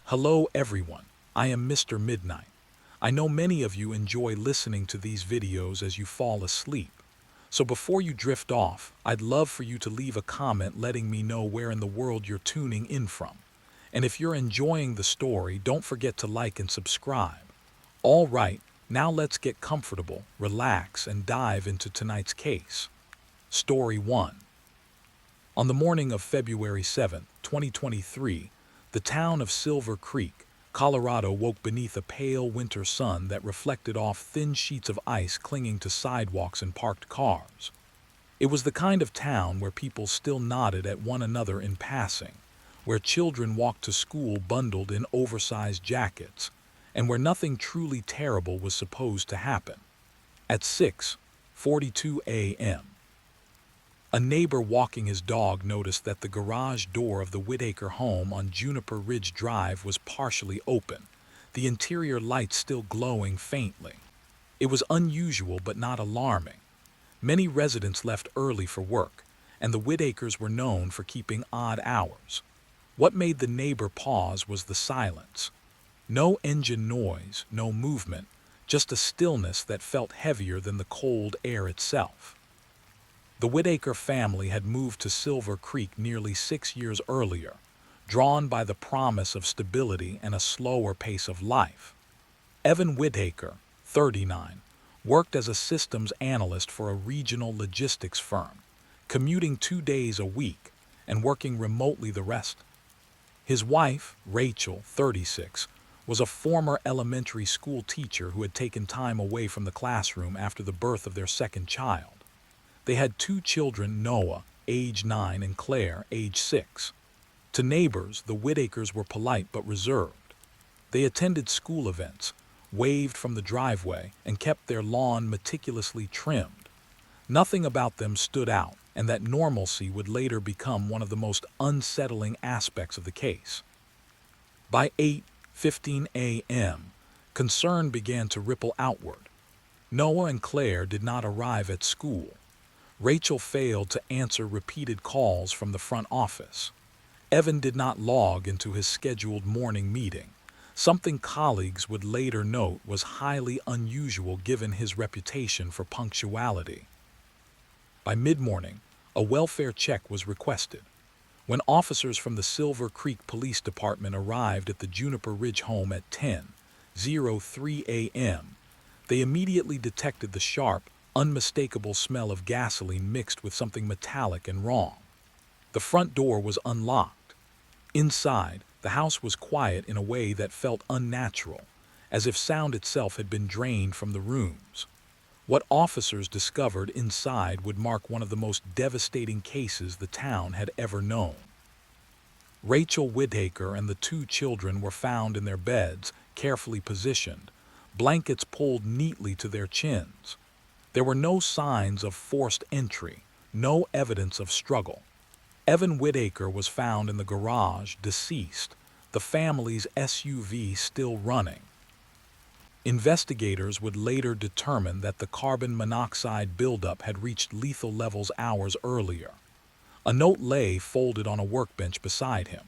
Hello everyone, I am Mr. Midnight. I know many of you enjoy listening to these videos as you fall asleep. So before you drift off, I'd love for you to leave a comment letting me know where in the world you're tuning in from. And if you're enjoying the story, don't forget to like and subscribe. All right, now let's get comfortable, relax, and dive into tonight's case. Story 1. On the morning of February 7, 2023, the town of Silver Creek, Colorado woke beneath a pale winter sun that reflected off thin sheets of ice clinging to sidewalks and parked cars. It was the kind of town where people still nodded at one another in passing, where children walked to school bundled in oversized jackets, and where nothing truly terrible was supposed to happen. At 6:42 a.m., a neighbor walking his dog noticed that the garage door of the Whitaker home on Juniper Ridge Drive was partially open, the interior lights still glowing faintly. It was unusual but not alarming. Many residents left early for work, and the Whitakers were known for keeping odd hours. What made the neighbor pause was the silence. No engine noise, no movement, just a stillness that felt heavier than the cold air itself. The Whitaker family had moved to Silver Creek nearly 6 years earlier, drawn by the promise of stability and a slower pace of life. Evan Whitaker, 39, worked as a systems analyst for a regional logistics firm, commuting 2 days a week and working remotely the rest. His wife, Rachel, 36, was a former elementary school teacher who had taken time away from the classroom after the birth of their second child. They had 2 children, Noah, age 9, and Claire, age 6. To neighbors, the Whitakers were polite but reserved. They attended school events, waved from the driveway, and kept their lawn meticulously trimmed. Nothing about them stood out, and that normalcy would later become one of the most unsettling aspects of the case. By 8:15 a.m., concern began to ripple outward. Noah and Claire did not arrive at school. Rachel failed to answer repeated calls from the front office. Evan did not log into his scheduled morning meeting, something colleagues would later note was highly unusual given his reputation for punctuality. By mid-morning, a welfare check was requested. When officers from the Silver Creek Police Department arrived at the Juniper Ridge home at 10:03 a.m., they immediately detected the sharp, unmistakable smell of gasoline mixed with something metallic and wrong. The front door was unlocked. Inside, the house was quiet in a way that felt unnatural, as if sound itself had been drained from the rooms. What officers discovered inside would mark one of the most devastating cases the town had ever known. Rachel Whitaker and the 2 children were found in their beds, carefully positioned, blankets pulled neatly to their chins. There were no signs of forced entry, no evidence of struggle. Evan Whitaker was found in the garage, deceased, the family's SUV still running. Investigators would later determine that the carbon monoxide buildup had reached lethal levels hours earlier. A note lay folded on a workbench beside him.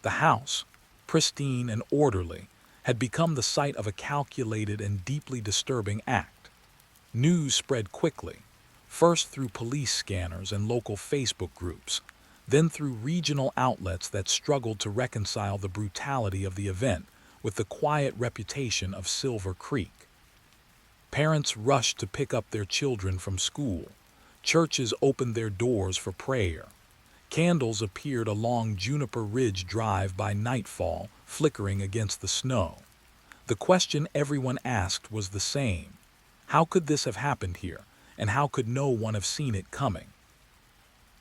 The house, pristine and orderly, had become the site of a calculated and deeply disturbing act. News spread quickly, first through police scanners and local Facebook groups, then through regional outlets that struggled to reconcile the brutality of the event with the quiet reputation of Silver Creek. Parents rushed to pick up their children from school. Churches opened their doors for prayer. Candles appeared along Juniper Ridge Drive by nightfall, flickering against the snow. The question everyone asked was the same. How could this have happened here, and how could no one have seen it coming?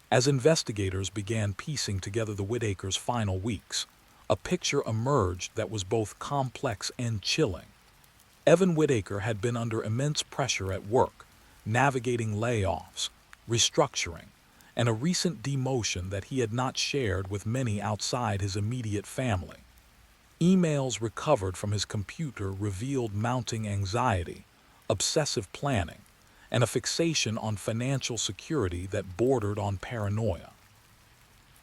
As investigators began piecing together the Whitakers' final weeks, a picture emerged that was both complex and chilling. Evan Whitaker had been under immense pressure at work, navigating layoffs, restructuring, and a recent demotion that he had not shared with many outside his immediate family. Emails recovered from his computer revealed mounting anxiety, obsessive planning, and a fixation on financial security that bordered on paranoia.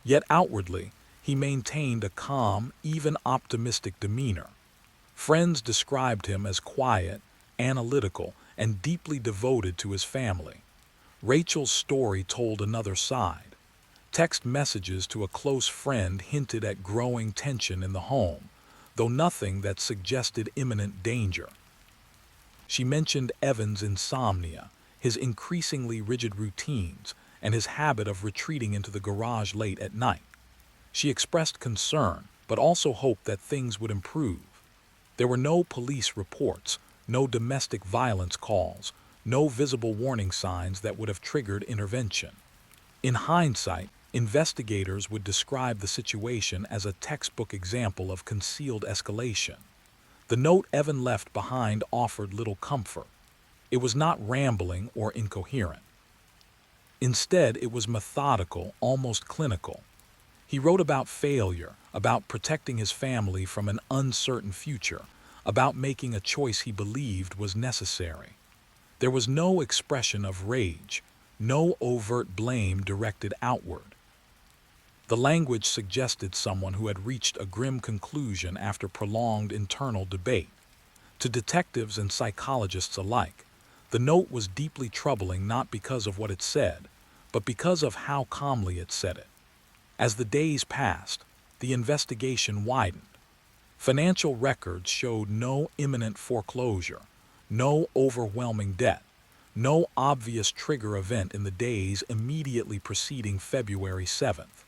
Yet outwardly, He maintained a calm, even optimistic demeanor. Friends described him as quiet, analytical, and deeply devoted to his family. Rachel's story told another side. Text messages to a close friend hinted at growing tension in the home, though nothing that suggested imminent danger. She mentioned Evan's insomnia, his increasingly rigid routines, and his habit of retreating into the garage late at night. She expressed concern, but also hoped that things would improve. There were no police reports, no domestic violence calls, no visible warning signs that would have triggered intervention. In hindsight, investigators would describe the situation as a textbook example of concealed escalation. The note Evan left behind offered little comfort. It was not rambling or incoherent. Instead, it was methodical, almost clinical. He wrote about failure, about protecting his family from an uncertain future, about making a choice he believed was necessary. There was no expression of rage, no overt blame directed outward. The language suggested someone who had reached a grim conclusion after prolonged internal debate. To detectives and psychologists alike, the note was deeply troubling not because of what it said, but because of how calmly it said it. As the days passed, the investigation widened. Financial records showed no imminent foreclosure, no overwhelming debt, no obvious trigger event in the days immediately preceding February 7th.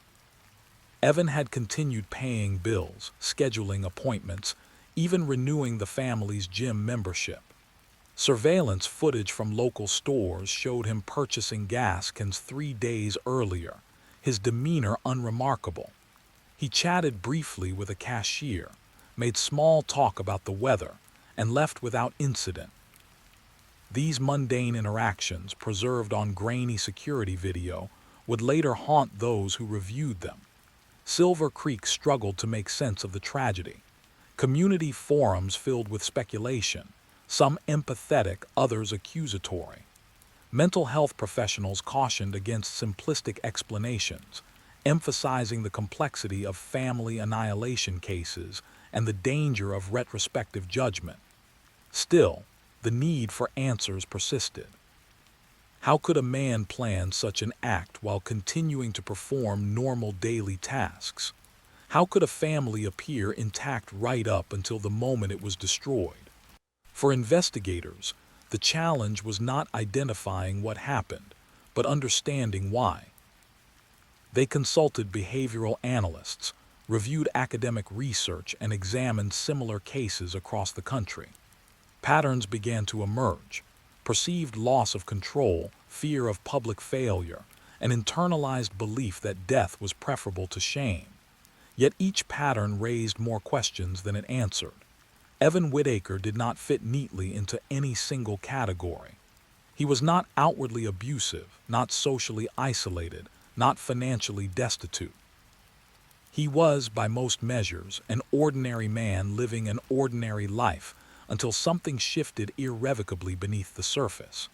Evan had continued paying bills, scheduling appointments, even renewing the family's gym membership. Surveillance footage from local stores showed him purchasing gas cans 3 days earlier, his demeanor unremarkable. He chatted briefly with a cashier, made small talk about the weather, and left without incident. These mundane interactions, preserved on grainy security video, would later haunt those who reviewed them. Silver Creek struggled to make sense of the tragedy. Community forums filled with speculation, some empathetic, others accusatory. Mental health professionals cautioned against simplistic explanations, emphasizing the complexity of family annihilation cases and the danger of retrospective judgment. Still, the need for answers persisted. How could a man plan such an act while continuing to perform normal daily tasks? How could a family appear intact right up until the moment it was destroyed? For investigators, the challenge was not identifying what happened, but understanding why. They consulted behavioral analysts, reviewed academic research, and examined similar cases across the country. Patterns began to emerge: perceived loss of control, fear of public failure, an internalized belief that death was preferable to shame. Yet each pattern raised more questions than it answered. Evan Whitaker did not fit neatly into any single category. He was not outwardly abusive, not socially isolated, not financially destitute. He was, by most measures, an ordinary man living an ordinary life until something shifted irrevocably beneath the surface.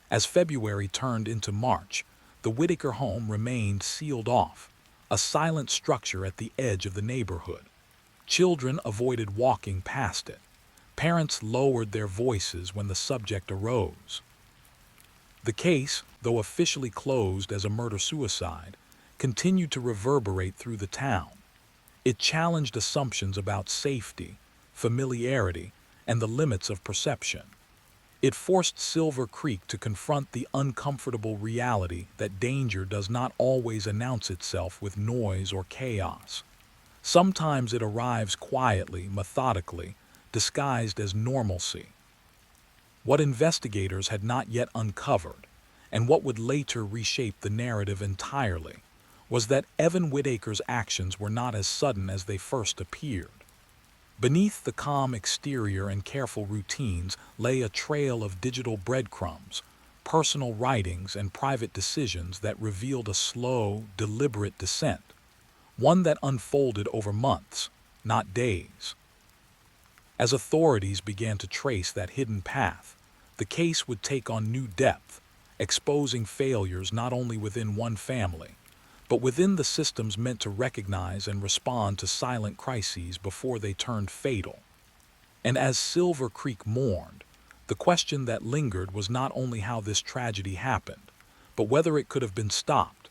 As February turned into March, the Whitaker home remained sealed off, a silent structure at the edge of the neighborhood. Children avoided walking past it. Parents lowered their voices when the subject arose. The case, though officially closed as a murder-suicide, continued to reverberate through the town. It challenged assumptions about safety, familiarity, and the limits of perception. It forced Silver Creek to confront the uncomfortable reality that danger does not always announce itself with noise or chaos. Sometimes it arrives quietly, methodically, disguised as normalcy. What investigators had not yet uncovered, and what would later reshape the narrative entirely, was that Evan Whitaker's actions were not as sudden as they first appeared. Beneath the calm exterior and careful routines lay a trail of digital breadcrumbs, personal writings, and private decisions that revealed a slow, deliberate descent, one that unfolded over months, not days. As authorities began to trace that hidden path, the case would take on new depth, exposing failures not only within one family, but within the systems meant to recognize and respond to silent crises before they turned fatal. And as Silver Creek mourned, the question that lingered was not only how this tragedy happened, but whether it could have been stopped,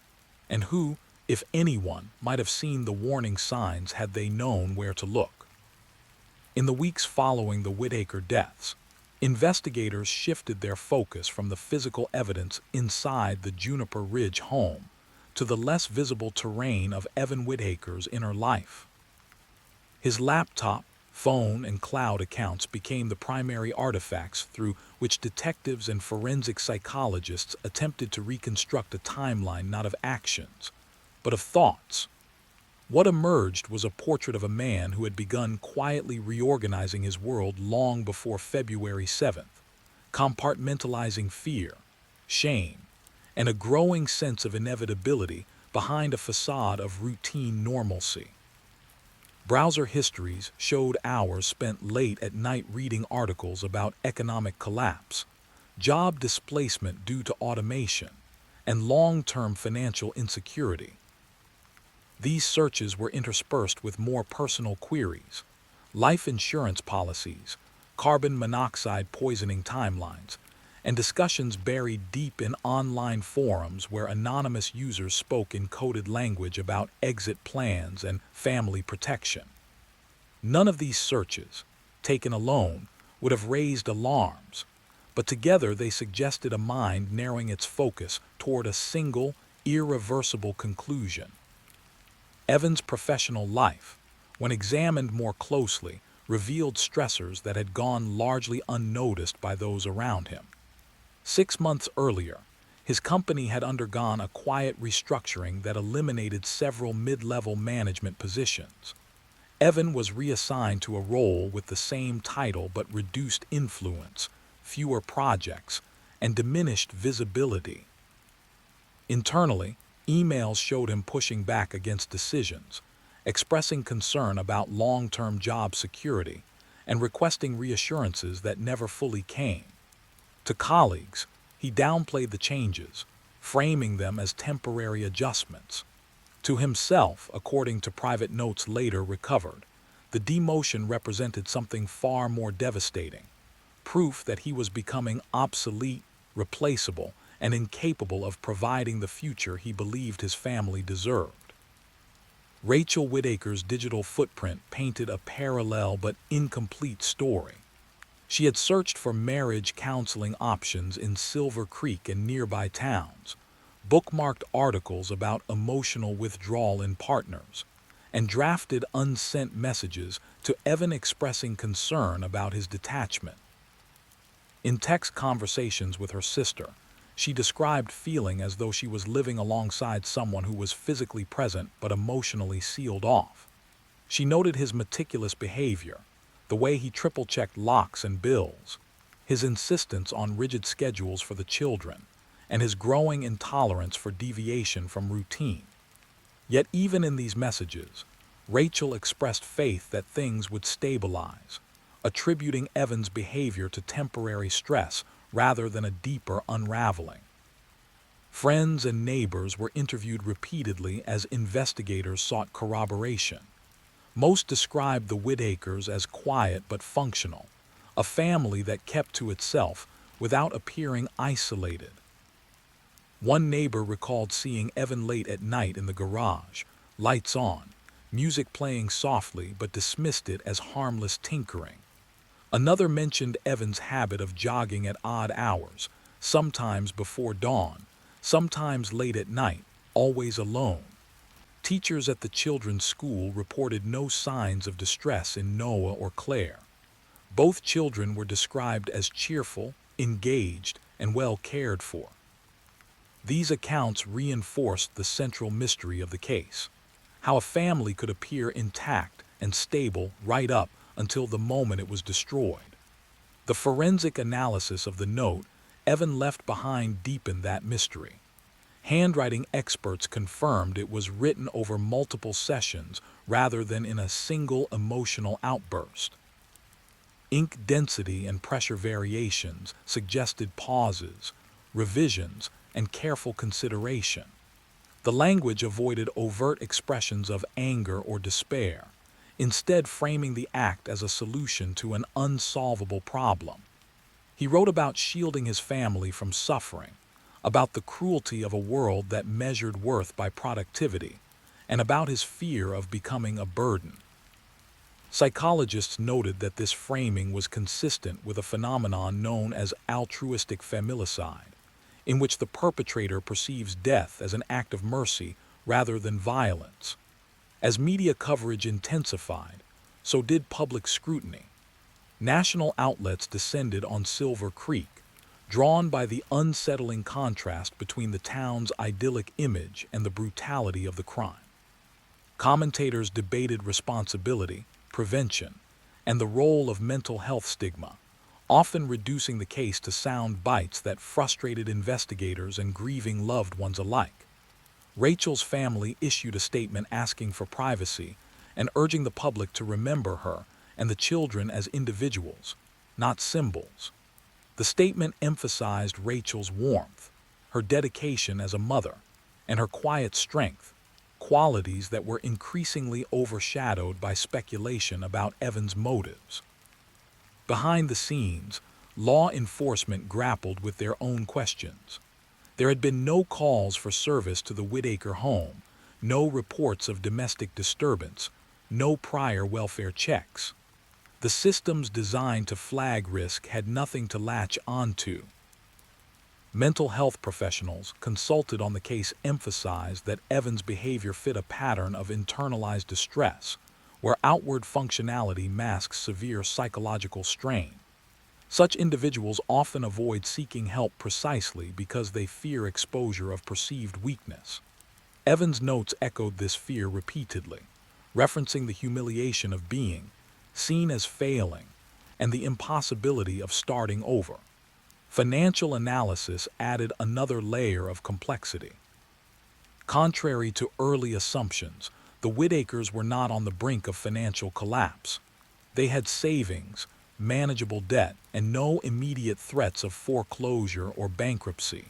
and who, if anyone, might have seen the warning signs had they known where to look. In the weeks following the Whitaker deaths, investigators shifted their focus from the physical evidence inside the Juniper Ridge home to the less visible terrain of Evan Whitaker's inner life. His laptop, phone, and cloud accounts became the primary artifacts through which detectives and forensic psychologists attempted to reconstruct a timeline not of actions, but of thoughts. What emerged was a portrait of a man who had begun quietly reorganizing his world long before February 7th, compartmentalizing fear, shame, and a growing sense of inevitability behind a facade of routine normalcy. Browser histories showed hours spent late at night reading articles about economic collapse, job displacement due to automation, and long-term financial insecurity. These searches were interspersed with more personal queries: life insurance policies, carbon monoxide poisoning timelines, and discussions buried deep in online forums where anonymous users spoke in coded language about exit plans and family protection. None of these searches, taken alone, would have raised alarms, but together they suggested a mind narrowing its focus toward a single, irreversible conclusion. Evan's professional life, when examined more closely, revealed stressors that had gone largely unnoticed by those around him. 6 months earlier, his company had undergone a quiet restructuring that eliminated several mid-level management positions. Evan was reassigned to a role with the same title but reduced influence, fewer projects, and diminished visibility. Internally, emails showed him pushing back against decisions, expressing concern about long-term job security, and requesting reassurances that never fully came. To colleagues, he downplayed the changes, framing them as temporary adjustments. To himself, according to private notes later recovered, the demotion represented something far more devastating: proof that he was becoming obsolete, replaceable, and incapable of providing the future he believed his family deserved. Rachel Whitaker's digital footprint painted a parallel but incomplete story. She had searched for marriage counseling options in Silver Creek and nearby towns, bookmarked articles about emotional withdrawal in partners, and drafted unsent messages to Evan expressing concern about his detachment. In text conversations with her sister, she described feeling as though she was living alongside someone who was physically present but emotionally sealed off. She noted his meticulous behavior, the way he triple-checked locks and bills, his insistence on rigid schedules for the children, and his growing intolerance for deviation from routine. Yet even in these messages, Rachel expressed faith that things would stabilize, attributing Evan's behavior to temporary stress rather than a deeper unraveling. Friends and neighbors were interviewed repeatedly as investigators sought corroboration. Most described the Whitakers as quiet but functional, a family that kept to itself without appearing isolated. One neighbor recalled seeing Evan late at night in the garage, lights on, music playing softly, but dismissed it as harmless tinkering. Another mentioned Evan's habit of jogging at odd hours, sometimes before dawn, sometimes late at night, always alone. Teachers at the children's school reported no signs of distress in Noah or Claire. Both children were described as cheerful, engaged, and well cared for. These accounts reinforced the central mystery of the case: how a family could appear intact and stable right up until the moment it was destroyed. The forensic analysis of the note Evan left behind deepened that mystery. Handwriting experts confirmed it was written over multiple sessions rather than in a single emotional outburst. Ink density and pressure variations suggested pauses, revisions, and careful consideration. The language avoided overt expressions of anger or despair, instead framing the act as a solution to an unsolvable problem. He wrote about shielding his family from suffering, about the cruelty of a world that measured worth by productivity, and about his fear of becoming a burden. Psychologists noted that this framing was consistent with a phenomenon known as altruistic familicide, in which the perpetrator perceives death as an act of mercy rather than violence. As media coverage intensified, so did public scrutiny. National outlets descended on Silver Creek, drawn by the unsettling contrast between the town's idyllic image and the brutality of the crime. Commentators debated responsibility, prevention, and the role of mental health stigma, often reducing the case to sound bites that frustrated investigators and grieving loved ones alike. Rachel's family issued a statement asking for privacy and urging the public to remember her and the children as individuals, not symbols. The statement emphasized Rachel's warmth, her dedication as a mother, and her quiet strength, qualities that were increasingly overshadowed by speculation about Evan's motives. Behind the scenes, law enforcement grappled with their own questions. There had been no calls for service to the Whitaker home, no reports of domestic disturbance, no prior welfare checks. The systems designed to flag risk had nothing to latch onto. Mental health professionals consulted on the case emphasized that Evan's behavior fit a pattern of internalized distress, where outward functionality masks severe psychological strain. Such individuals often avoid seeking help precisely because they fear exposure of perceived weakness. Evan's notes echoed this fear repeatedly, referencing the humiliation of being seen as failing and the impossibility of starting over. Financial analysis added another layer of complexity. Contrary to early assumptions, the Whitakers were not on the brink of financial collapse. They had savings, manageable debt, and no immediate threats of foreclosure or bankruptcy.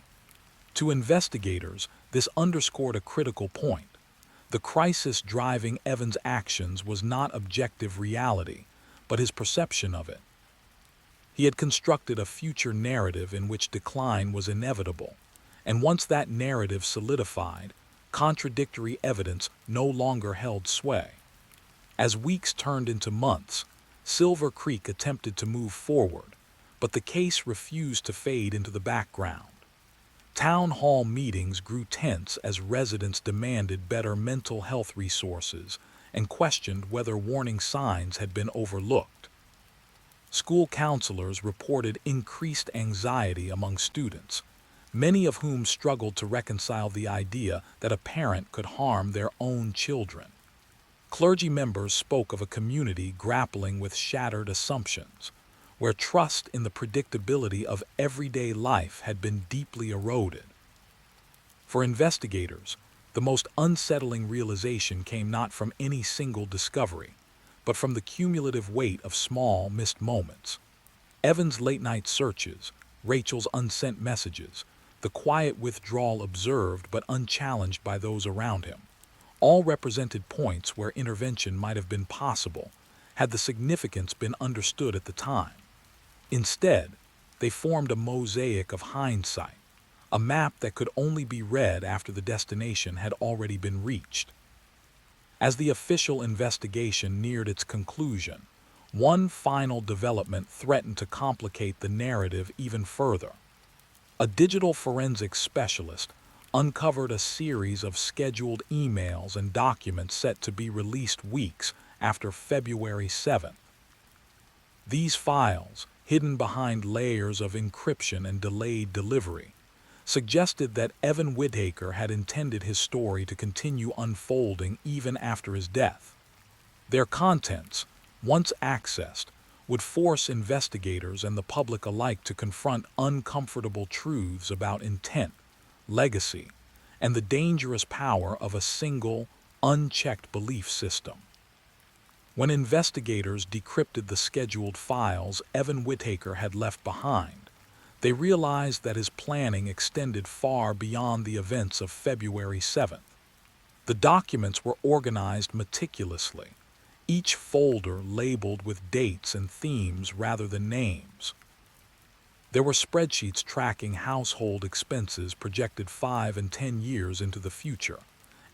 To investigators, this underscored a critical point. The crisis driving Evan's actions was not objective reality, but his perception of it. He had constructed a future narrative in which decline was inevitable, and once that narrative solidified, contradictory evidence no longer held sway. As weeks turned into months, Silver Creek attempted to move forward, but the case refused to fade into the background. Town hall meetings grew tense as residents demanded better mental health resources and questioned whether warning signs had been overlooked. School counselors reported increased anxiety among students, many of whom struggled to reconcile the idea that a parent could harm their own children. Clergy members spoke of a community grappling with shattered assumptions, where trust in the predictability of everyday life had been deeply eroded. For investigators, the most unsettling realization came not from any single discovery, but from the cumulative weight of small, missed moments. Evan's late-night searches, Rachel's unsent messages, the quiet withdrawal observed but unchallenged by those around him, all represented points where intervention might have been possible, had the significance been understood at the time. Instead, they formed a mosaic of hindsight, a map that could only be read after the destination had already been reached. As the official investigation neared its conclusion, one final development threatened to complicate the narrative even further. A digital forensics specialist uncovered a series of scheduled emails and documents set to be released weeks after February 7th. These files, hidden behind layers of encryption and delayed delivery, suggested that Evan Whitaker had intended his story to continue unfolding even after his death. Their contents, once accessed, would force investigators and the public alike to confront uncomfortable truths about intent, legacy, and the dangerous power of a single, unchecked belief system. When investigators decrypted the scheduled files Evan Whitaker had left behind, they realized that his planning extended far beyond the events of February 7th. The documents were organized meticulously, each folder labeled with dates and themes rather than names. There were spreadsheets tracking household expenses projected 5 and 10 years into the future,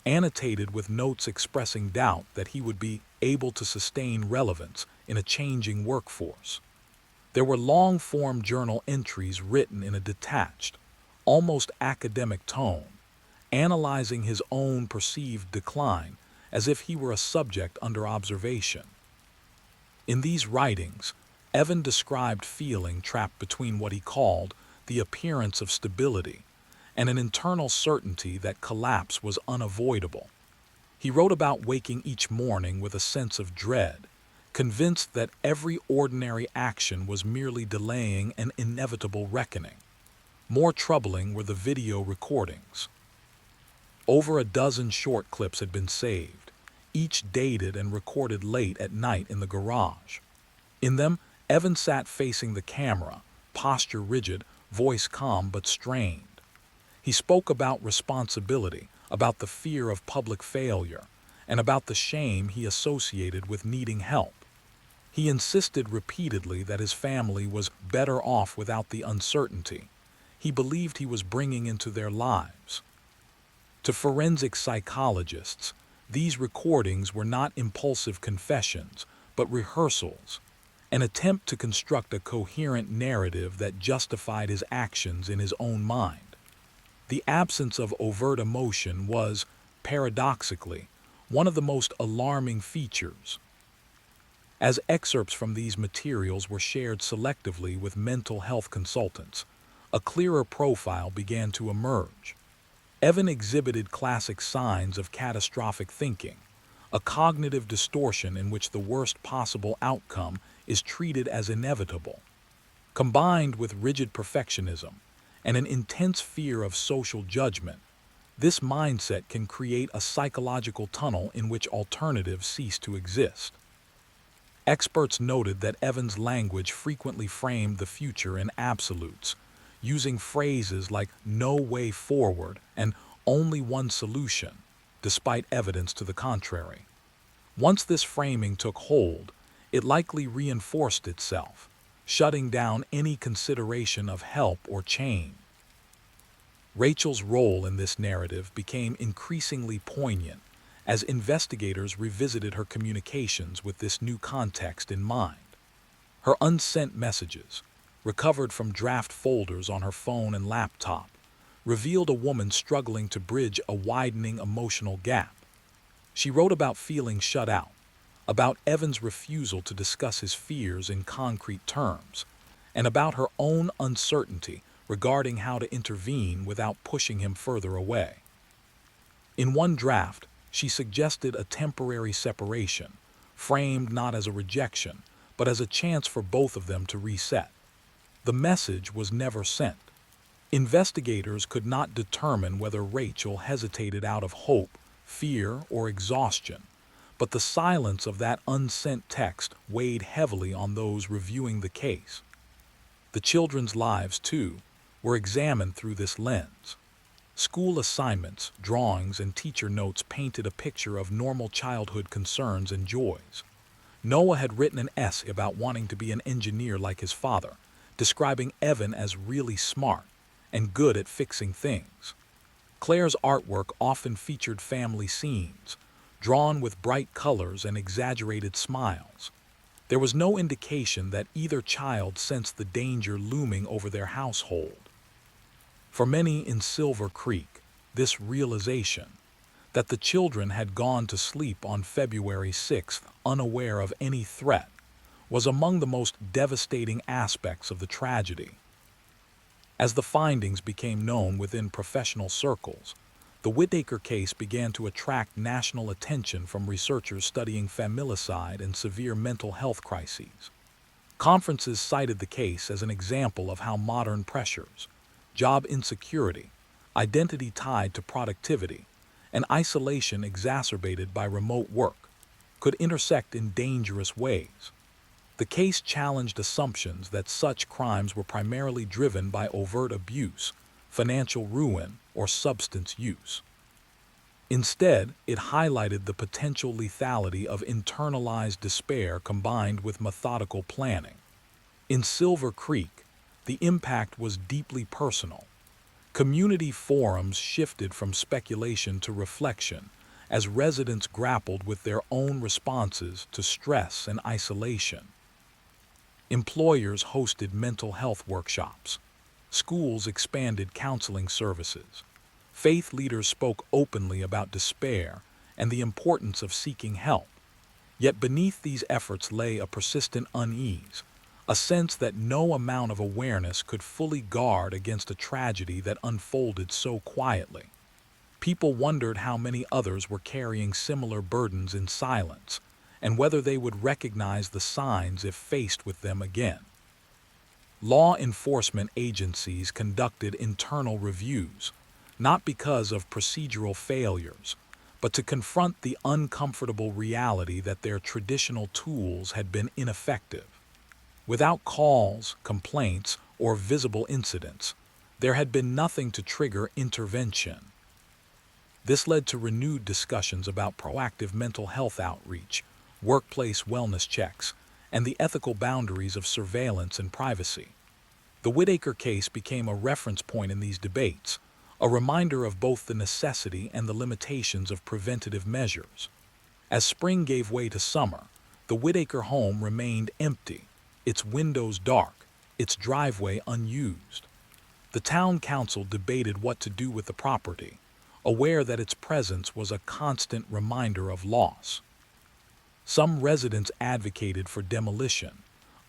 annotated with notes expressing doubt that he would be able to sustain relevance in a changing workforce. There were long-form journal entries written in a detached, almost academic tone, analyzing his own perceived decline as if he were a subject under observation. In these writings, Evan described feeling trapped between what he called the appearance of stability and an internal certainty that collapse was unavoidable. He wrote about waking each morning with a sense of dread, convinced that every ordinary action was merely delaying an inevitable reckoning. More troubling were the video recordings. Over a dozen short clips had been saved, each dated and recorded late at night in the garage. In them, Evan sat facing the camera, posture rigid, voice calm but strained. He spoke about responsibility, about the fear of public failure, and about the shame he associated with needing help. He insisted repeatedly that his family was better off without the uncertainty he believed he was bringing into their lives. To forensic psychologists, these recordings were not impulsive confessions, but rehearsals, an attempt to construct a coherent narrative that justified his actions in his own mind. The absence of overt emotion was, paradoxically, one of the most alarming features. As excerpts from these materials were shared selectively with mental health consultants, a clearer profile began to emerge. Evan exhibited classic signs of catastrophic thinking, a cognitive distortion in which the worst possible outcome is treated as inevitable. Combined with rigid perfectionism and an intense fear of social judgment, this mindset can create a psychological tunnel in which alternatives cease to exist. Experts noted that Evan's language frequently framed the future in absolutes, using phrases like "no way forward" and "only one solution," despite evidence to the contrary. Once this framing took hold, it likely reinforced itself, shutting down any consideration of help or change. Rachel's role in this narrative became increasingly poignant as investigators revisited her communications with this new context in mind. Her unsent messages, recovered from draft folders on her phone and laptop, revealed a woman struggling to bridge a widening emotional gap. She wrote about feeling shut out, about Evan's refusal to discuss his fears in concrete terms, and about her own uncertainty regarding how to intervene without pushing him further away. In one draft, she suggested a temporary separation, framed not as a rejection, but as a chance for both of them to reset. The message was never sent. Investigators could not determine whether Rachel hesitated out of hope, fear, or exhaustion, but the silence of that unsent text weighed heavily on those reviewing the case. The children's lives, too, were examined through this lens. School assignments, drawings, and teacher notes painted a picture of normal childhood concerns and joys. Noah had written an essay about wanting to be an engineer like his father, describing Evan as really smart and good at fixing things. Claire's artwork often featured family scenes, drawn with bright colors and exaggerated smiles. There was no indication that either child sensed the danger looming over their household. For many in Silver Creek, this realization, that the children had gone to sleep on February 6th unaware of any threat, was among the most devastating aspects of the tragedy. As the findings became known within professional circles, the Whittaker case began to attract national attention from researchers studying familicide and severe mental health crises. Conferences cited the case as an example of how modern pressures, job insecurity, identity tied to productivity, and isolation exacerbated by remote work, could intersect in dangerous ways. The case challenged assumptions that such crimes were primarily driven by overt abuse, financial ruin, or substance use. Instead, it highlighted the potential lethality of internalized despair combined with methodical planning. In Silver Creek, the impact was deeply personal. Community forums shifted from speculation to reflection as residents grappled with their own responses to stress and isolation. Employers hosted mental health workshops. Schools expanded counseling services. Faith leaders spoke openly about despair and the importance of seeking help. Yet beneath these efforts lay a persistent unease, a sense that no amount of awareness could fully guard against a tragedy that unfolded so quietly. People wondered how many others were carrying similar burdens in silence, and whether they would recognize the signs if faced with them again. Law enforcement agencies conducted internal reviews, not because of procedural failures, but to confront the uncomfortable reality that their traditional tools had been ineffective. Without calls, complaints, or visible incidents, there had been nothing to trigger intervention. This led to renewed discussions about proactive mental health outreach, workplace wellness checks, and the ethical boundaries of surveillance and privacy. The Whitaker case became a reference point in these debates, a reminder of both the necessity and the limitations of preventative measures. As spring gave way to summer, the Whitaker home remained empty, its windows dark, its driveway unused. The town council debated what to do with the property, aware that its presence was a constant reminder of loss. Some residents advocated for demolition,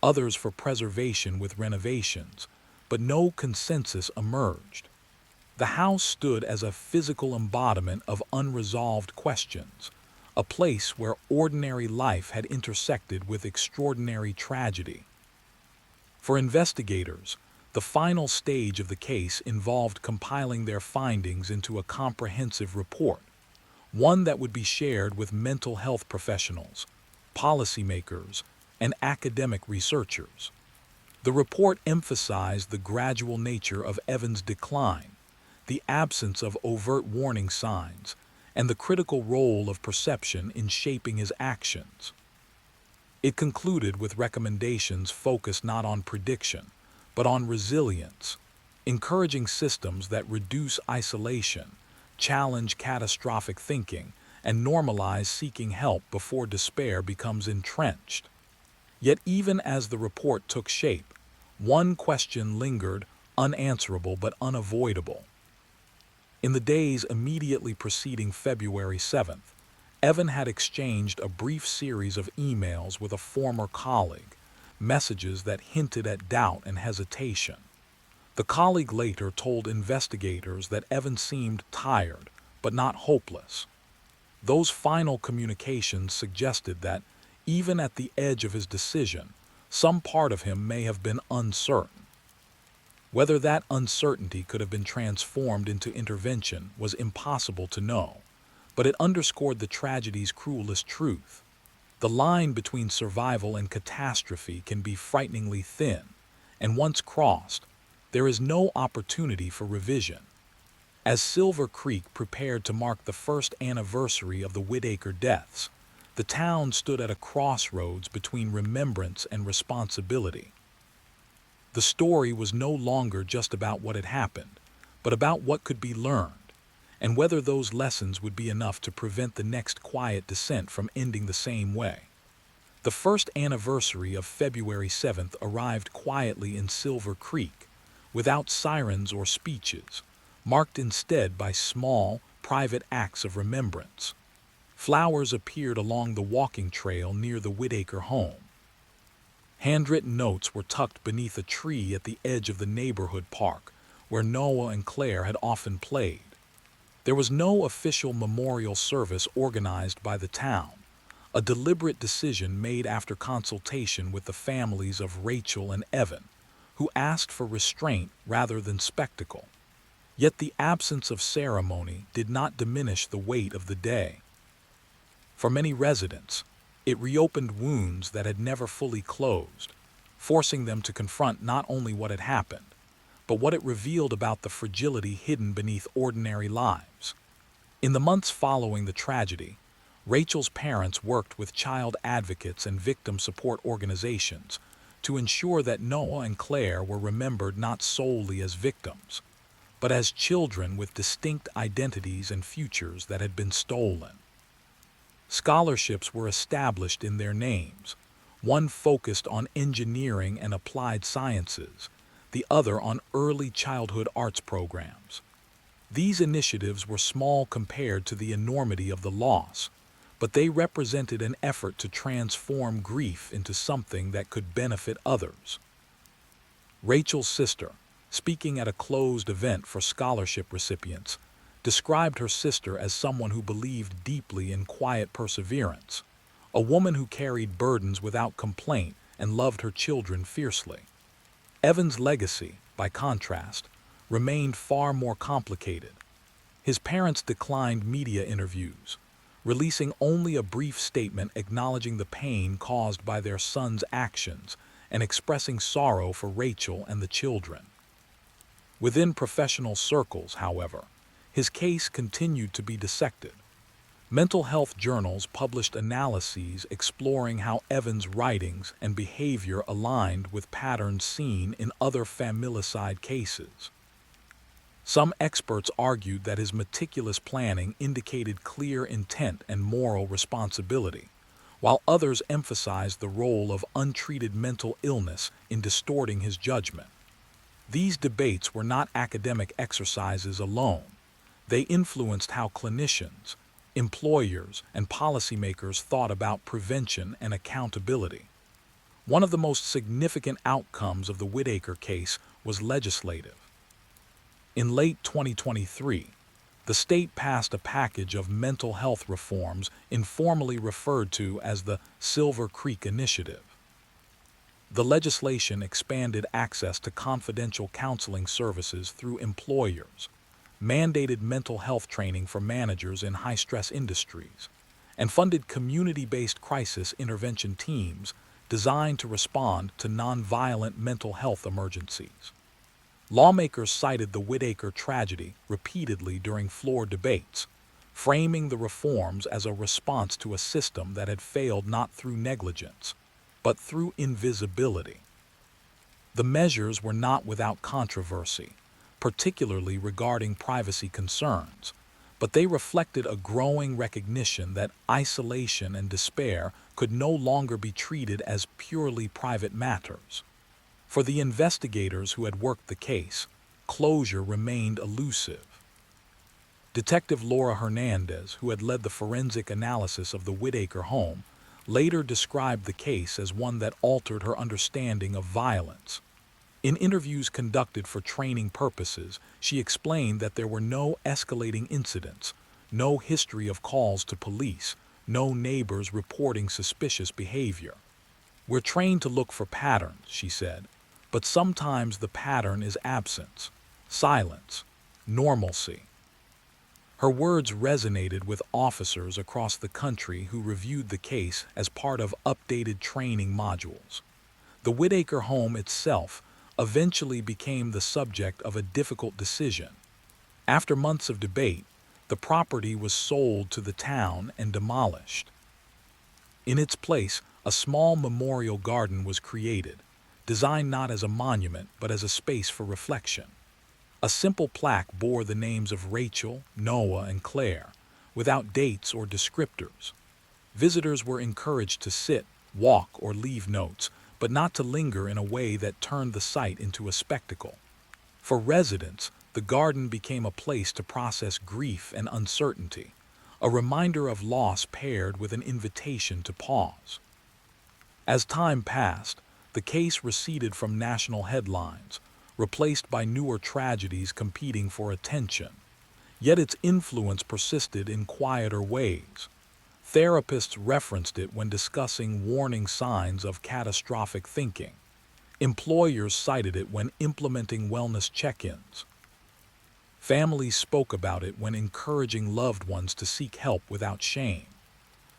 others for preservation with renovations, but no consensus emerged. The house stood as a physical embodiment of unresolved questions, a place where ordinary life had intersected with extraordinary tragedy. For investigators, the final stage of the case involved compiling their findings into a comprehensive report, one that would be shared with mental health professionals, policymakers, and academic researchers. The report emphasized the gradual nature of Evan's decline, the absence of overt warning signs, and the critical role of perception in shaping his actions. It concluded with recommendations focused not on prediction, but on resilience, encouraging systems that reduce isolation, challenge catastrophic thinking, and normalize seeking help before despair becomes entrenched. Yet even as the report took shape, one question lingered, unanswerable but unavoidable. In the days immediately preceding February 7th, Evan had exchanged a brief series of emails with a former colleague, messages that hinted at doubt and hesitation. The colleague later told investigators that Evan seemed tired, but not hopeless. Those final communications suggested that, even at the edge of his decision, some part of him may have been uncertain. Whether that uncertainty could have been transformed into intervention was impossible to know, but it underscored the tragedy's cruelest truth. The line between survival and catastrophe can be frighteningly thin, and once crossed, there is no opportunity for revision. As Silver Creek prepared to mark the first anniversary of the Whitaker deaths, the town stood at a crossroads between remembrance and responsibility. The story was no longer just about what had happened, but about what could be learned, and whether those lessons would be enough to prevent the next quiet descent from ending the same way. The first anniversary of February 7th arrived quietly in Silver Creek, without sirens or speeches, marked instead by small, private acts of remembrance. Flowers appeared along the walking trail near the Whitaker home. Handwritten notes were tucked beneath a tree at the edge of the neighborhood park, where Noah and Claire had often played. There was no official memorial service organized by the town, a deliberate decision made after consultation with the families of Rachel and Evan, who asked for restraint rather than spectacle. Yet the absence of ceremony did not diminish the weight of the day. For many residents, it reopened wounds that had never fully closed, forcing them to confront not only what had happened, but what it revealed about the fragility hidden beneath ordinary lives. In the months following the tragedy, Rachel's parents worked with child advocates and victim support organizations to ensure that Noah and Claire were remembered not solely as victims, but as children with distinct identities and futures that had been stolen. Scholarships were established in their names, one focused on engineering and applied sciences, the other on early childhood arts programs. These initiatives were small compared to the enormity of the loss, but they represented an effort to transform grief into something that could benefit others. Rachel's sister, speaking at a closed event for scholarship recipients, described her sister as someone who believed deeply in quiet perseverance, a woman who carried burdens without complaint and loved her children fiercely. Evan's legacy, by contrast, remained far more complicated. His parents declined media interviews, releasing only a brief statement acknowledging the pain caused by their son's actions and expressing sorrow for Rachel and the children. Within professional circles, however, his case continued to be dissected. Mental health journals published analyses exploring how Evan's writings and behavior aligned with patterns seen in other familicide cases. Some experts argued that his meticulous planning indicated clear intent and moral responsibility, while others emphasized the role of untreated mental illness in distorting his judgment. These debates were not academic exercises alone. They influenced how clinicians, employers, and policymakers thought about prevention and accountability. One of the most significant outcomes of the Whitaker case was legislative. In late 2023, the state passed a package of mental health reforms informally referred to as the Silver Creek Initiative. The legislation expanded access to confidential counseling services through employers, mandated mental health training for managers in high-stress industries, and funded community-based crisis intervention teams designed to respond to nonviolent mental health emergencies. Lawmakers cited the Whitaker tragedy repeatedly during floor debates, framing the reforms as a response to a system that had failed not through negligence, but through invisibility. The measures were not without controversy, particularly regarding privacy concerns, but they reflected a growing recognition that isolation and despair could no longer be treated as purely private matters. For the investigators who had worked the case, closure remained elusive. Detective Laura Hernandez, who had led the forensic analysis of the Whitaker home, later described the case as one that altered her understanding of violence. In interviews conducted for training purposes, she explained that there were no escalating incidents, no history of calls to police, no neighbors reporting suspicious behavior. "We're trained to look for patterns," she said, "but sometimes the pattern is absence, silence, normalcy." Her words resonated with officers across the country who reviewed the case as part of updated training modules. The Whitaker home itself eventually became the subject of a difficult decision. After months of debate, the property was sold to the town and demolished. In its place, a small memorial garden was created, designed not as a monument but as a space for reflection. A simple plaque bore the names of Rachel, Noah, and Claire, without dates or descriptors. Visitors were encouraged to sit, walk, or leave notes, but not to linger in a way that turned the site into a spectacle. For residents, the garden became a place to process grief and uncertainty, a reminder of loss paired with an invitation to pause. As time passed, the case receded from national headlines, replaced by newer tragedies competing for attention. Yet its influence persisted in quieter ways. Therapists referenced it when discussing warning signs of catastrophic thinking. Employers cited it when implementing wellness check-ins. Families spoke about it when encouraging loved ones to seek help without shame.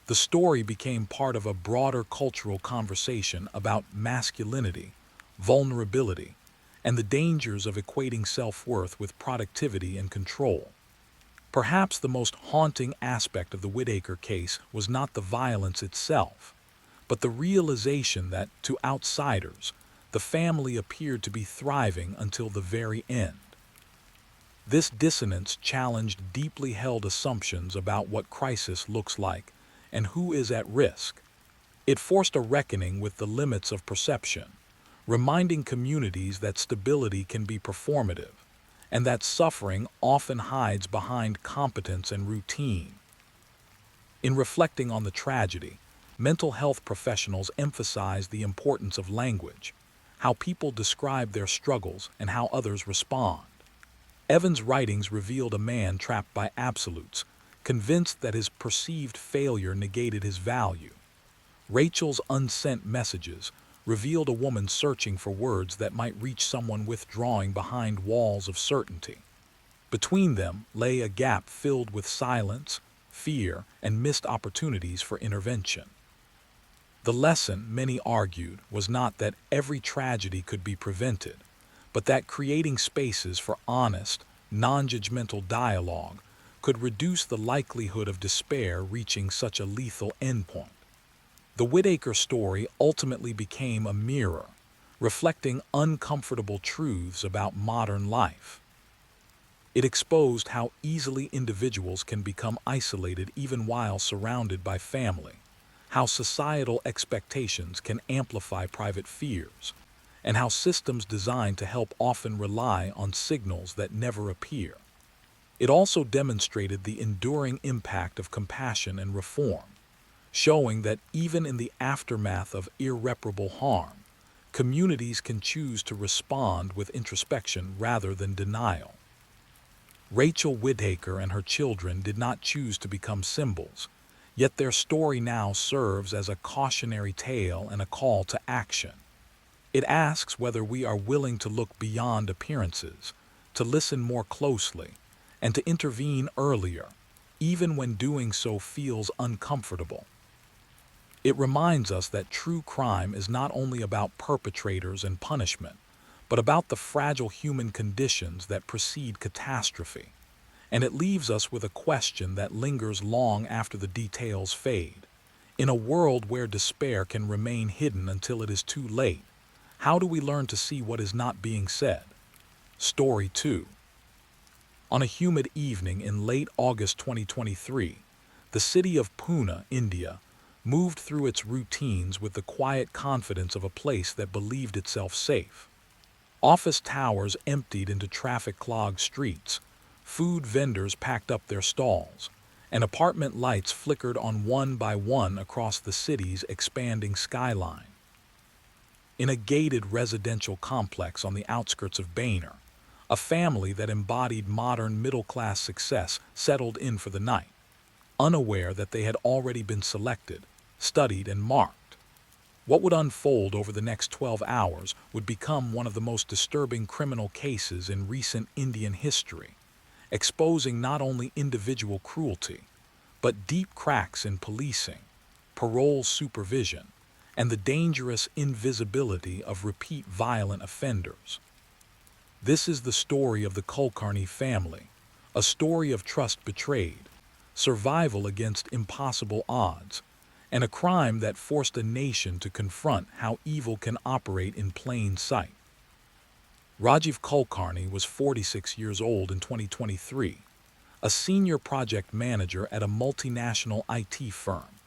The story became part of a broader cultural conversation about masculinity, vulnerability, and the dangers of equating self-worth with productivity and control. Perhaps the most haunting aspect of the Whitaker case was not the violence itself, but the realization that, to outsiders, the family appeared to be thriving until the very end. This dissonance challenged deeply held assumptions about what crisis looks like and who is at risk. It forced a reckoning with the limits of perception, reminding communities that stability can be performative and that suffering often hides behind competence and routine. In reflecting on the tragedy, mental health professionals emphasize the importance of language, how people describe their struggles and how others respond. Evans' writings revealed a man trapped by absolutes, convinced that his perceived failure negated his value. Rachel's unsent messages revealed a woman searching for words that might reach someone withdrawing behind walls of certainty. Between them lay a gap filled with silence, fear, and missed opportunities for intervention. The lesson, many argued, was not that every tragedy could be prevented, but that creating spaces for honest, non-judgmental dialogue could reduce the likelihood of despair reaching such a lethal endpoint. The Whitaker story ultimately became a mirror, reflecting uncomfortable truths about modern life. It exposed how easily individuals can become isolated even while surrounded by family, how societal expectations can amplify private fears, and how systems designed to help often rely on signals that never appear. It also demonstrated the enduring impact of compassion and reform, showing that even in the aftermath of irreparable harm, communities can choose to respond with introspection rather than denial. Rachel Whitaker and her children did not choose to become symbols, yet their story now serves as a cautionary tale and a call to action. It asks whether we are willing to look beyond appearances, to listen more closely, and to intervene earlier, even when doing so feels uncomfortable. It reminds us that true crime is not only about perpetrators and punishment, but about the fragile human conditions that precede catastrophe. And it leaves us with a question that lingers long after the details fade. In a world where despair can remain hidden until it is too late, how do we learn to see what is not being said? Story 2. On a humid evening in late August 2023, the city of Pune, India, moved through its routines with the quiet confidence of a place that believed itself safe. Office towers emptied into traffic-clogged streets, food vendors packed up their stalls, and apartment lights flickered on one by one across the city's expanding skyline. In a gated residential complex on the outskirts of Banner, a family that embodied modern middle-class success settled in for the night, unaware that they had already been selected, studied, and marked. What would unfold over the next 12 hours would become one of the most disturbing criminal cases in recent Indian history, exposing not only individual cruelty, but deep cracks in policing, parole supervision, and the dangerous invisibility of repeat violent offenders. This is the story of the Kulkarni family, a story of trust betrayed, survival against impossible odds, and a crime that forced a nation to confront how evil can operate in plain sight. Rajiv Kulkarni was 46 years old in 2023, a senior project manager at a multinational IT firm,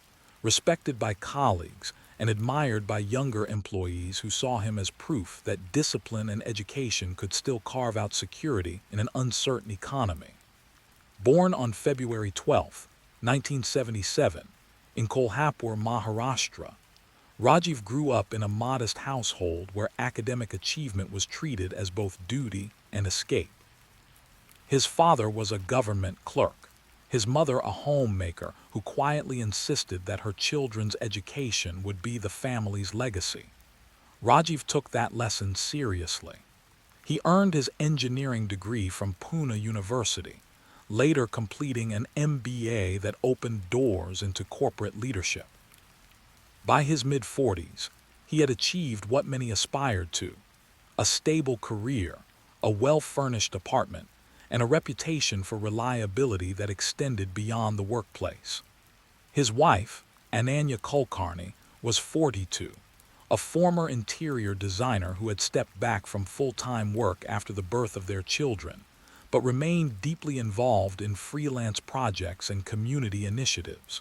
respected by colleagues and admired by younger employees who saw him as proof that discipline and education could still carve out security in an uncertain economy. Born on February 12, 1977, in Kolhapur, Maharashtra, Rajiv grew up in a modest household where academic achievement was treated as both duty and escape. His father was a government clerk, his mother a homemaker who quietly insisted that her children's education would be the family's legacy. Rajiv took that lesson seriously. He earned his engineering degree from Pune University, later completing an MBA that opened doors into corporate leadership. By his mid-40s, he had achieved what many aspired to: a stable career, a well-furnished apartment, and a reputation for reliability that extended beyond the workplace. His wife, Ananya Kulkarni, was 42, a former interior designer who had stepped back from full-time work after the birth of their children, but remained deeply involved in freelance projects and community initiatives.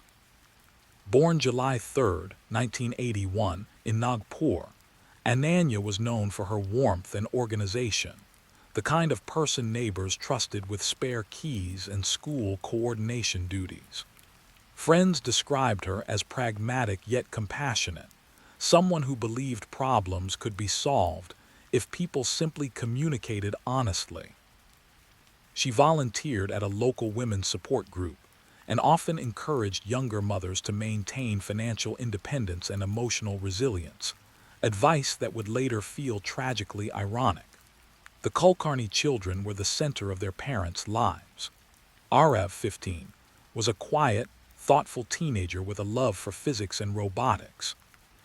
Born July 3, 1981, in Nagpur, Ananya was known for her warmth and organization, the kind of person neighbors trusted with spare keys and school coordination duties. Friends described her as pragmatic yet compassionate, someone who believed problems could be solved if people simply communicated honestly. She volunteered at a local women's support group and often encouraged younger mothers to maintain financial independence and emotional resilience, advice that would later feel tragically ironic. The Kulkarni children were the center of their parents' lives. Arav, 15, was a quiet, thoughtful teenager with a love for physics and robotics.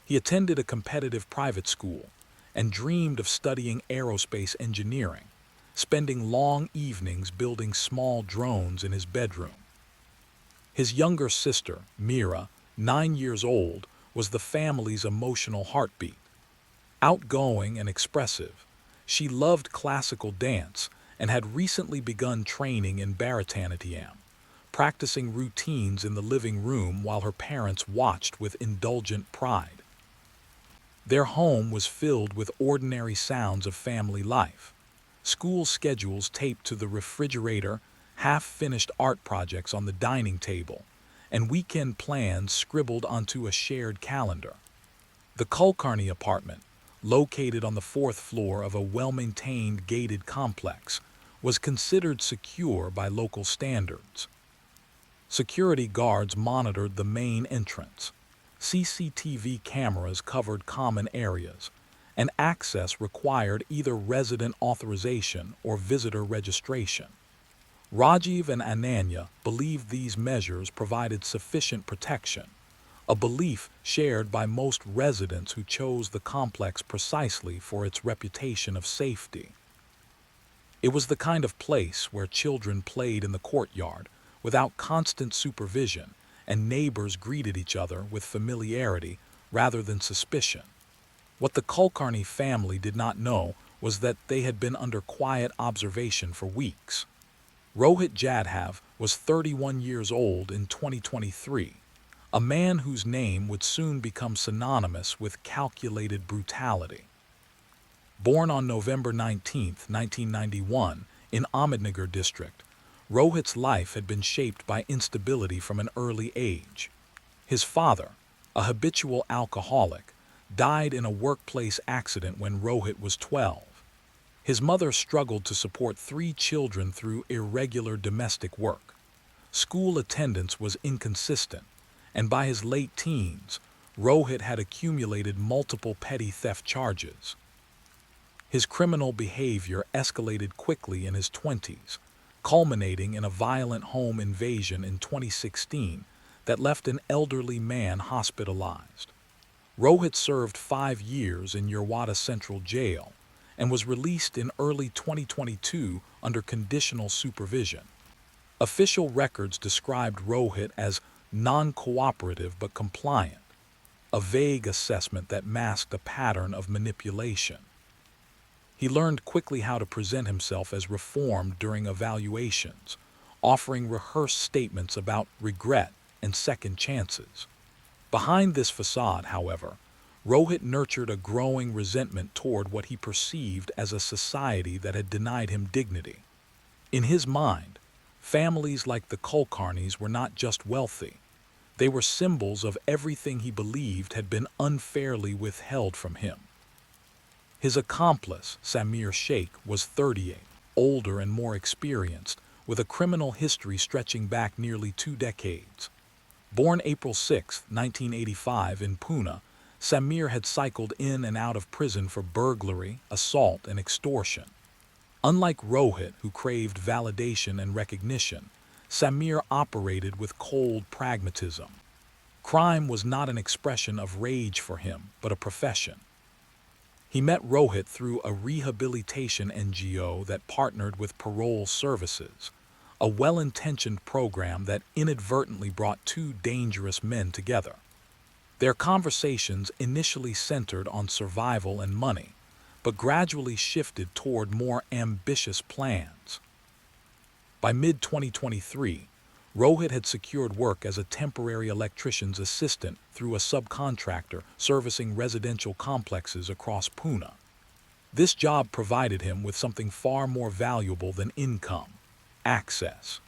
He attended a competitive private school and dreamed of studying aerospace engineering, spending long evenings building small drones in his bedroom. His younger sister, Mira, 9 years old, was the family's emotional heartbeat. Outgoing and expressive, she loved classical dance and had recently begun training in Bharatanatyam, practicing routines in the living room while her parents watched with indulgent pride. Their home was filled with ordinary sounds of family life: school schedules taped to the refrigerator, half-finished art projects on the dining table, and weekend plans scribbled onto a shared calendar. The Kulkarni apartment, located on the fourth floor of a well-maintained gated complex, was considered secure by local standards. Security guards monitored the main entrance. CCTV cameras covered common areas, and access required either resident authorization or visitor registration. Rajiv and Ananya believed these measures provided sufficient protection, a belief shared by most residents who chose the complex precisely for its reputation of safety. It was the kind of place where children played in the courtyard without constant supervision, and neighbors greeted each other with familiarity rather than suspicion. What the Kulkarni family did not know was that they had been under quiet observation for weeks. Rohit Jadhav was 31 years old in 2023, a man whose name would soon become synonymous with calculated brutality. Born on November 19, 1991, in Ahmednagar district, Rohit's life had been shaped by instability from an early age. His father, a habitual alcoholic, died in a workplace accident when Rohit was 12. His mother struggled to support 3 children through irregular domestic work. School attendance was inconsistent, and by his late teens, Rohit had accumulated multiple petty theft charges. His criminal behavior escalated quickly in his 20s, culminating in a violent home invasion in 2016 that left an elderly man hospitalized. Rohit served 5 years in Yerwada Central Jail and was released in early 2022 under conditional supervision. Official records described Rohit as non-cooperative but compliant, a vague assessment that masked a pattern of manipulation. He learned quickly how to present himself as reformed during evaluations, offering rehearsed statements about regret and second chances. Behind this facade, however, Rohit nurtured a growing resentment toward what he perceived as a society that had denied him dignity. In his mind, families like the Kulkarnis were not just wealthy. They were symbols of everything he believed had been unfairly withheld from him. His accomplice, Samir Sheikh, was 38, older and more experienced, with a criminal history stretching back nearly 2 decades. Born April 6, 1985 in Pune, Samir had cycled in and out of prison for burglary, assault, and extortion. Unlike Rohit, who craved validation and recognition, Samir operated with cold pragmatism. Crime was not an expression of rage for him, but a profession. He met Rohit through a rehabilitation NGO that partnered with Parole Services, a well-intentioned program that inadvertently brought two dangerous men together. Their conversations initially centered on survival and money, but gradually shifted toward more ambitious plans. By mid-2023, Rohit had secured work as a temporary electrician's assistant through a subcontractor servicing residential complexes across Pune. This job provided him with something far more valuable than income: access.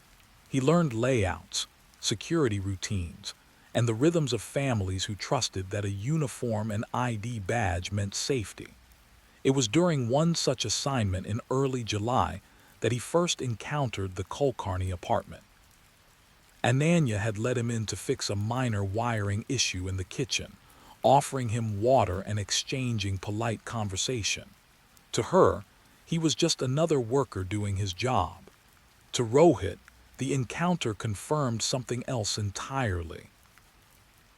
He learned layouts, security routines, and the rhythms of families who trusted that a uniform and ID badge meant safety. It was during one such assignment in early July that he first encountered the Kulkarni apartment. Ananya had let him in to fix a minor wiring issue in the kitchen, offering him water and exchanging polite conversation. To her, he was just another worker doing his job. To Rohit, the encounter confirmed something else entirely.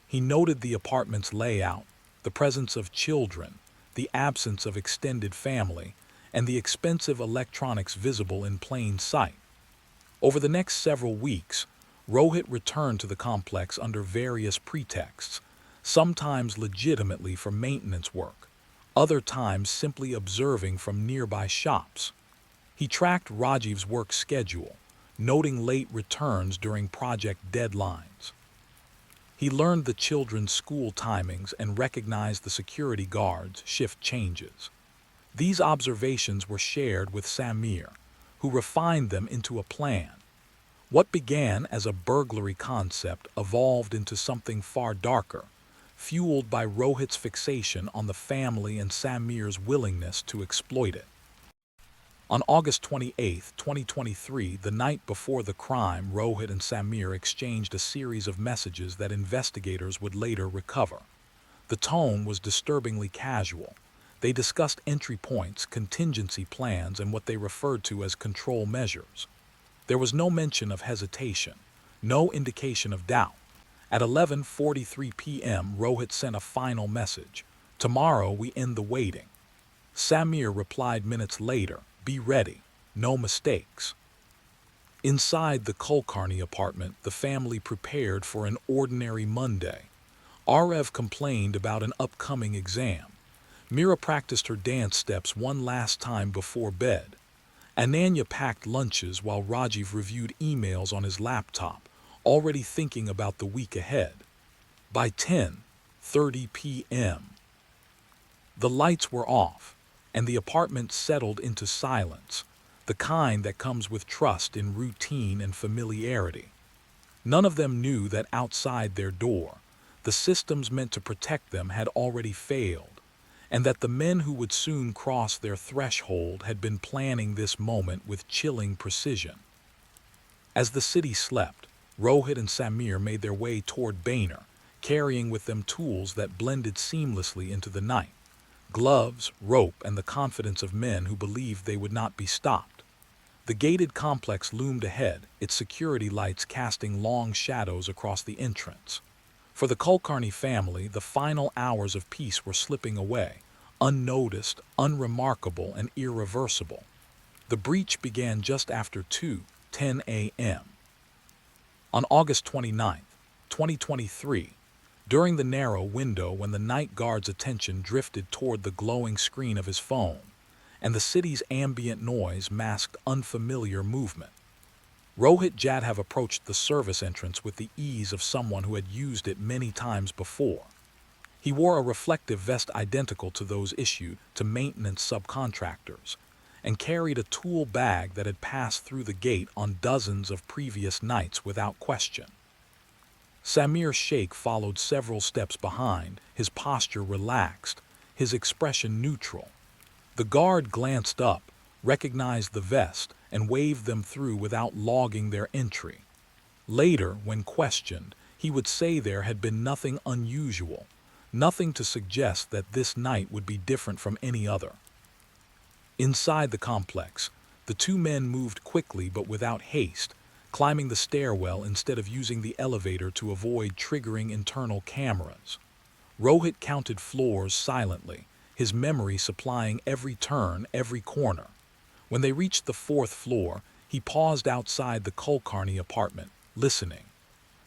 He noted the apartment's layout, the presence of children, the absence of extended family, and the expensive electronics visible in plain sight. Over the next several weeks, Rohit returned to the complex under various pretexts, sometimes legitimately for maintenance work, other times simply observing from nearby shops. He tracked Rajiv's work schedule, noting late returns during project deadlines. He learned the children's school timings and recognized the security guards' shift changes. These observations were shared with Samir, who refined them into a plan. What began as a burglary concept evolved into something far darker, fueled by Rohit's fixation on the family and Samir's willingness to exploit it. On August 28, 2023, the night before the crime, Rohit and Samir exchanged a series of messages that investigators would later recover. The tone was disturbingly casual. They discussed entry points, contingency plans, and what they referred to as control measures. There was no mention of hesitation, no indication of doubt. At 11:43 p.m., Rohit sent a final message. "Tomorrow we end the waiting." Samir replied minutes later, "Be ready, no mistakes." Inside the Kulkarni apartment, the family prepared for an ordinary Monday. Arev complained about an upcoming exam. Mira practiced her dance steps one last time before bed. Ananya packed lunches while Rajiv reviewed emails on his laptop, already thinking about the week ahead. By 10:30 p.m., the lights were off, and the apartment settled into silence, the kind that comes with trust in routine and familiarity. None of them knew that outside their door, the systems meant to protect them had already failed, and that the men who would soon cross their threshold had been planning this moment with chilling precision. As the city slept, Rohit and Samir made their way toward Boehner, carrying with them tools that blended seamlessly into the night: gloves, rope, and the confidence of men who believed they would not be stopped. The gated complex loomed ahead, its security lights casting long shadows across the entrance. For the Kulkarni family, the final hours of peace were slipping away, unnoticed, unremarkable, and irreversible. The breach began just after 2:10 a.m. On August 29, 2023, during the narrow window when the night guard's attention drifted toward the glowing screen of his phone, and the city's ambient noise masked unfamiliar movement, Rohit Jadhav approached the service entrance with the ease of someone who had used it many times before. He wore a reflective vest identical to those issued to maintenance subcontractors, and carried a tool bag that had passed through the gate on dozens of previous nights without question. Samir Sheikh followed several steps behind, his posture relaxed, his expression neutral. The guard glanced up, recognized the vest, and waved them through without logging their entry. Later, when questioned, he would say there had been nothing unusual, nothing to suggest that this night would be different from any other. Inside the complex, the two men moved quickly but without haste, climbing the stairwell instead of using the elevator to avoid triggering internal cameras. Rohit counted floors silently, his memory supplying every turn, every corner. When they reached the fourth floor, he paused outside the Kulkarni apartment, listening.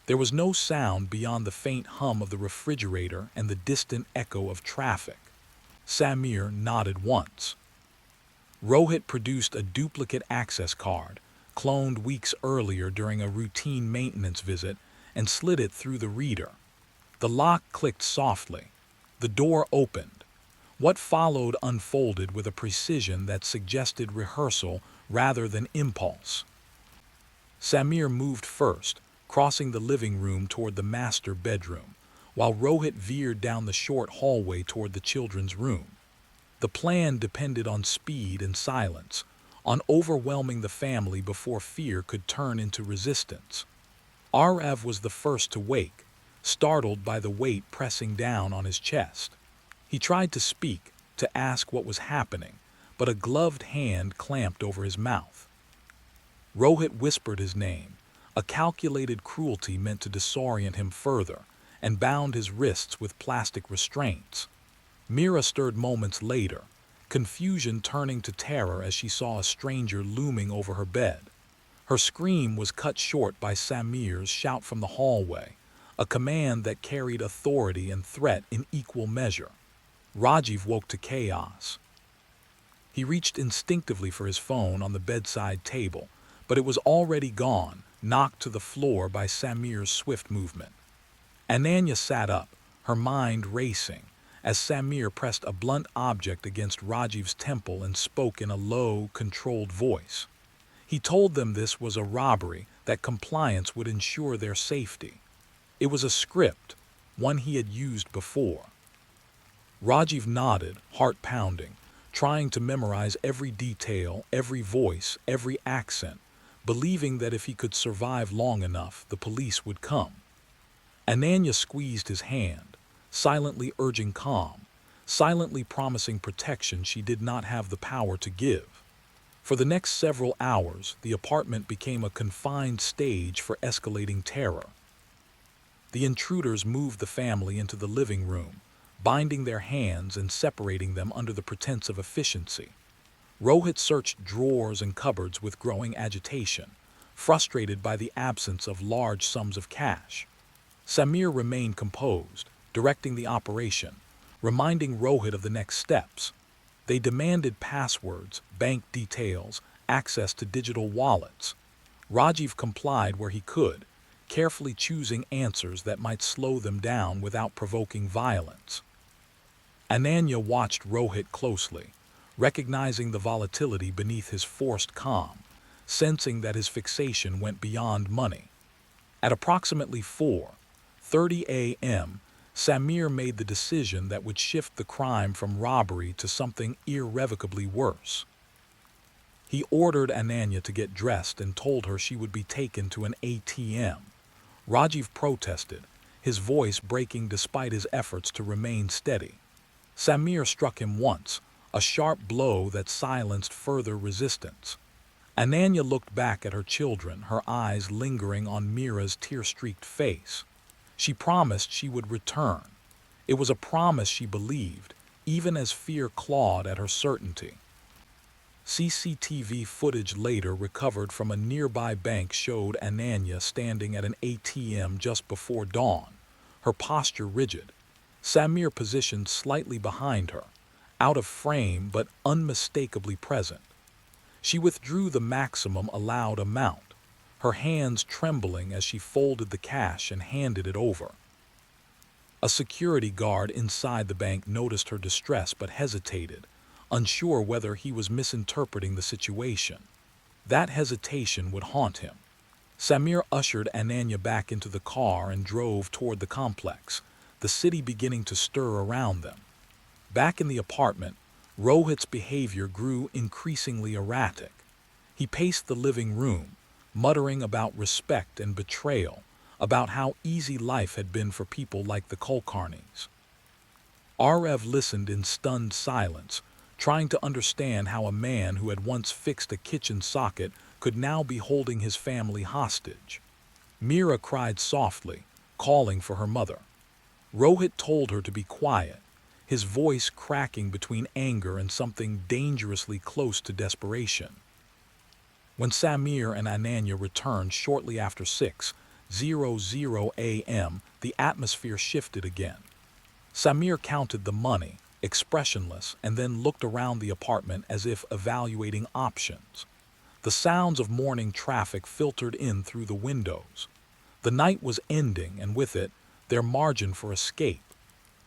There was no sound beyond the faint hum of the refrigerator and the distant echo of traffic. Samir nodded once. Rohit produced a duplicate access card, cloned weeks earlier during a routine maintenance visit, and slid it through the reader. The lock clicked softly. The door opened. What followed unfolded with a precision that suggested rehearsal rather than impulse. Samir moved first, crossing the living room toward the master bedroom, while Rohit veered down the short hallway toward the children's room. The plan depended on speed and silence, on overwhelming the family before fear could turn into resistance. Arav was the first to wake, startled by the weight pressing down on his chest. He tried to speak, to ask what was happening, but a gloved hand clamped over his mouth. Rohit whispered his name, a calculated cruelty meant to disorient him further, and bound his wrists with plastic restraints. Mira stirred moments later, confusion turning to terror as she saw a stranger looming over her bed. Her scream was cut short by Samir's shout from the hallway, a command that carried authority and threat in equal measure. Rajiv woke to chaos. He reached instinctively for his phone on the bedside table, but it was already gone, knocked to the floor by Samir's swift movement. Ananya sat up, her mind racing, as Samir pressed a blunt object against Rajiv's temple and spoke in a low, controlled voice. He told them this was a robbery, that compliance would ensure their safety. It was a script, one he had used before. Rajiv nodded, heart pounding, trying to memorize every detail, every voice, every accent, believing that if he could survive long enough, the police would come. Ananya squeezed his hand, silently urging calm, silently promising protection she did not have the power to give. For the next several hours, the apartment became a confined stage for escalating terror. The intruders moved the family into the living room, binding their hands and separating them under the pretense of efficiency. Rohit searched drawers and cupboards with growing agitation, frustrated by the absence of large sums of cash. Samir remained composed, directing the operation, reminding Rohit of the next steps. They demanded passwords, bank details, access to digital wallets. Rajiv complied where he could, carefully choosing answers that might slow them down without provoking violence. Ananya watched Rohit closely, recognizing the volatility beneath his forced calm, sensing that his fixation went beyond money. At approximately 4:30 a.m., Samir made the decision that would shift the crime from robbery to something irrevocably worse. He ordered Ananya to get dressed and told her she would be taken to an ATM. Rajiv protested, his voice breaking despite his efforts to remain steady. Samir struck him once, a sharp blow that silenced further resistance. Ananya looked back at her children, her eyes lingering on Mira's tear-streaked face. She promised she would return. It was a promise she believed, even as fear clawed at her certainty. CCTV footage later recovered from a nearby bank showed Ananya standing at an ATM just before dawn, her posture rigid. Samir positioned slightly behind her, out of frame but unmistakably present. She withdrew the maximum allowed amount, her hands trembling as she folded the cash and handed it over. A security guard inside the bank noticed her distress but hesitated, unsure whether he was misinterpreting the situation. That hesitation would haunt him. Samir ushered Ananya back into the car and drove toward the complex, the city beginning to stir around them. Back in the apartment, Rohit's behavior grew increasingly erratic. He paced the living room, muttering about respect and betrayal, about how easy life had been for people like the Kulkarnis. Arav listened in stunned silence, trying to understand how a man who had once fixed a kitchen socket could now be holding his family hostage. Mira cried softly, calling for her mother. Rohit told her to be quiet, his voice cracking between anger and something dangerously close to desperation. When Samir and Ananya returned shortly after 6:00 a.m., the atmosphere shifted again. Samir counted the money, expressionless, and then looked around the apartment as if evaluating options. The sounds of morning traffic filtered in through the windows. The night was ending, and with it, their margin for escape.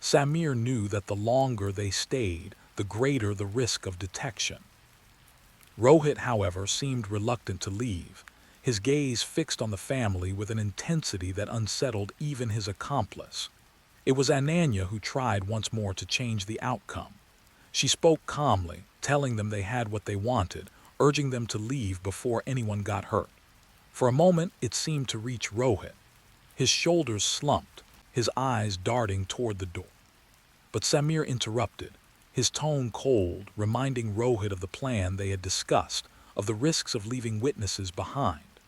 Samir knew that the longer they stayed, the greater the risk of detection. Rohit, however, seemed reluctant to leave, his gaze fixed on the family with an intensity that unsettled even his accomplice. It was Ananya who tried once more to change the outcome. She spoke calmly, telling them they had what they wanted, urging them to leave before anyone got hurt. For a moment, it seemed to reach Rohit. His shoulders slumped, his eyes darting toward the door. But Samir interrupted, his tone cold, reminding Rohit of the plan they had discussed, of the risks of leaving witnesses behind.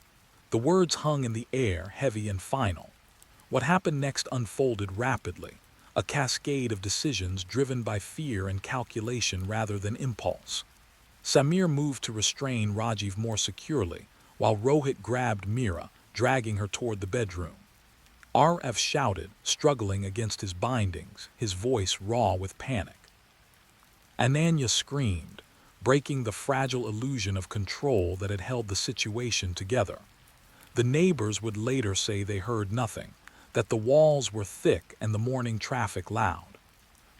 The words hung in the air, heavy and final. What happened next unfolded rapidly, a cascade of decisions driven by fear and calculation rather than impulse. Samir moved to restrain Rajiv more securely, while Rohit grabbed Meera, dragging her toward the bedroom. RF shouted, struggling against his bindings, his voice raw with panic. Ananya screamed, breaking the fragile illusion of control that had held the situation together. The neighbors would later say they heard nothing, that the walls were thick and the morning traffic loud.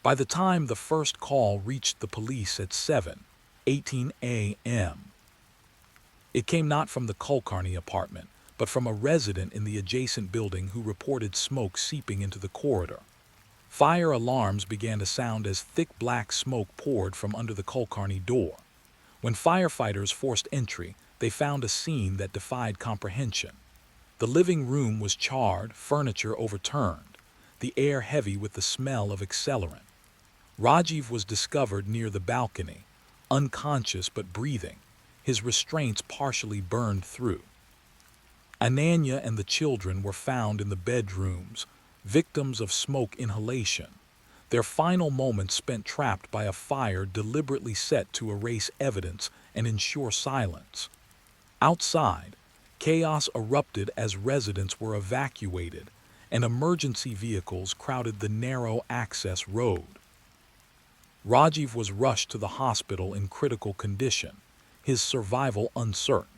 By the time the first call reached the police at 7:18 a.m., it came not from the Kulkarni apartment, but from a resident in the adjacent building who reported smoke seeping into the corridor. Fire alarms began to sound as thick black smoke poured from under the Kulkarni door. When firefighters forced entry, they found a scene that defied comprehension. The living room was charred, furniture overturned, the air heavy with the smell of accelerant. Rajiv was discovered near the balcony, unconscious but breathing, his restraints partially burned through. Ananya and the children were found in the bedrooms, victims of smoke inhalation, their final moments spent trapped by a fire deliberately set to erase evidence and ensure silence. Outside, chaos erupted as residents were evacuated, and emergency vehicles crowded the narrow access road. Rajiv was rushed to the hospital in critical condition, his survival uncertain.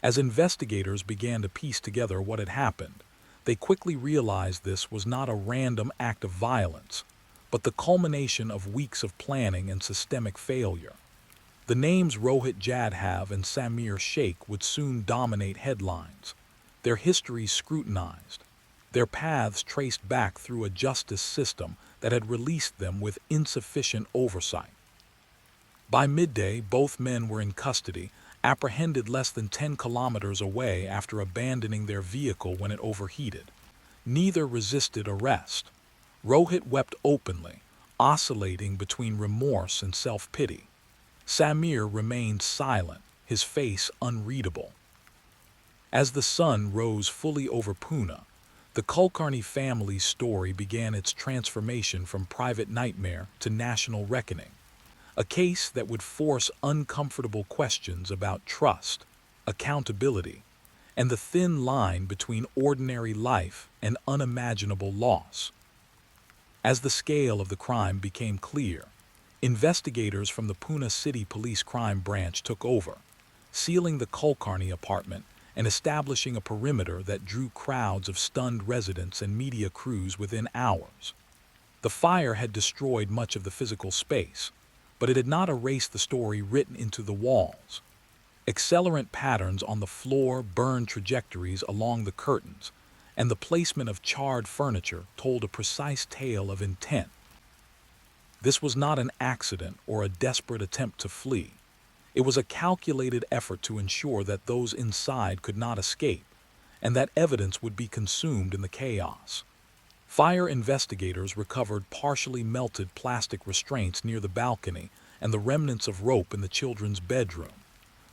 As investigators began to piece together what had happened, they quickly realized this was not a random act of violence, but the culmination of weeks of planning and systemic failure. The names Rohit Jadhav and Samir Sheikh would soon dominate headlines, their histories scrutinized, their paths traced back through a justice system that had released them with insufficient oversight. By midday, both men were in custody, apprehended less than 10 kilometers away after abandoning their vehicle when it overheated. Neither resisted arrest. Rohit wept openly, oscillating between remorse and self-pity. Samir remained silent, his face unreadable. As the sun rose fully over Pune, the Kulkarni family's story began its transformation from private nightmare to national reckoning. A case that would force uncomfortable questions about trust, accountability, and the thin line between ordinary life and unimaginable loss. As the scale of the crime became clear, investigators from the Pune City Police Crime Branch took over, sealing the Kulkarni apartment and establishing a perimeter that drew crowds of stunned residents and media crews within hours. The fire had destroyed much of the physical space, but it had not erased the story written into the walls. Accelerant patterns on the floor, burned trajectories along the curtains, and the placement of charred furniture told a precise tale of intent. This was not an accident or a desperate attempt to flee. It was a calculated effort to ensure that those inside could not escape, and that evidence would be consumed in the chaos. Fire investigators recovered partially melted plastic restraints near the balcony and the remnants of rope in the children's bedroom,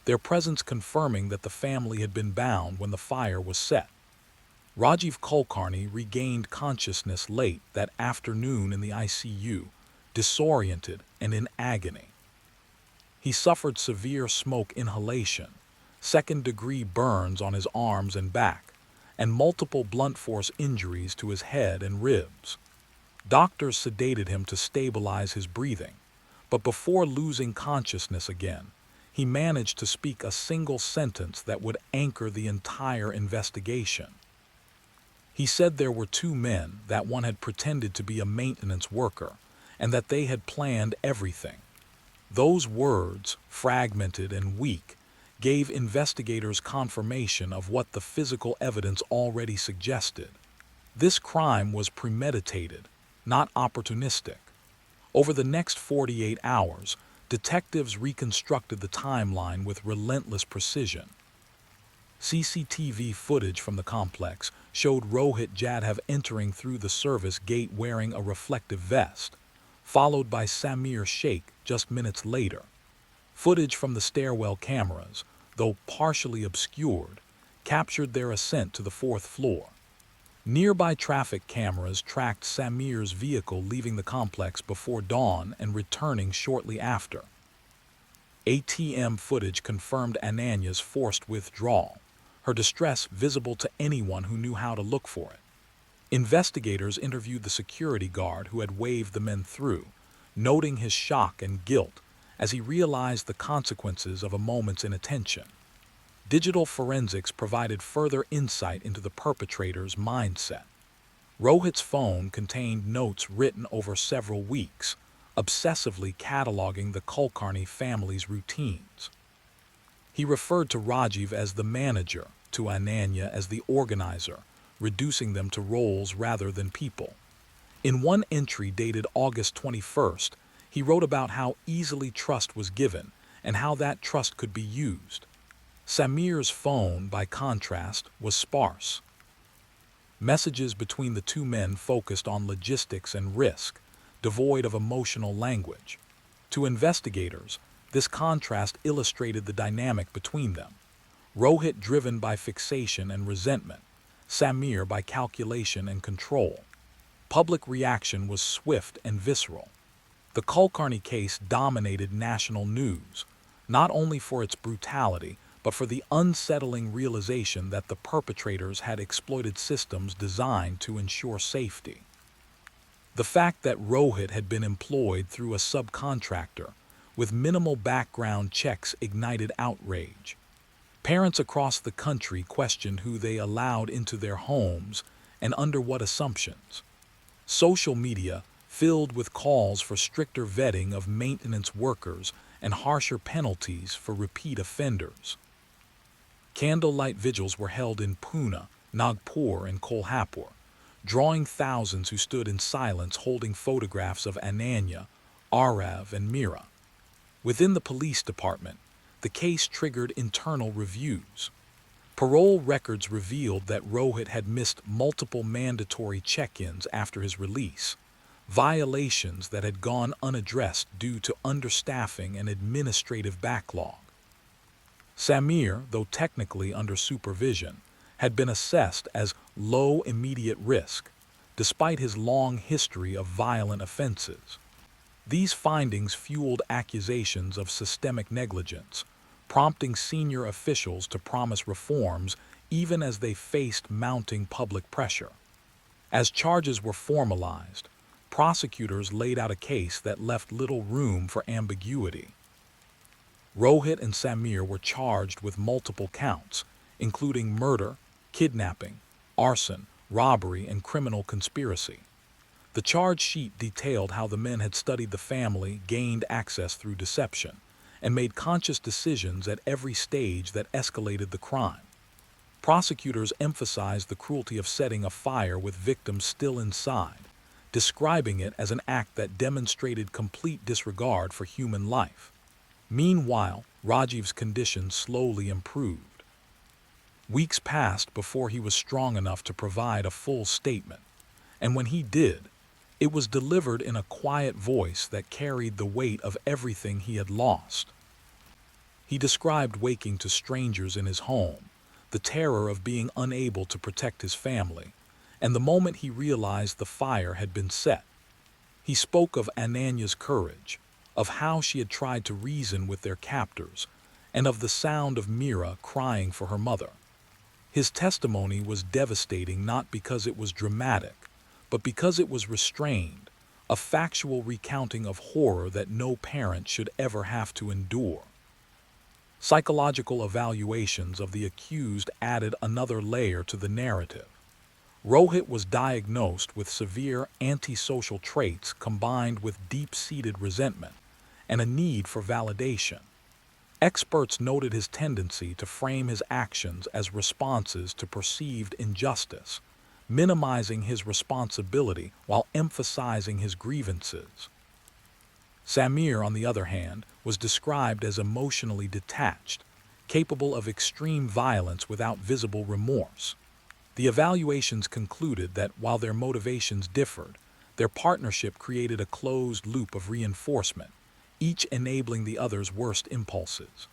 their presence confirming that the family had been bound when the fire was set. Rajiv Kulkarni regained consciousness late that afternoon in the ICU, disoriented and in agony. He suffered severe smoke inhalation, second-degree burns on his arms and back, and multiple blunt force injuries to his head and ribs. Doctors sedated him to stabilize his breathing, but before losing consciousness again, he managed to speak a single sentence that would anchor the entire investigation. He said there were two men, that one had pretended to be a maintenance worker, and that they had planned everything. Those words, fragmented and weak, gave investigators confirmation of what the physical evidence already suggested. This crime was premeditated, not opportunistic. Over the next 48 hours, detectives reconstructed the timeline with relentless precision. CCTV footage from the complex showed Rohit Jadhav entering through the service gate wearing a reflective vest, followed by Samir Sheikh just minutes later. Footage from the stairwell cameras, though partially obscured, captured their ascent to the fourth floor. Nearby traffic cameras tracked Samir's vehicle leaving the complex before dawn and returning shortly after. ATM footage confirmed Ananya's forced withdrawal, her distress visible to anyone who knew how to look for it. Investigators interviewed the security guard who had waved the men through, noting his shock and guilt as he realized the consequences of a moment's inattention. Digital forensics provided further insight into the perpetrator's mindset. Rohit's phone contained notes written over several weeks, obsessively cataloging the Kulkarni family's routines. He referred to Rajiv as the manager, to Ananya as the organizer, reducing them to roles rather than people. In one entry dated August 21st, he wrote about how easily trust was given and how that trust could be used. Samir's phone, by contrast, was sparse. Messages between the two men focused on logistics and risk, devoid of emotional language. To investigators, this contrast illustrated the dynamic between them. Rohit driven by fixation and resentment, Samir by calculation and control. Public reaction was swift and visceral. The Kulkarni case dominated national news, not only for its brutality, but for the unsettling realization that the perpetrators had exploited systems designed to ensure safety. The fact that Rohit had been employed through a subcontractor, with minimal background checks, ignited outrage. Parents across the country questioned who they allowed into their homes and under what assumptions. Social media, filled with calls for stricter vetting of maintenance workers and harsher penalties for repeat offenders. Candlelight vigils were held in Pune, Nagpur, and Kolhapur, drawing thousands who stood in silence holding photographs of Ananya, Arav, and Meera. Within the police department, the case triggered internal reviews. Parole records revealed that Rohit had missed multiple mandatory check-ins after his release, violations that had gone unaddressed due to understaffing and administrative backlog. Samir, though technically under supervision, had been assessed as low immediate risk, despite his long history of violent offenses. These findings fueled accusations of systemic negligence, prompting senior officials to promise reforms even as they faced mounting public pressure. As charges were formalized, prosecutors laid out a case that left little room for ambiguity. Rohit and Samir were charged with multiple counts, including murder, kidnapping, arson, robbery, and criminal conspiracy. The charge sheet detailed how the men had studied the family, gained access through deception, and made conscious decisions at every stage that escalated the crime. Prosecutors emphasized the cruelty of setting a fire with victims still inside, describing it as an act that demonstrated complete disregard for human life. Meanwhile, Rajiv's condition slowly improved. Weeks passed before he was strong enough to provide a full statement, and when he did, it was delivered in a quiet voice that carried the weight of everything he had lost. He described waking to strangers in his home, the terror of being unable to protect his family, and the moment he realized the fire had been set. He spoke of Ananya's courage, of how she had tried to reason with their captors, and of the sound of Mira crying for her mother. His testimony was devastating not because it was dramatic, but because it was restrained, a factual recounting of horror that no parent should ever have to endure. Psychological evaluations of the accused added another layer to the narrative. Rohit was diagnosed with severe antisocial traits combined with deep-seated resentment and a need for validation. Experts noted his tendency to frame his actions as responses to perceived injustice, minimizing his responsibility while emphasizing his grievances. Samir, on the other hand, was described as emotionally detached, capable of extreme violence without visible remorse. The evaluations concluded that while their motivations differed, their partnership created a closed loop of reinforcement, each enabling the other's worst impulses.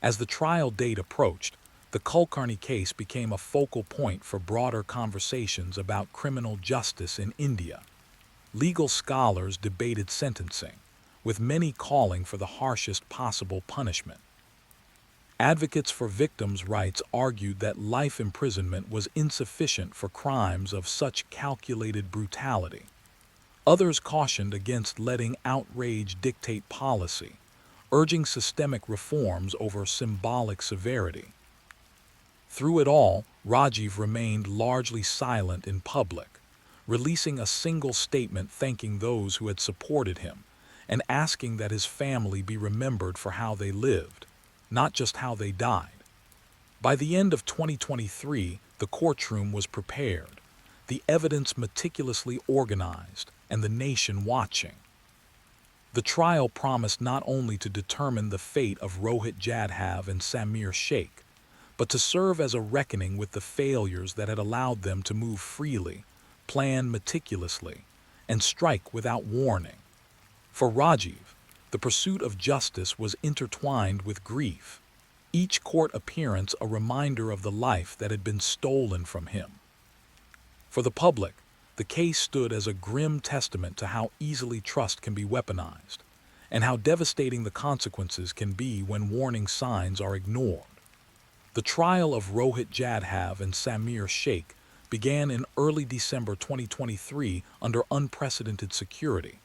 As the trial date approached, the Kulkarni case became a focal point for broader conversations about criminal justice in India. Legal scholars debated sentencing, with many calling for the harshest possible punishment. Advocates for victims' rights argued that life imprisonment was insufficient for crimes of such calculated brutality. Others cautioned against letting outrage dictate policy, urging systemic reforms over symbolic severity. Through it all, Rajiv remained largely silent in public, releasing a single statement thanking those who had supported him and asking that his family be remembered for how they lived, not just how they died. By the end of 2023, the courtroom was prepared, the evidence meticulously organized, and the nation watching. The trial promised not only to determine the fate of Rohit Jadhav and Samir Sheikh, but to serve as a reckoning with the failures that had allowed them to move freely, plan meticulously, and strike without warning. For Rajiv, the pursuit of justice was intertwined with grief, each court appearance a reminder of the life that had been stolen from him. For the public, the case stood as a grim testament to how easily trust can be weaponized, and how devastating the consequences can be when warning signs are ignored. The trial of Rohit Jadhav and Samir Sheikh began in early December 2023 under unprecedented security,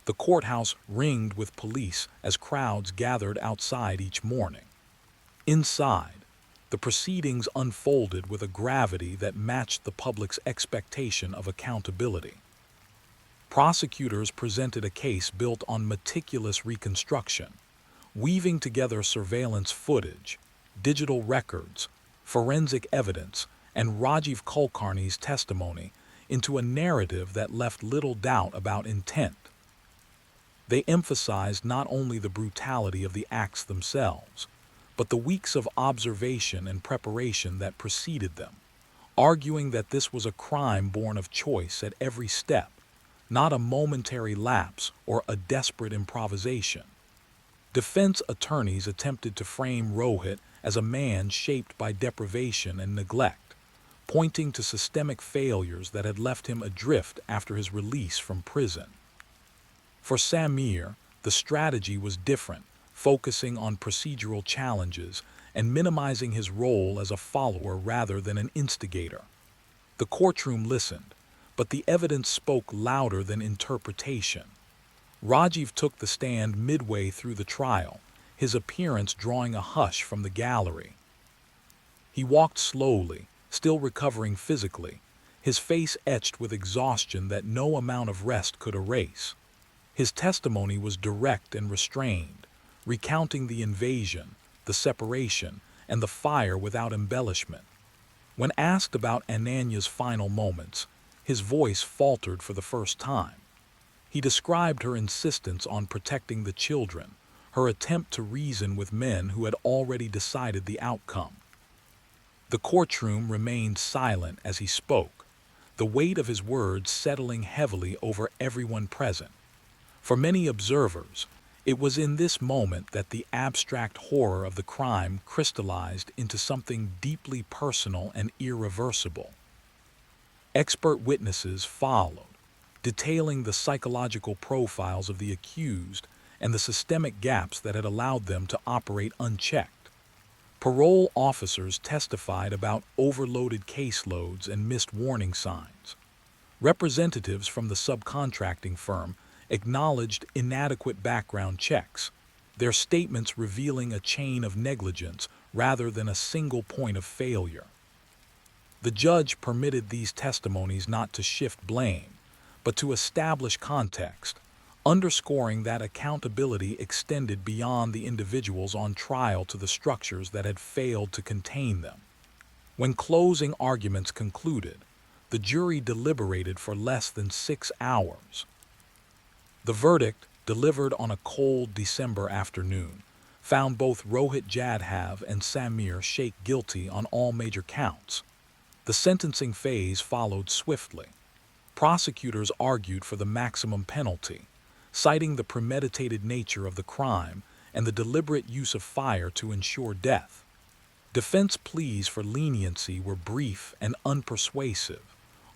the courthouse ringed with police as crowds gathered outside each morning. Inside, the proceedings unfolded with a gravity that matched the public's expectation of accountability. Prosecutors presented a case built on meticulous reconstruction, weaving together surveillance footage, digital records, forensic evidence, and Rajiv Kulkarni's testimony into a narrative that left little doubt about intent. They emphasized not only the brutality of the acts themselves, but the weeks of observation and preparation that preceded them, arguing that this was a crime born of choice at every step, not a momentary lapse or a desperate improvisation. Defense attorneys attempted to frame Rohit as a man shaped by deprivation and neglect, pointing to systemic failures that had left him adrift after his release from prison. For Samir, the strategy was different, focusing on procedural challenges and minimizing his role as a follower rather than an instigator. The courtroom listened, but the evidence spoke louder than interpretation. Rajiv took the stand midway through the trial, his appearance drawing a hush from the gallery. He walked slowly, still recovering physically, his face etched with exhaustion that no amount of rest could erase. His testimony was direct and restrained, recounting the invasion, the separation, and the fire without embellishment. When asked about Ananya's final moments, his voice faltered for the first time. He described her insistence on protecting the children, her attempt to reason with men who had already decided the outcome. The courtroom remained silent as he spoke, the weight of his words settling heavily over everyone present. For many observers, it was in this moment that the abstract horror of the crime crystallized into something deeply personal and irreversible. Expert witnesses followed, detailing the psychological profiles of the accused and the systemic gaps that had allowed them to operate unchecked. Parole officers testified about overloaded caseloads and missed warning signs. Representatives from the subcontracting firm acknowledged inadequate background checks, their statements revealing a chain of negligence rather than a single point of failure. The judge permitted these testimonies not to shift blame, but to establish context, underscoring that accountability extended beyond the individuals on trial to the structures that had failed to contain them. When closing arguments concluded, the jury deliberated for less than 6 hours. The verdict, delivered on a cold December afternoon, found both Rohit Jadhav and Samir Sheikh guilty on all major counts. The sentencing phase followed swiftly. Prosecutors argued for the maximum penalty, citing the premeditated nature of the crime and the deliberate use of fire to ensure death. Defense pleas for leniency were brief and unpersuasive,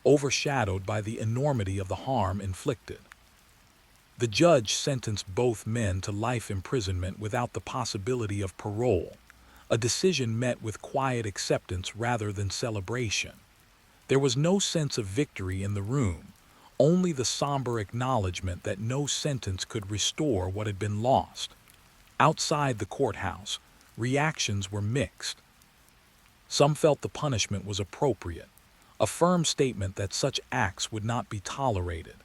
overshadowed by the enormity of the harm inflicted. The judge sentenced both men to life imprisonment without the possibility of parole, a decision met with quiet acceptance rather than celebration. There was no sense of victory in the room, only the somber acknowledgement that no sentence could restore what had been lost. Outside the courthouse, reactions were mixed. Some felt the punishment was appropriate, a firm statement that such acts would not be tolerated.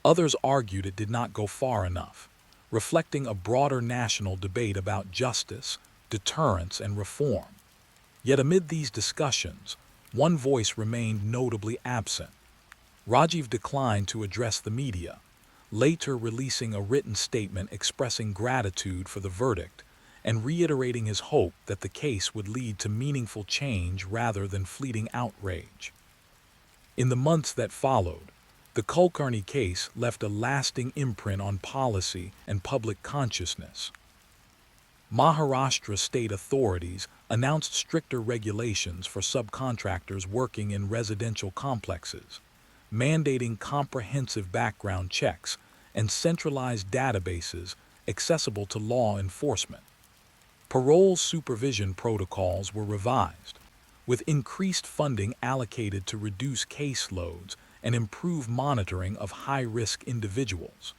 Others argued it did not go far enough, reflecting a broader national debate about justice, deterrence, and reform. Yet amid these discussions, one voice remained notably absent. Rajiv declined to address the media, later releasing a written statement expressing gratitude for the verdict and reiterating his hope that the case would lead to meaningful change rather than fleeting outrage. In the months that followed, the Kulkarni case left a lasting imprint on policy and public consciousness. Maharashtra state authorities announced stricter regulations for subcontractors working in residential complexes, mandating comprehensive background checks and centralized databases accessible to law enforcement. Parole supervision protocols were revised, with increased funding allocated to reduce caseloads and improve monitoring of high-risk individuals.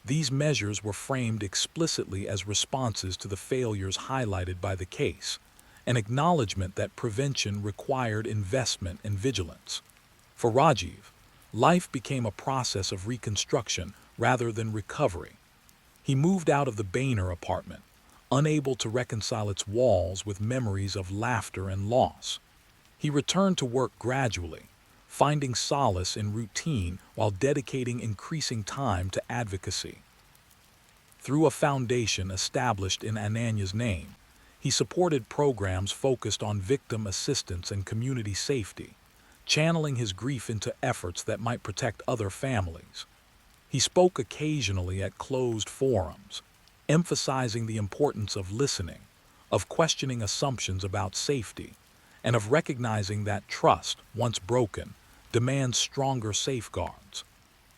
These measures were framed explicitly as responses to the failures highlighted by the case, an acknowledgement that prevention required investment and vigilance. For Rajiv, life became a process of reconstruction rather than recovery. He moved out of the Boehner apartment, unable to reconcile its walls with memories of laughter and loss. He returned to work gradually, finding solace in routine while dedicating increasing time to advocacy. Through a foundation established in Ananya's name, he supported programs focused on victim assistance and community safety, channeling his grief into efforts that might protect other families. He spoke occasionally at closed forums, emphasizing the importance of listening, of questioning assumptions about safety, and of recognizing that trust, once broken, demands stronger safeguards.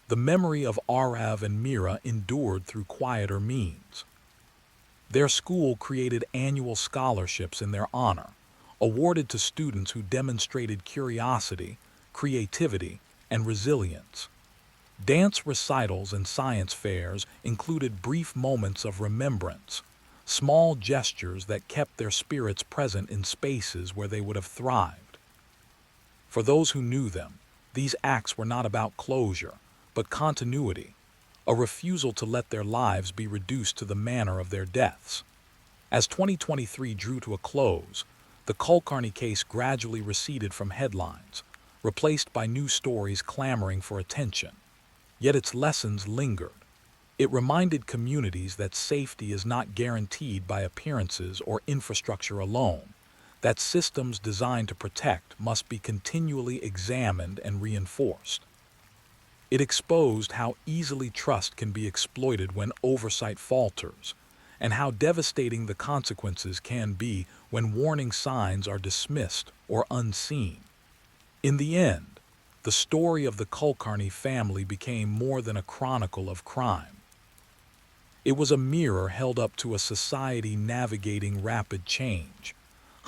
The memory of Arav and Mira endured through quieter means. Their school created annual scholarships in their honor, awarded to students who demonstrated curiosity, creativity, and resilience. Dance recitals and science fairs included brief moments of remembrance, small gestures that kept their spirits present in spaces where they would have thrived. For those who knew them, these acts were not about closure, but continuity, a refusal to let their lives be reduced to the manner of their deaths. As 2023 drew to a close, the Kulkarni case gradually receded from headlines, replaced by new stories clamoring for attention. Yet its lessons lingered. It reminded communities that safety is not guaranteed by appearances or infrastructure alone, that systems designed to protect must be continually examined and reinforced. It exposed how easily trust can be exploited when oversight falters, and how devastating the consequences can be when warning signs are dismissed or unseen. In the end, the story of the Kulkarni family became more than a chronicle of crime. It was a mirror held up to a society navigating rapid change,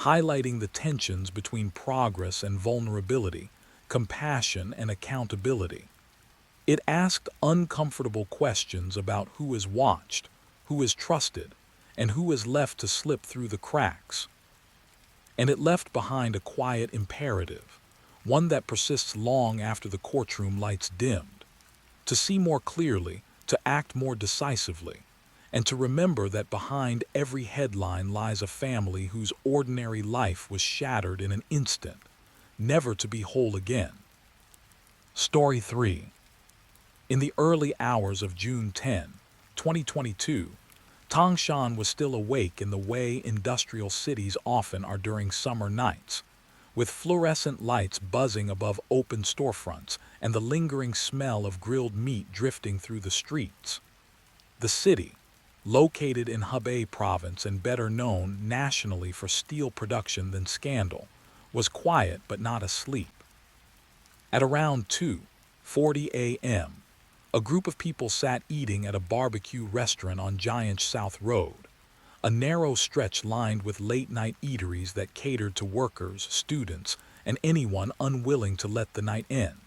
highlighting the tensions between progress and vulnerability, compassion and accountability. It asked uncomfortable questions about who is watched, who is trusted, and who is left to slip through the cracks. And it left behind a quiet imperative, one that persists long after the courtroom lights dimmed: to see more clearly, to act more decisively, and to remember that behind every headline lies a family whose ordinary life was shattered in an instant, never to be whole again. Story 3. In the early hours of June 10, 2022, Tangshan was still awake in the way industrial cities often are during summer nights, with fluorescent lights buzzing above open storefronts and the lingering smell of grilled meat drifting through the streets. The city, located in Hebei province and better known nationally for steel production than scandal, was quiet but not asleep. At around 2:40 a.m., a group of people sat eating at a barbecue restaurant on Giant South Road, a narrow stretch lined with late-night eateries that catered to workers, students, and anyone unwilling to let the night end.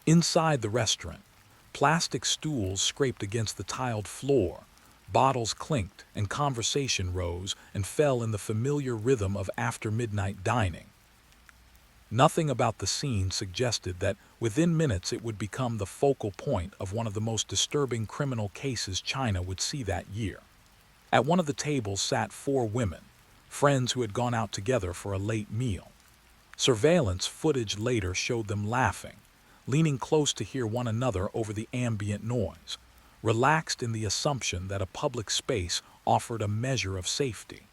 Inside the restaurant, plastic stools scraped against the tiled floor, bottles clinked, and conversation rose and fell in the familiar rhythm of after-midnight dining. Nothing about the scene suggested that within minutes it would become the focal point of one of the most disturbing criminal cases China would see that year. At one of the tables sat 4 women, friends who had gone out together for a late meal. Surveillance footage later showed them laughing, leaning close to hear one another over the ambient noise, relaxed in the assumption that a public space offered a measure of safety.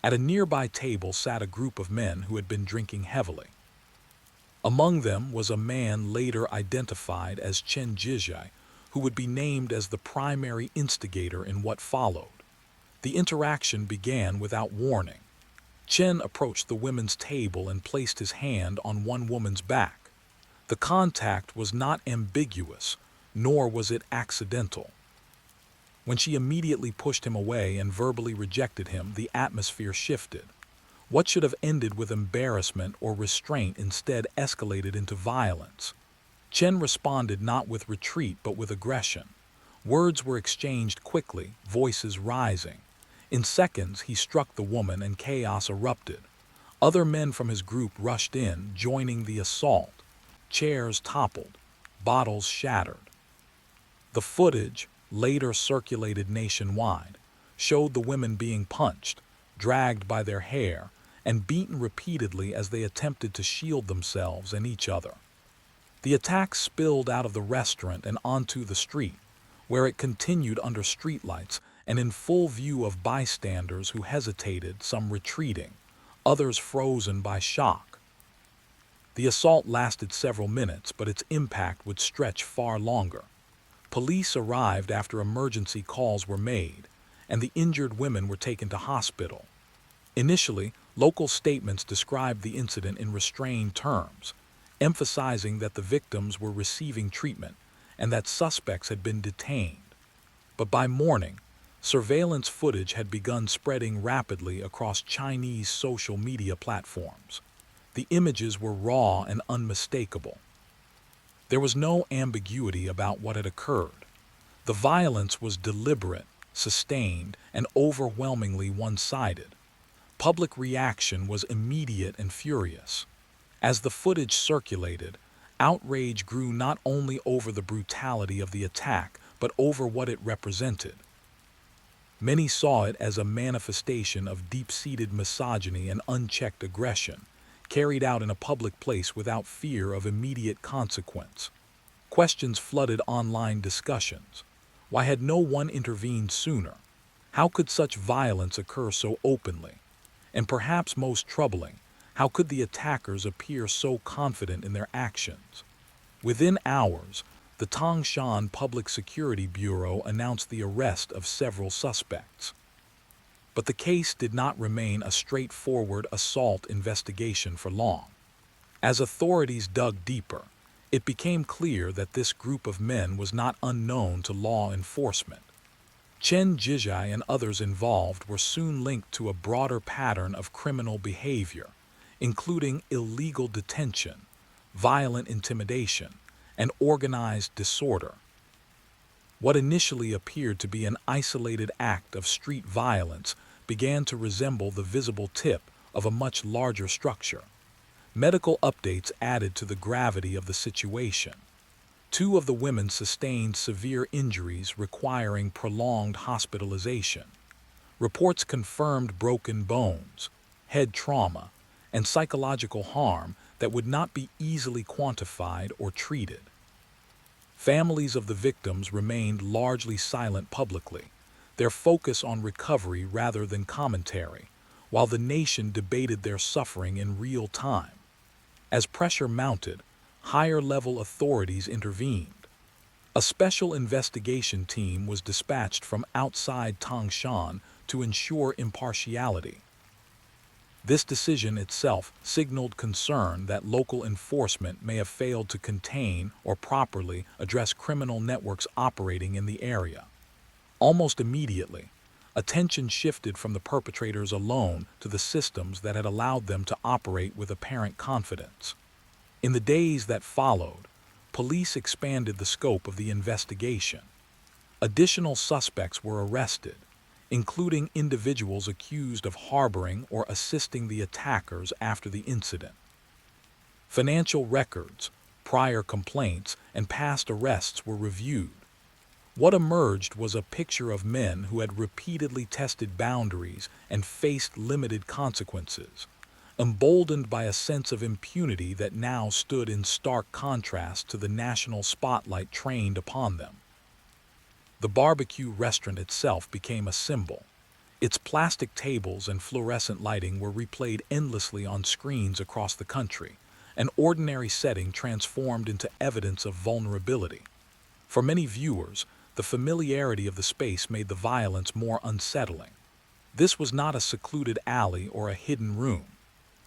At a nearby table sat a group of men who had been drinking heavily. Among them was a man later identified as Chen Jizhai, who would be named as the primary instigator in what followed. The interaction began without warning. Chen approached the women's table and placed his hand on one woman's back. The contact was not ambiguous, nor was it accidental. When she immediately pushed him away and verbally rejected him, the atmosphere shifted. What should have ended with embarrassment or restraint instead escalated into violence. Chen responded not with retreat but with aggression. Words were exchanged quickly, voices rising. In seconds, he struck the woman and chaos erupted. Other men from his group rushed in, joining the assault. Chairs toppled, bottles shattered. The footage, later circulated nationwide, showed the women being punched, dragged by their hair, and beaten repeatedly as they attempted to shield themselves and each other. The attack spilled out of the restaurant and onto the street, where it continued under streetlights and in full view of bystanders who hesitated, some retreating, others frozen by shock. The assault lasted several minutes, but its impact would stretch far longer. Police arrived after emergency calls were made, and the injured women were taken to hospital. Initially, local statements described the incident in restrained terms, emphasizing that the victims were receiving treatment and that suspects had been detained. But by morning, surveillance footage had begun spreading rapidly across Chinese social media platforms. The images were raw and unmistakable. There was no ambiguity about what had occurred. The violence was deliberate, sustained, and overwhelmingly one-sided. Public reaction was immediate and furious. As the footage circulated, outrage grew not only over the brutality of the attack, but over what it represented. Many saw it as a manifestation of deep-seated misogyny and unchecked aggression, carried out in a public place without fear of immediate consequence. Questions flooded online discussions. Why had no one intervened sooner? How could such violence occur so openly? And perhaps most troubling, how could the attackers appear so confident in their actions? Within hours, the Tangshan Public Security Bureau announced the arrest of several suspects. But the case did not remain a straightforward assault investigation for long. As authorities dug deeper, It became clear that this group of men was not unknown to law enforcement. Chen Jizhai and others involved were soon linked to a broader pattern of criminal behavior, including illegal detention, violent intimidation, and organized disorder. What initially appeared to be an isolated act of street violence began to resemble the visible tip of a much larger structure. Medical updates added to the gravity of the situation. Two of the women sustained severe injuries requiring prolonged hospitalization. Reports confirmed broken bones, head trauma, and psychological harm that would not be easily quantified or treated. Families of the victims remained largely silent publicly, their focus on recovery rather than commentary, while the nation debated their suffering in real time. As pressure mounted, higher-level authorities intervened. A special investigation team was dispatched from outside Tangshan to ensure impartiality. This decision itself signaled concern that local enforcement may have failed to contain or properly address criminal networks operating in the area. Almost immediately, attention shifted from the perpetrators alone to the systems that had allowed them to operate with apparent confidence. In the days that followed, police expanded the scope of the investigation. Additional suspects were arrested, including individuals accused of harboring or assisting the attackers after the incident. Financial records, prior complaints, and past arrests were reviewed. What emerged was a picture of men who had repeatedly tested boundaries and faced limited consequences, emboldened by a sense of impunity that now stood in stark contrast to the national spotlight trained upon them. The barbecue restaurant itself became a symbol. Its plastic tables and fluorescent lighting were replayed endlessly on screens across the country, an ordinary setting transformed into evidence of vulnerability. For many viewers, the familiarity of the space made the violence more unsettling. This was not a secluded alley or a hidden room.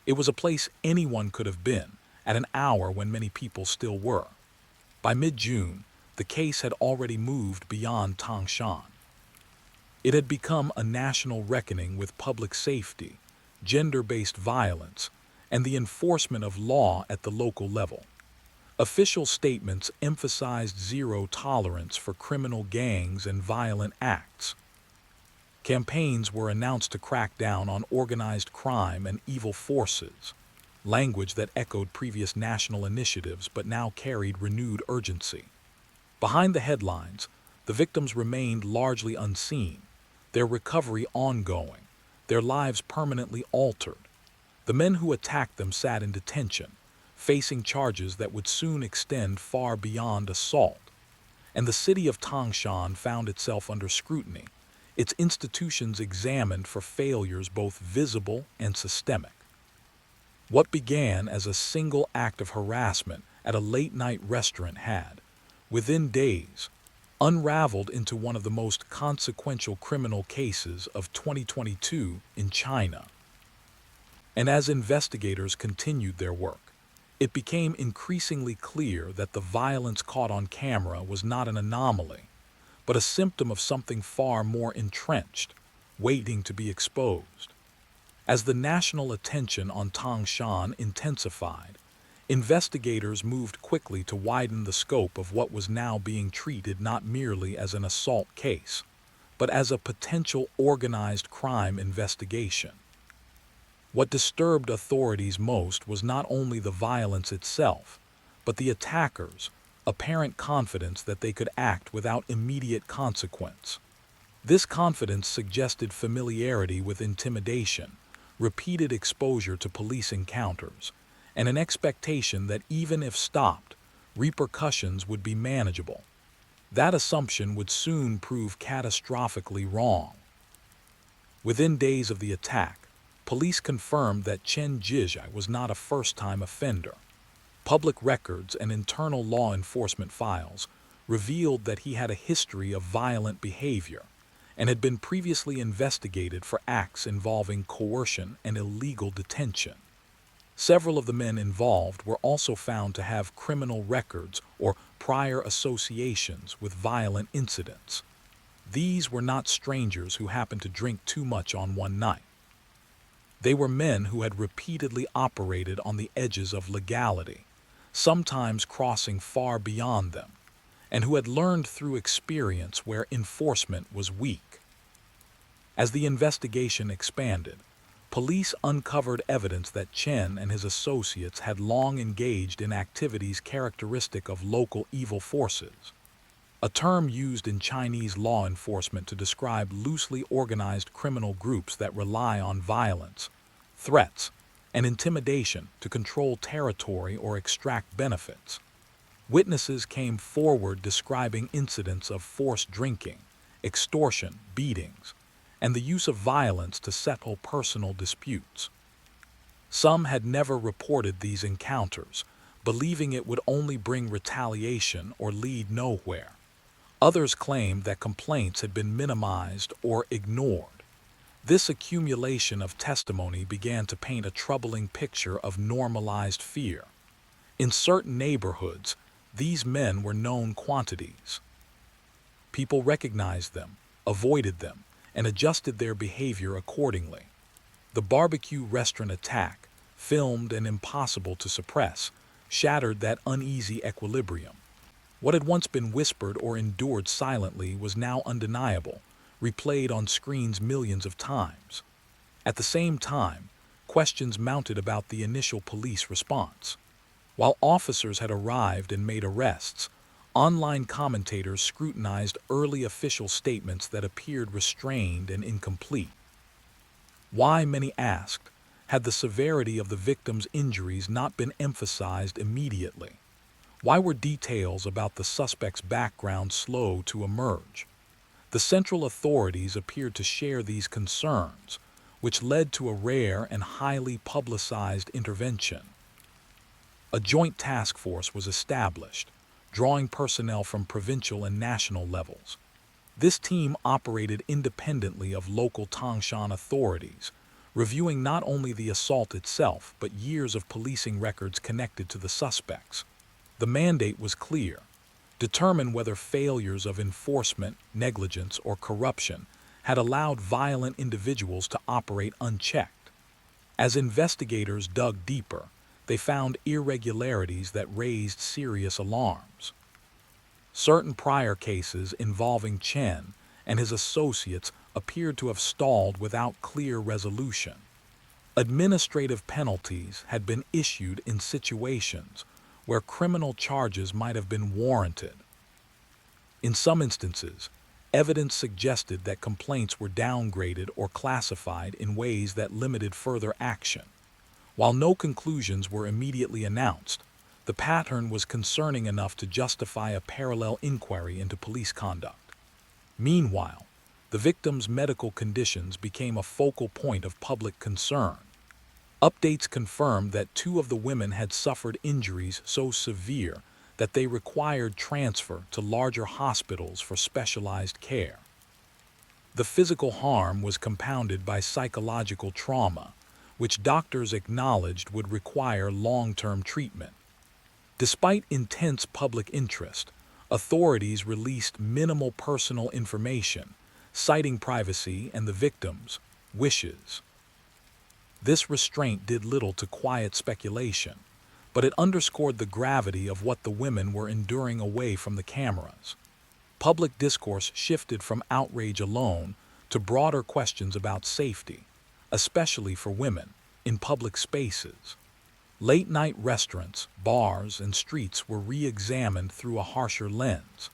It was a place anyone could have been, at an hour when many people still were. By mid-June, the case had already moved beyond Tangshan. It had become a national reckoning with public safety, gender-based violence, and the enforcement of law at the local level. Official statements emphasized zero tolerance for criminal gangs and violent acts. Campaigns were announced to crack down on organized crime and evil forces, language that echoed previous national initiatives but now carried renewed urgency. Behind the headlines, the victims remained largely unseen, their recovery ongoing, their lives permanently altered. The men who attacked them sat in detention, facing charges that would soon extend far beyond assault. And the city of Tangshan found itself under scrutiny, its institutions examined for failures both visible and systemic. What began as a single act of harassment at a late-night restaurant had, within days, unraveled into one of the most consequential criminal cases of 2022 in China. And as investigators continued their work, it became increasingly clear that the violence caught on camera was not an anomaly, but a symptom of something far more entrenched, waiting to be exposed. As the national attention on Tangshan intensified, investigators moved quickly to widen the scope of what was now being treated not merely as an assault case, but as a potential organized crime investigation. What disturbed authorities most was not only the violence itself, but the attackers' apparent confidence that they could act without immediate consequence. This confidence suggested familiarity with intimidation, repeated exposure to police encounters, and an expectation that even if stopped, repercussions would be manageable. That assumption would soon prove catastrophically wrong. Within days of the attack, police confirmed that Chen Jizhai was not a first-time offender. Public records and internal law enforcement files revealed that he had a history of violent behavior and had been previously investigated for acts involving coercion and illegal detention. Several of the men involved were also found to have criminal records or prior associations with violent incidents. These were not strangers who happened to drink too much on one night. They were men who had repeatedly operated on the edges of legality, sometimes crossing far beyond them, and who had learned through experience where enforcement was weak. As the investigation expanded, police uncovered evidence that Chen and his associates had long engaged in activities characteristic of local evil forces, a term used in Chinese law enforcement to describe loosely organized criminal groups that rely on violence, threats, and intimidation to control territory or extract benefits. Witnesses came forward describing incidents of forced drinking, extortion, beatings, and the use of violence to settle personal disputes. Some had never reported these encounters, believing it would only bring retaliation or lead nowhere. Others claimed that complaints had been minimized or ignored. This accumulation of testimony began to paint a troubling picture of normalized fear. In certain neighborhoods, these men were known quantities. People recognized them, avoided them, and adjusted their behavior accordingly. The barbecue restaurant attack, filmed and impossible to suppress, shattered that uneasy equilibrium. What had once been whispered or endured silently was now undeniable, replayed on screens millions of times. At the same time, questions mounted about the initial police response. While officers had arrived and made arrests, online commentators scrutinized early official statements that appeared restrained and incomplete. Why, many asked, had the severity of the victim's injuries not been emphasized immediately? Why were details about the suspect's background slow to emerge? The central authorities appeared to share these concerns, which led to a rare and highly publicized intervention. A joint task force was established, drawing personnel from provincial and national levels. This team operated independently of local Tangshan authorities, reviewing not only the assault itself but years of policing records connected to the suspects. The mandate was clear: determine whether failures of enforcement, negligence, or corruption had allowed violent individuals to operate unchecked. As investigators dug deeper, they found irregularities that raised serious alarms. Certain prior cases involving Chen and his associates appeared to have stalled without clear resolution. Administrative penalties had been issued in situations where criminal charges might have been warranted. In some instances, evidence suggested that complaints were downgraded or classified in ways that limited further action. While no conclusions were immediately announced, the pattern was concerning enough to justify a parallel inquiry into police conduct. Meanwhile, the victims' medical conditions became a focal point of public concern. Updates confirmed that 2 of the women had suffered injuries so severe that they required transfer to larger hospitals for specialized care. The physical harm was compounded by psychological trauma, which doctors acknowledged would require long-term treatment. Despite intense public interest, authorities released minimal personal information, citing privacy and the victims' wishes. This restraint did little to quiet speculation, but it underscored the gravity of what the women were enduring away from the cameras. Public discourse shifted from outrage alone to broader questions about safety, especially for women, in public spaces. Late-night restaurants, bars, and streets were re-examined through a harsher lens.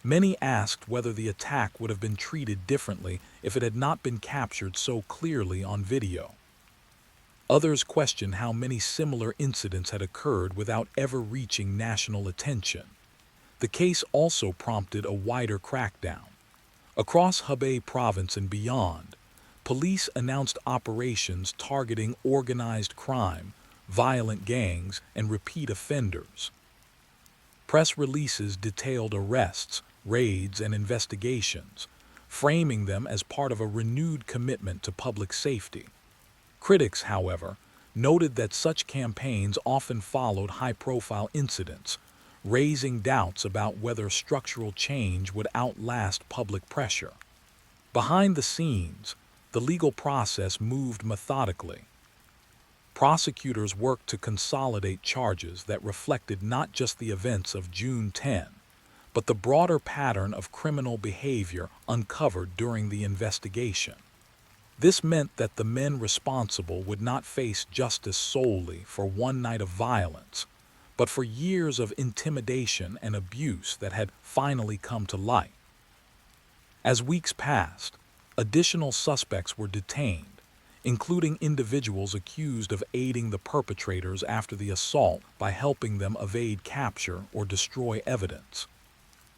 Many asked whether the attack would have been treated differently if it had not been captured so clearly on video. Others questioned how many similar incidents had occurred without ever reaching national attention. The case also prompted a wider crackdown. Across Hebei province and beyond, police announced operations targeting organized crime, violent gangs, and repeat offenders. Press releases detailed arrests, raids, and investigations, framing them as part of a renewed commitment to public safety. Critics, however, noted that such campaigns often followed high-profile incidents, raising doubts about whether structural change would outlast public pressure. Behind the scenes, the legal process moved methodically. Prosecutors worked to consolidate charges that reflected not just the events of June 10, but the broader pattern of criminal behavior uncovered during the investigation. This meant that the men responsible would not face justice solely for one night of violence, but for years of intimidation and abuse that had finally come to light. As weeks passed, additional suspects were detained, including individuals accused of aiding the perpetrators after the assault by helping them evade capture or destroy evidence.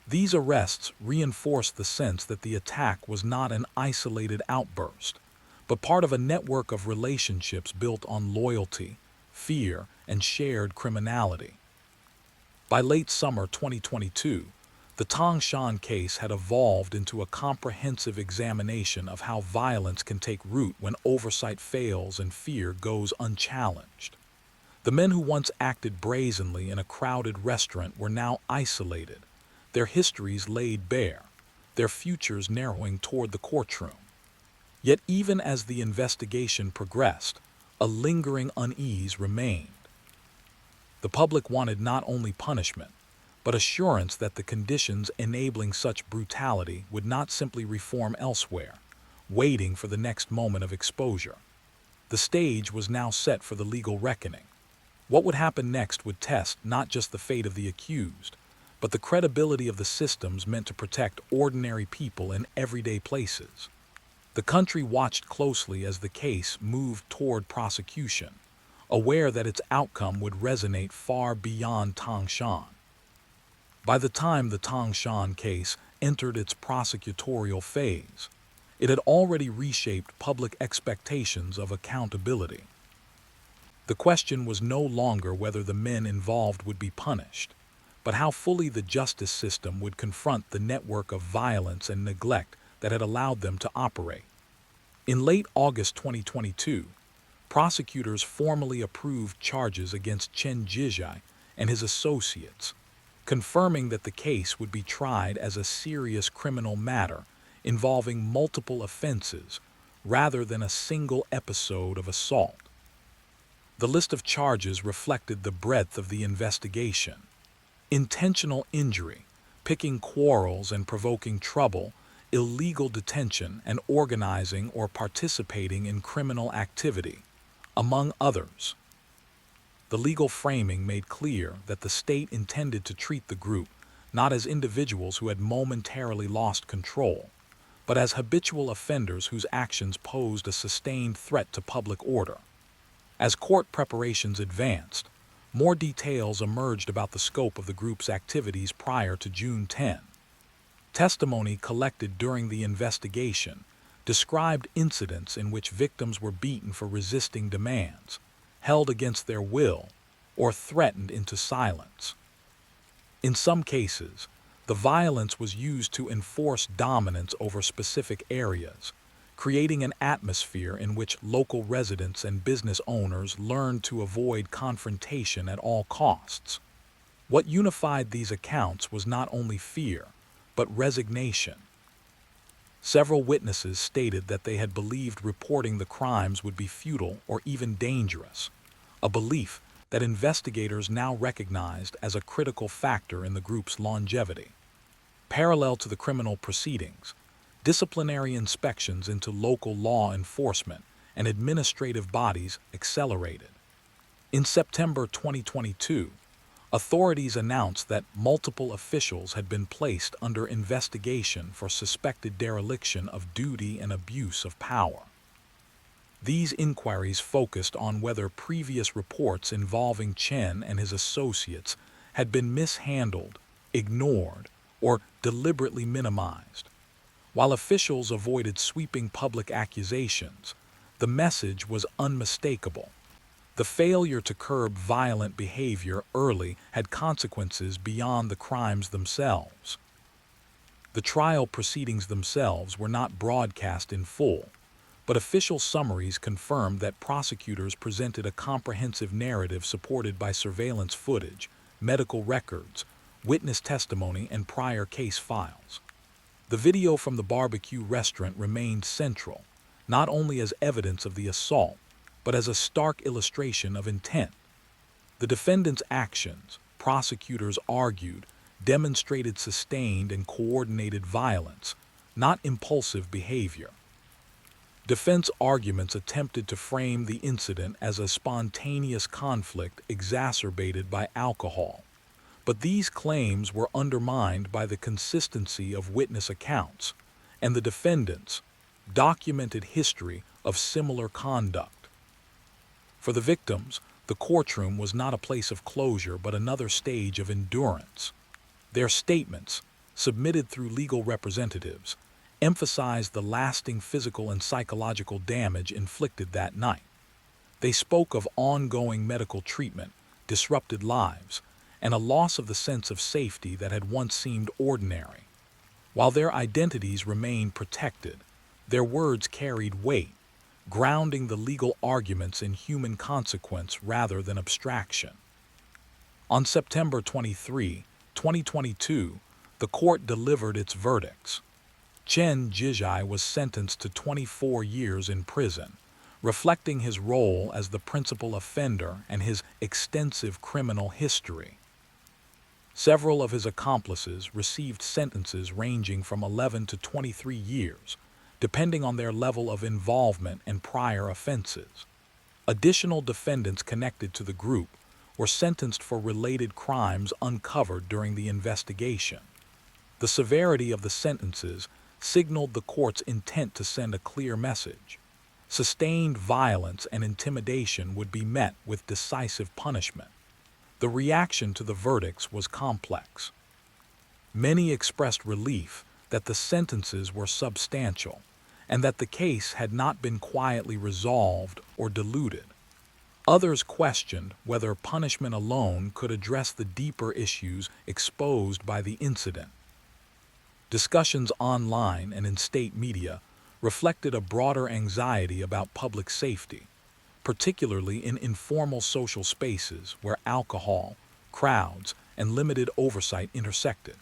These arrests reinforced the sense that the attack was not an isolated outburst, but part of a network of relationships built on loyalty, fear, and shared criminality. By late summer 2022, the Tangshan case had evolved into a comprehensive examination of how violence can take root when oversight fails and fear goes unchallenged. The men who once acted brazenly in a crowded restaurant were now isolated, their histories laid bare, their futures narrowing toward the courtroom. Yet even as the investigation progressed, a lingering unease remained. The public wanted not only punishment, but assurance that the conditions enabling such brutality would not simply reform elsewhere, waiting for the next moment of exposure. The stage was now set for the legal reckoning. What would happen next would test not just the fate of the accused, but the credibility of the systems meant to protect ordinary people in everyday places. The country watched closely as the case moved toward prosecution, aware that its outcome would resonate far beyond Tangshan. By the time the Tangshan case entered its prosecutorial phase, it had already reshaped public expectations of accountability. The question was no longer whether the men involved would be punished, but how fully the justice system would confront the network of violence and neglect that had allowed them to operate. In late August 2022, prosecutors formally approved charges against Chen Jizhai and his associates, confirming that the case would be tried as a serious criminal matter involving multiple offenses rather than a single episode of assault. The list of charges reflected the breadth of the investigation. Intentional injury, picking quarrels and provoking trouble, illegal detention, and organizing or participating in criminal activity, among others. The legal framing made clear that the state intended to treat the group not as individuals who had momentarily lost control, but as habitual offenders whose actions posed a sustained threat to public order. As court preparations advanced, more details emerged about the scope of the group's activities prior to June 10. Testimony collected during the investigation described incidents in which victims were beaten for resisting demands, held against their will, or threatened into silence. In some cases, the violence was used to enforce dominance over specific areas, creating an atmosphere in which local residents and business owners learned to avoid confrontation at all costs. What unified these accounts was not only fear, but resignation. Several witnesses stated that they had believed reporting the crimes would be futile or even dangerous, a belief that investigators now recognized as a critical factor in the group's longevity. Parallel to the criminal proceedings, disciplinary inspections into local law enforcement and administrative bodies accelerated. In September 2022, authorities announced that multiple officials had been placed under investigation for suspected dereliction of duty and abuse of power. These inquiries focused on whether previous reports involving Chen and his associates had been mishandled, ignored, or deliberately minimized. While officials avoided sweeping public accusations, the message was unmistakable. The failure to curb violent behavior early had consequences beyond the crimes themselves. The trial proceedings themselves were not broadcast in full, but official summaries confirmed that prosecutors presented a comprehensive narrative supported by surveillance footage, medical records, witness testimony, and prior case files. The video from the barbecue restaurant remained central, not only as evidence of the assault, but as a stark illustration of intent. The defendant's actions, prosecutors argued, demonstrated sustained and coordinated violence, not impulsive behavior. Defense arguments attempted to frame the incident as a spontaneous conflict exacerbated by alcohol, but these claims were undermined by the consistency of witness accounts and the defendant's documented history of similar conduct. For the victims, the courtroom was not a place of closure but another stage of endurance. Their statements, submitted through legal representatives, emphasized the lasting physical and psychological damage inflicted that night. They spoke of ongoing medical treatment, disrupted lives, and a loss of the sense of safety that had once seemed ordinary. While their identities remained protected, their words carried weight, grounding the legal arguments in human consequence rather than abstraction. On September 23, 2022, the court delivered its verdicts. Chen Jizhai was sentenced to 24 years in prison, reflecting his role as the principal offender and his extensive criminal history. Several of his accomplices received sentences ranging from 11 to 23 years, depending on their level of involvement and prior offenses. Additional defendants connected to the group were sentenced for related crimes uncovered during the investigation. The severity of the sentences signaled the court's intent to send a clear message. Sustained violence and intimidation would be met with decisive punishment. The reaction to the verdicts was complex. Many expressed relief that the sentences were substantial and that the case had not been quietly resolved or diluted. Others questioned whether punishment alone could address the deeper issues exposed by the incident. Discussions online and in state media reflected a broader anxiety about public safety, particularly in informal social spaces where alcohol, crowds, and limited oversight intersected.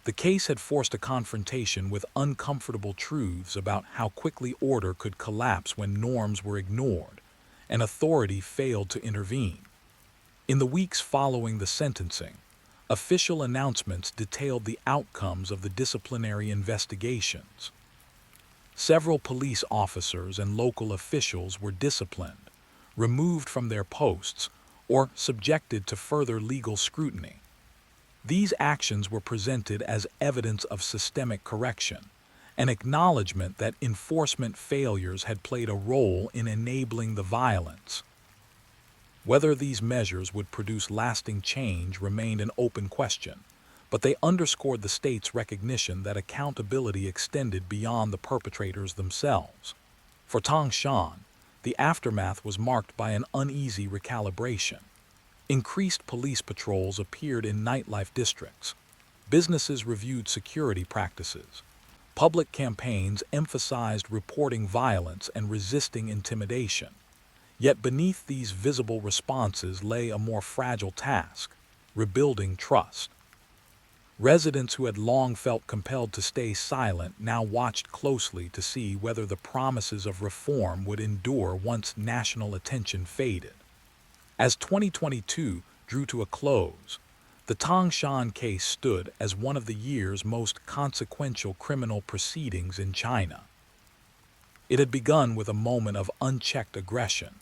The case had forced a confrontation with uncomfortable truths about how quickly order could collapse when norms were ignored and authority failed to intervene. In the weeks following the sentencing, official announcements detailed the outcomes of the disciplinary investigations. Several police officers and local officials were disciplined, removed from their posts, or subjected to further legal scrutiny. These actions were presented as evidence of systemic correction, an acknowledgement that enforcement failures had played a role in enabling the violence. Whether these measures would produce lasting change remained an open question, but they underscored the state's recognition that accountability extended beyond the perpetrators themselves. For Tangshan, the aftermath was marked by an uneasy recalibration. Increased police patrols appeared in nightlife districts. Businesses reviewed security practices. Public campaigns emphasized reporting violence and resisting intimidation. Yet beneath these visible responses lay a more fragile task: rebuilding trust. Residents who had long felt compelled to stay silent now watched closely to see whether the promises of reform would endure once national attention faded. As 2022 drew to a close, the Tangshan case stood as one of the year's most consequential criminal proceedings in China. It had begun with a moment of unchecked aggression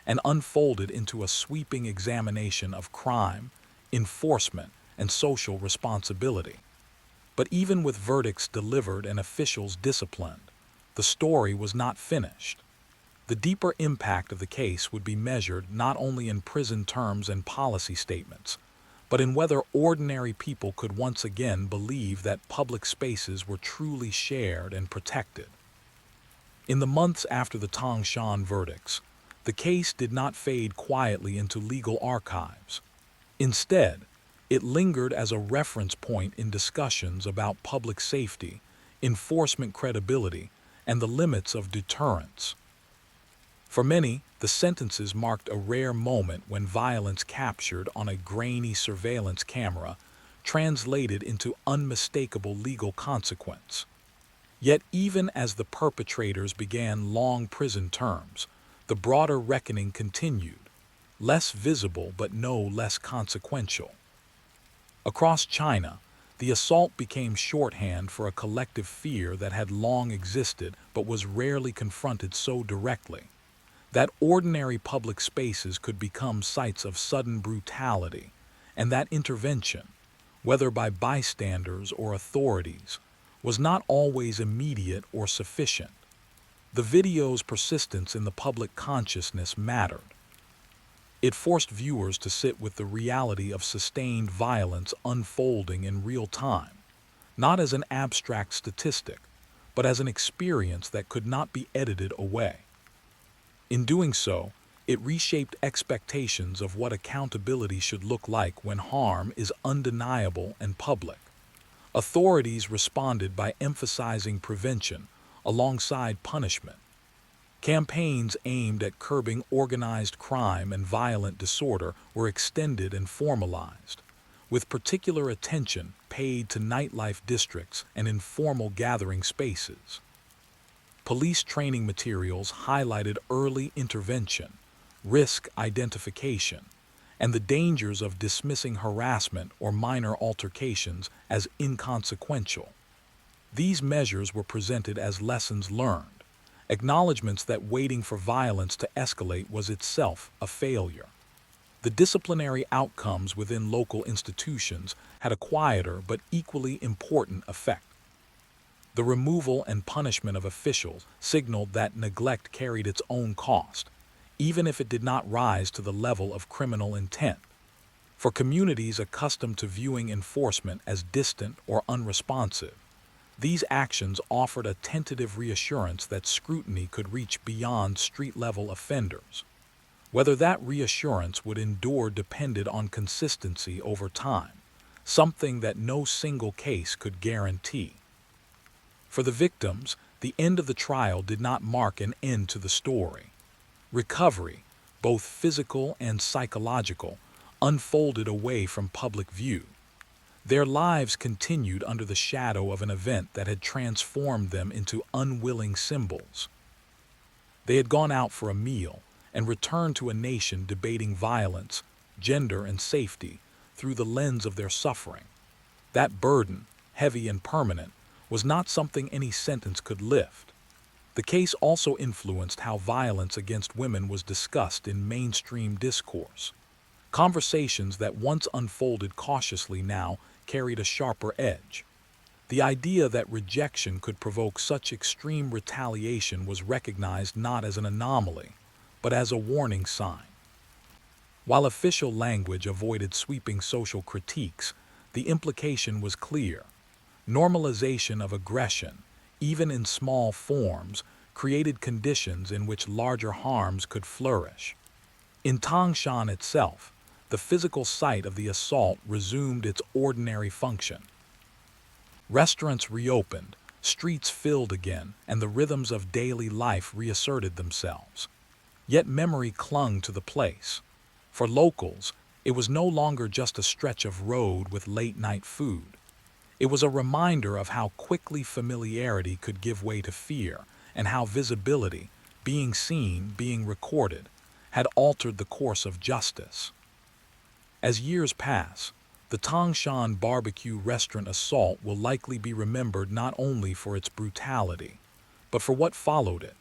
and unfolded into a sweeping examination of crime, enforcement, and social responsibility. But even with verdicts delivered and officials disciplined, the story was not finished. The deeper impact of the case would be measured not only in prison terms and policy statements, but in whether ordinary people could once again believe that public spaces were truly shared and protected. In the months after the Tangshan verdicts, the case did not fade quietly into legal archives. Instead, it lingered as a reference point in discussions about public safety, enforcement credibility, and the limits of deterrence. For many, the sentences marked a rare moment when violence captured on a grainy surveillance camera translated into unmistakable legal consequence. Yet even as the perpetrators began long prison terms, the broader reckoning continued, less visible but no less consequential. Across China, the assault became shorthand for a collective fear that had long existed but was rarely confronted so directly, that ordinary public spaces could become sites of sudden brutality, and that intervention, whether by bystanders or authorities, was not always immediate or sufficient. The video's persistence in the public consciousness mattered. It forced viewers to sit with the reality of sustained violence unfolding in real time, not as an abstract statistic, but as an experience that could not be edited away. In doing so, it reshaped expectations of what accountability should look like when harm is undeniable and public. Authorities responded by emphasizing prevention alongside punishment. Campaigns aimed at curbing organized crime and violent disorder were extended and formalized, with particular attention paid to nightlife districts and informal gathering spaces. Police training materials highlighted early intervention, risk identification, and the dangers of dismissing harassment or minor altercations as inconsequential. These measures were presented as lessons learned, acknowledgments that waiting for violence to escalate was itself a failure. The disciplinary outcomes within local institutions had a quieter but equally important effect. The removal and punishment of officials signaled that neglect carried its own cost, even if it did not rise to the level of criminal intent. For communities accustomed to viewing enforcement as distant or unresponsive, these actions offered a tentative reassurance that scrutiny could reach beyond street-level offenders. Whether that reassurance would endure depended on consistency over time, something that no single case could guarantee. For the victims, the end of the trial did not mark an end to the story. Recovery, both physical and psychological, unfolded away from public view. Their lives continued under the shadow of an event that had transformed them into unwilling symbols. They had gone out for a meal and returned to a nation debating violence, gender, and safety through the lens of their suffering. That burden, heavy and permanent, was not something any sentence could lift. The case also influenced how violence against women was discussed in mainstream discourse. Conversations that once unfolded cautiously now carried a sharper edge. The idea that rejection could provoke such extreme retaliation was recognized not as an anomaly, but as a warning sign. While official language avoided sweeping social critiques, the implication was clear. Normalization of aggression, even in small forms, created conditions in which larger harms could flourish. In Tangshan itself, the physical site of the assault resumed its ordinary function. Restaurants reopened, streets filled again, and the rhythms of daily life reasserted themselves. Yet memory clung to the place. For locals, it was no longer just a stretch of road with late-night food. It was a reminder of how quickly familiarity could give way to fear, and how visibility, being seen, being recorded, had altered the course of justice. As years pass, the Tangshan barbecue restaurant assault will likely be remembered not only for its brutality, but for what followed it: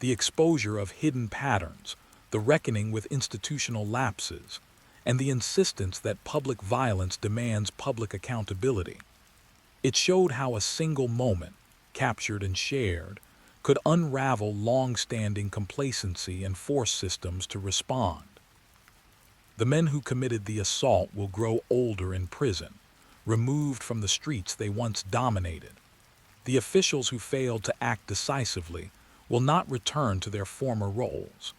the exposure of hidden patterns, the reckoning with institutional lapses, and the insistence that public violence demands public accountability. It showed how a single moment, captured and shared, could unravel long-standing complacency and force systems to respond. The men who committed the assault will grow older in prison, removed from the streets they once dominated. The officials who failed to act decisively will not return to their former roles.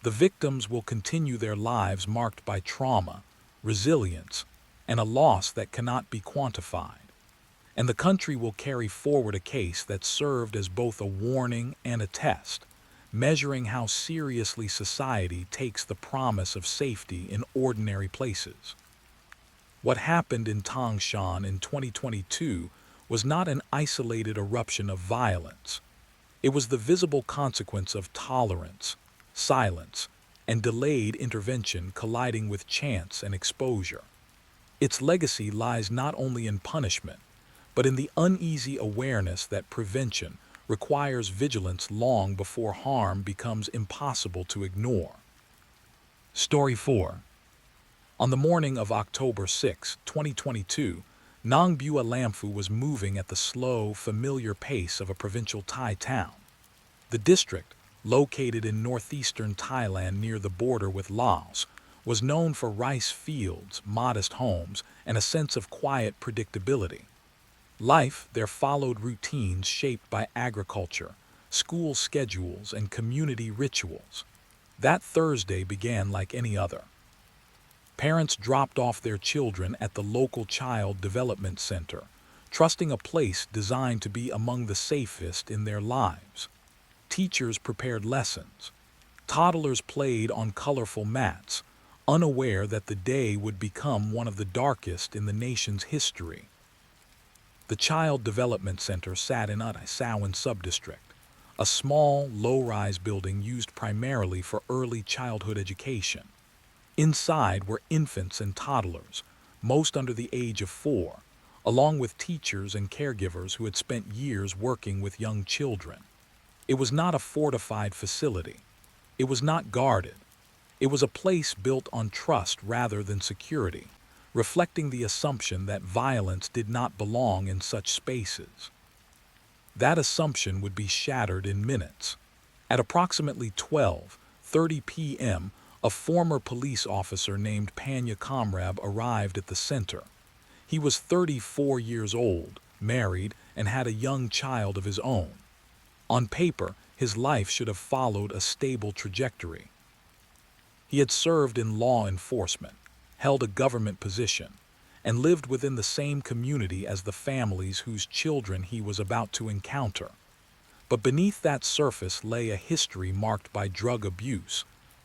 The victims will continue their lives marked by trauma, resilience, and a loss that cannot be quantified. and the country will carry forward a case that served as both a warning and a test, measuring how seriously society takes the promise of safety in ordinary places. What happened in Tangshan in 2022 was not an isolated eruption of violence. It was the visible consequence of tolerance, silence, and delayed intervention colliding with chance and exposure. Its legacy lies not only in punishment, but in the uneasy awareness that prevention requires vigilance long before harm becomes impossible to ignore. Story 4. On the morning of October 6, 2022, Nang Bua Lamphu was moving at the slow, familiar pace of a provincial Thai town. The district, located in northeastern Thailand near the border with Laos, was known for rice fields, modest homes, and a sense of quiet predictability. Life there followed routines shaped by agriculture, school schedules, and community rituals. That Thursday began like any other. Parents dropped off their children at the local child development center, trusting a place designed to be among the safest in their lives. Teachers prepared lessons. Toddlers played on colorful mats, unaware that the day would become one of the darkest in the nation's history. The Child Development Center sat in Utisawan subdistrict, a small, low-rise building used primarily for early childhood education. Inside were infants and toddlers, most under the age of 4, along with teachers and caregivers who had spent years working with young children. It was not a fortified facility. It was not guarded. It was a place built on trust rather than security, reflecting the assumption that violence did not belong in such spaces. That assumption would be shattered in minutes. At approximately 12:30 p.m., a former police officer named Panya Kamrab arrived at the center. He was 34 years old, married, and had a young child of his own. On paper, his life should have followed a stable trajectory. He had served in law enforcement, held a government position, and lived within the same community as the families whose children he was about to encounter. But beneath that surface lay a history marked by drug abuse,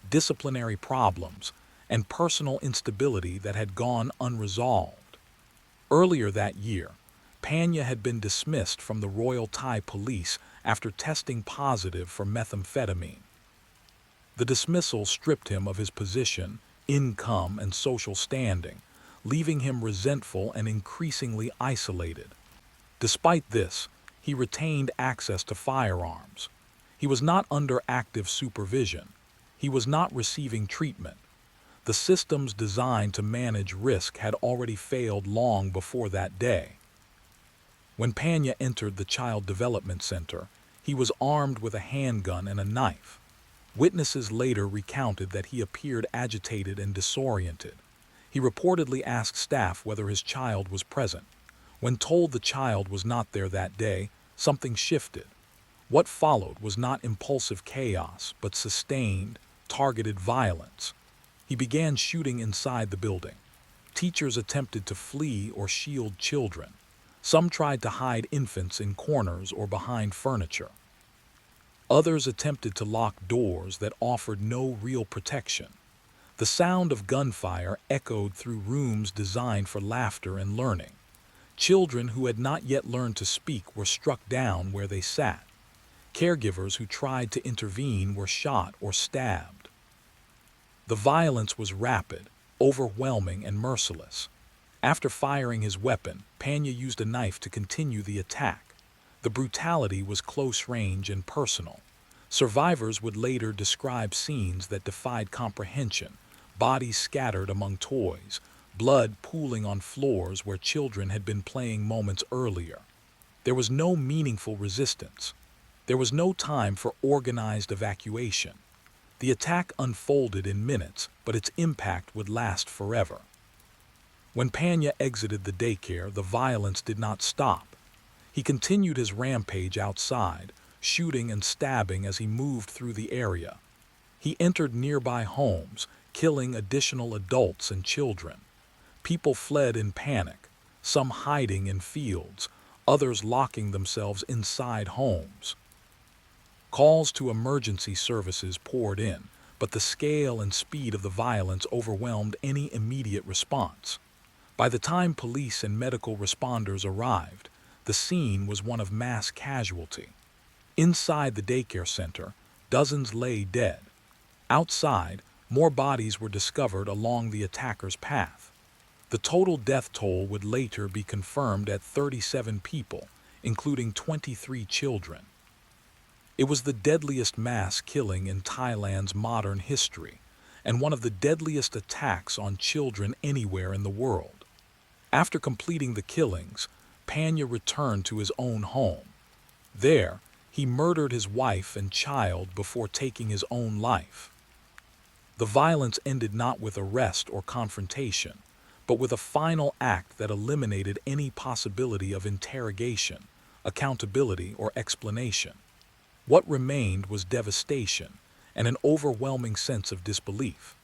disciplinary problems, and personal instability that had gone unresolved. Earlier that year, Panya had been dismissed from the Royal Thai Police after testing positive for methamphetamine. The dismissal stripped him of his position, income, and social standing, leaving him resentful and increasingly isolated. Despite this, he retained access to firearms. He was not under active supervision. He was not receiving treatment. The systems designed to manage risk had already failed long before that day. When Panya entered the Child Development Center, he was armed with a handgun and a knife. Witnesses later recounted that he appeared agitated and disoriented. He reportedly asked staff whether his child was present. When told the child was not there that day, something shifted. What followed was not impulsive chaos, but sustained, targeted violence. He began shooting inside the building. Teachers attempted to flee or shield children. Some tried to hide infants in corners or behind furniture. Others attempted to lock doors that offered no real protection. The sound of gunfire echoed through rooms designed for laughter and learning. Children who had not yet learned to speak were struck down where they sat. Caregivers who tried to intervene were shot or stabbed. The violence was rapid, overwhelming, and merciless. After firing his weapon, Panya used a knife to continue the attack. The brutality was close range and personal. Survivors would later describe scenes that defied comprehension: bodies scattered among toys, blood pooling on floors where children had been playing moments earlier. There was no meaningful resistance. There was no time for organized evacuation. The attack unfolded in minutes, but its impact would last forever. When Panya exited the daycare, the violence did not stop. He continued his rampage outside, shooting and stabbing as he moved through the area. He entered nearby homes, killing additional adults and children. People fled in panic, some hiding in fields, others locking themselves inside homes. Calls to emergency services poured in, but the scale and speed of the violence overwhelmed any immediate response. By the time police and medical responders arrived, the scene was one of mass casualty. Inside the daycare center, dozens lay dead. Outside, more bodies were discovered along the attacker's path. The total death toll would later be confirmed at 37 people, including 23 children. It was the deadliest mass killing in Thailand's modern history, and one of the deadliest attacks on children anywhere in the world. After completing the killings, Panya returned to his own home. There, he murdered his wife and child before taking his own life. The violence ended not with arrest or confrontation, but with a final act that eliminated any possibility of interrogation, accountability, or explanation. What remained was devastation and an overwhelming sense of disbelief.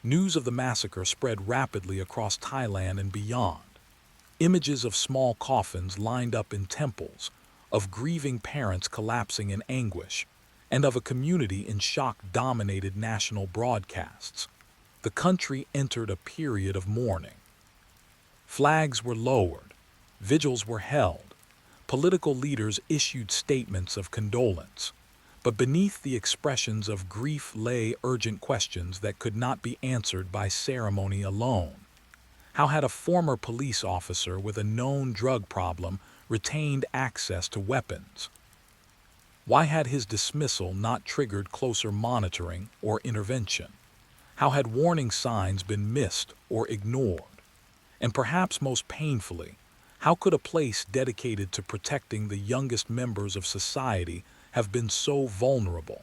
News of the massacre spread rapidly across Thailand and beyond. Images of small coffins lined up in temples, of grieving parents collapsing in anguish, and of a community in shock dominated national broadcasts. The country entered a period of mourning. Flags were lowered, vigils were held, political leaders issued statements of condolence, but beneath the expressions of grief lay urgent questions that could not be answered by ceremony alone. How had a former police officer with a known drug problem retained access to weapons? Why had his dismissal not triggered closer monitoring or intervention? How had warning signs been missed or ignored? And perhaps most painfully, how could a place dedicated to protecting the youngest members of society have been so vulnerable?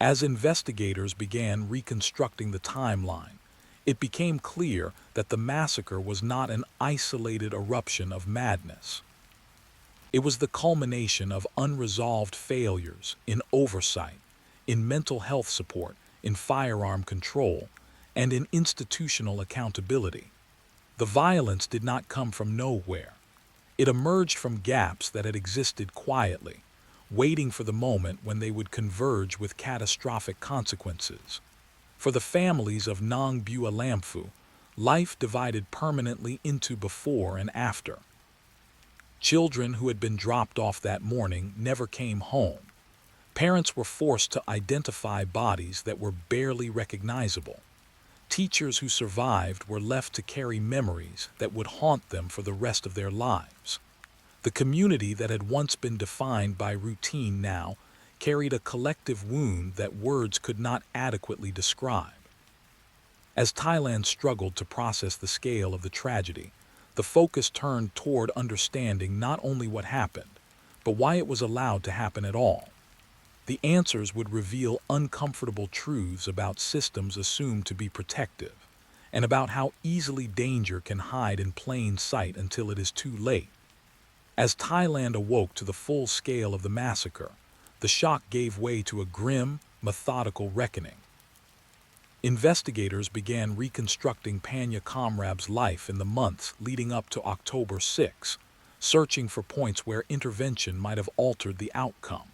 As investigators began reconstructing the timeline, it became clear that the massacre was not an isolated eruption of madness. It was the culmination of unresolved failures in oversight, in mental health support, in firearm control, and in institutional accountability. The violence did not come from nowhere. It emerged from gaps that had existed quietly, waiting for the moment when they would converge with catastrophic consequences. For the families of Nong Bua Lamphu, life divided permanently into before and after. Children who had been dropped off that morning never came home. Parents were forced to identify bodies that were barely recognizable. Teachers who survived were left to carry memories that would haunt them for the rest of their lives. The community that had once been defined by routine now carried a collective wound that words could not adequately describe. As Thailand struggled to process the scale of the tragedy, the focus turned toward understanding not only what happened, but why it was allowed to happen at all. The answers would reveal uncomfortable truths about systems assumed to be protective, and about how easily danger can hide in plain sight until it is too late. As Thailand awoke to the full scale of the massacre, the shock gave way to a grim, methodical reckoning. Investigators began reconstructing Panya Kamrab's life in the months leading up to October 6, searching for points where intervention might have altered the outcome.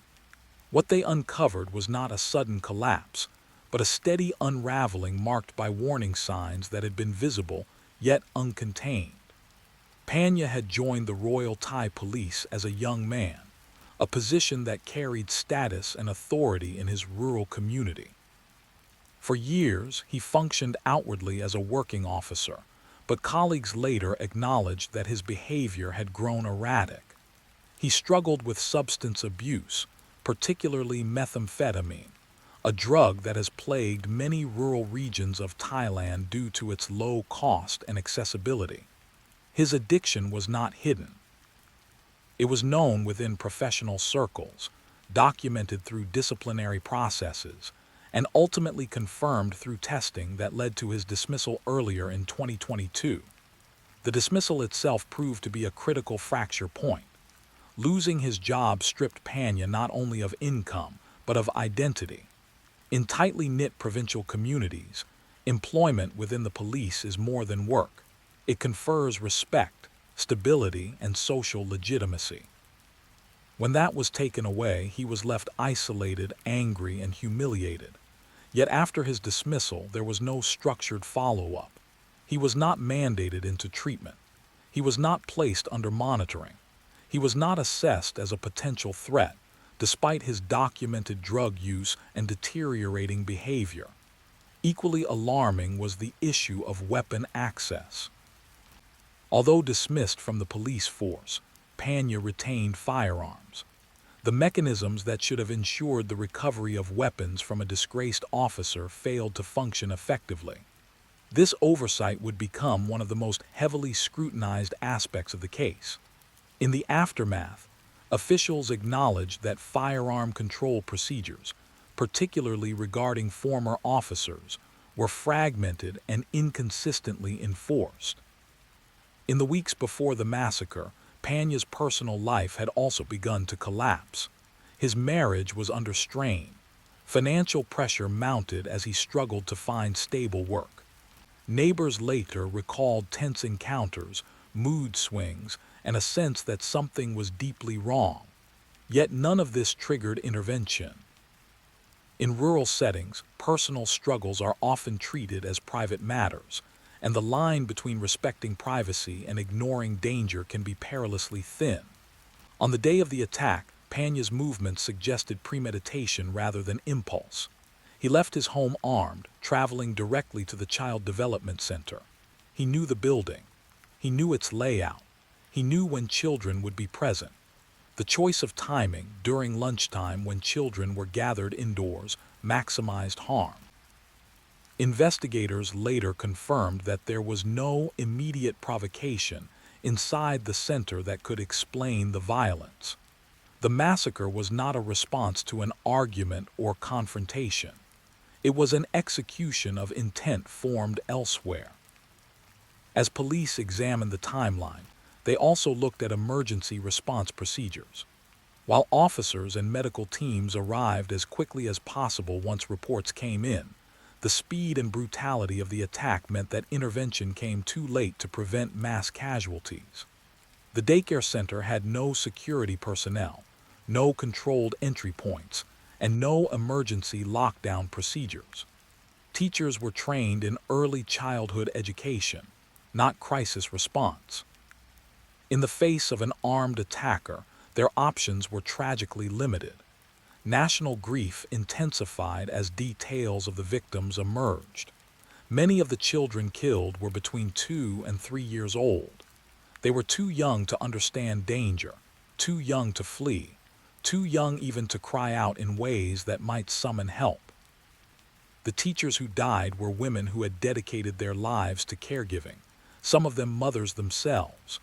What they uncovered was not a sudden collapse, but a steady unraveling marked by warning signs that had been visible, yet uncontained. Panya had joined the Royal Thai Police as a young man, a position that carried status and authority in his rural community. For years, he functioned outwardly as a working officer, but colleagues later acknowledged that his behavior had grown erratic. He struggled with substance abuse, particularly methamphetamine, a drug that has plagued many rural regions of Thailand due to its low cost and accessibility. His addiction was not hidden. It was known within professional circles, documented through disciplinary processes, and ultimately confirmed through testing that led to his dismissal earlier in 2022. The dismissal itself proved to be a critical fracture point. Losing his job stripped Panya not only of income, but of identity. In tightly knit provincial communities, employment within the police is more than work. It confers respect, stability, and social legitimacy. When that was taken away, he was left isolated, angry, and humiliated. Yet after his dismissal, there was no structured follow-up. He was not mandated into treatment. He was not placed under monitoring. He was not assessed as a potential threat, despite his documented drug use and deteriorating behavior. Equally alarming was the issue of weapon access. Although dismissed from the police force, Pena retained firearms. The mechanisms that should have ensured the recovery of weapons from a disgraced officer failed to function effectively. This oversight would become one of the most heavily scrutinized aspects of the case. In the aftermath, officials acknowledged that firearm control procedures, particularly regarding former officers, were fragmented and inconsistently enforced. In the weeks before the massacre, Pena's personal life had also begun to collapse. His marriage was under strain. Financial pressure mounted as he struggled to find stable work. Neighbors later recalled tense encounters, mood swings, and a sense that something was deeply wrong. Yet none of this triggered intervention. In rural settings, personal struggles are often treated as private matters, and the line between respecting privacy and ignoring danger can be perilously thin. On the day of the attack, Pena's movements suggested premeditation rather than impulse. He left his home armed, traveling directly to the Child Development Center. He knew the building. He knew its layout. He knew when children would be present. The choice of timing, during lunchtime when children were gathered indoors, maximized harm. Investigators later confirmed that there was no immediate provocation inside the center that could explain the violence. The massacre was not a response to an argument or confrontation. It was an execution of intent formed elsewhere. As police examined the timeline, they also looked at emergency response procedures. While officers and medical teams arrived as quickly as possible once reports came in, the speed and brutality of the attack meant that intervention came too late to prevent mass casualties. The daycare center had no security personnel, no controlled entry points, and no emergency lockdown procedures. Teachers were trained in early childhood education, not crisis response. In the face of an armed attacker, their options were tragically limited. National grief intensified as details of the victims emerged. Many of the children killed were between 2 and 3 years old. They were too young to understand danger, too young to flee, too young even to cry out in ways that might summon help. The teachers who died were women who had dedicated their lives to caregiving, some of them mothers themselves.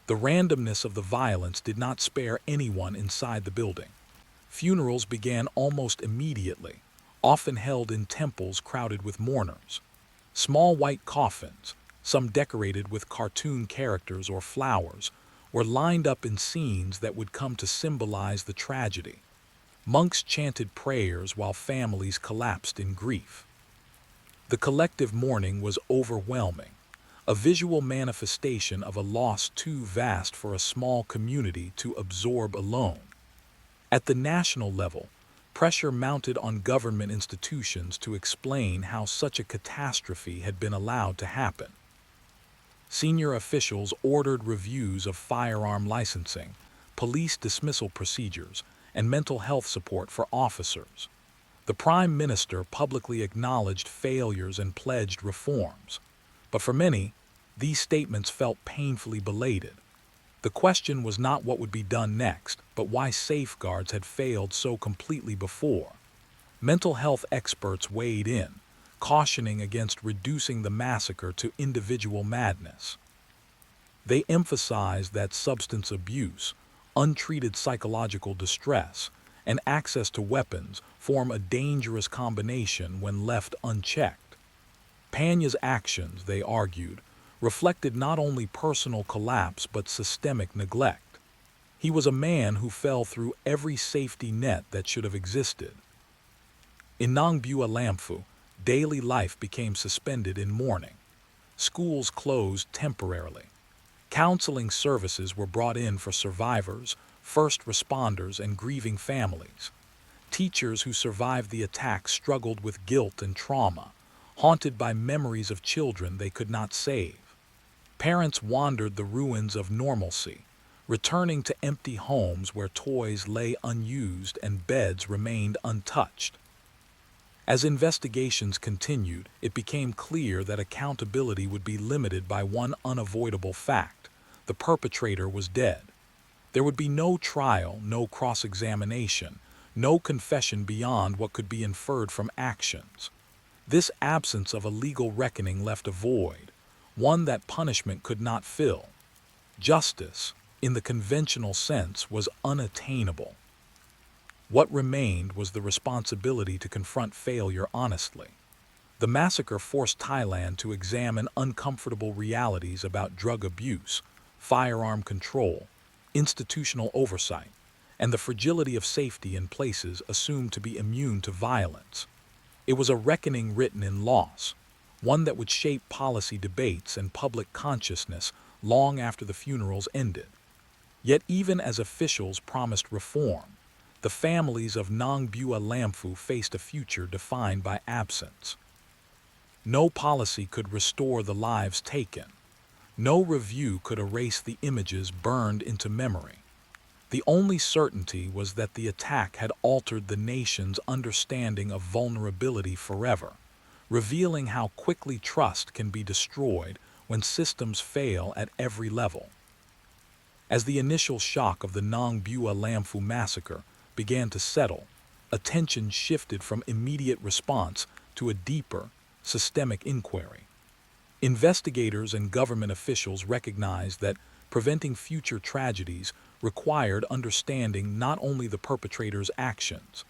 The randomness of the violence did not spare anyone inside the building. Funerals began almost immediately, often held in temples crowded with mourners. Small white coffins, some decorated with cartoon characters or flowers, were lined up in scenes that would come to symbolize the tragedy. Monks chanted prayers while families collapsed in grief. The collective mourning was overwhelming, a visual manifestation of a loss too vast for a small community to absorb alone. At the national level, pressure mounted on government institutions to explain how such a catastrophe had been allowed to happen. Senior officials ordered reviews of firearm licensing, police dismissal procedures, and mental health support for officers. The Prime Minister publicly acknowledged failures and pledged reforms. But for many, these statements felt painfully belated. The question was not what would be done next, but why safeguards had failed so completely before. Mental health experts weighed in, cautioning against reducing the massacre to individual madness. They emphasized that substance abuse, untreated psychological distress, and access to weapons form a dangerous combination when left unchecked. Pena's actions, they argued, reflected not only personal collapse but systemic neglect. He was a man who fell through every safety net that should have existed. In Nongbua Lampfu, daily life became suspended in mourning. Schools closed temporarily. Counseling services were brought in for survivors, first responders, and grieving families. Teachers who survived the attack struggled with guilt and trauma, haunted by memories of children they could not save. Parents wandered the ruins of normalcy, returning to empty homes where toys lay unused and beds remained untouched. As investigations continued, it became clear that accountability would be limited by one unavoidable fact: the perpetrator was dead. There would be no trial, no cross-examination, no confession beyond what could be inferred from actions. This absence of a legal reckoning left a void, one that punishment could not fill. Justice, in the conventional sense, was unattainable. What remained was the responsibility to confront failure honestly. The massacre forced Thailand to examine uncomfortable realities about drug abuse, firearm control, institutional oversight, and the fragility of safety in places assumed to be immune to violence. It was a reckoning written in loss, one that would shape policy debates and public consciousness long after the funerals ended. Yet even as officials promised reform, the families of Nong Bua Lamphu faced a future defined by absence. No policy could restore the lives taken. No review could erase the images burned into memory. The only certainty was that the attack had altered the nation's understanding of vulnerability forever, revealing how quickly trust can be destroyed when systems fail at every level. As the initial shock of the Nong Bua Lamphu massacre began to settle, attention shifted from immediate response to a deeper, systemic inquiry. Investigators and government officials recognized that preventing future tragedies required understanding not only the perpetrator's actions,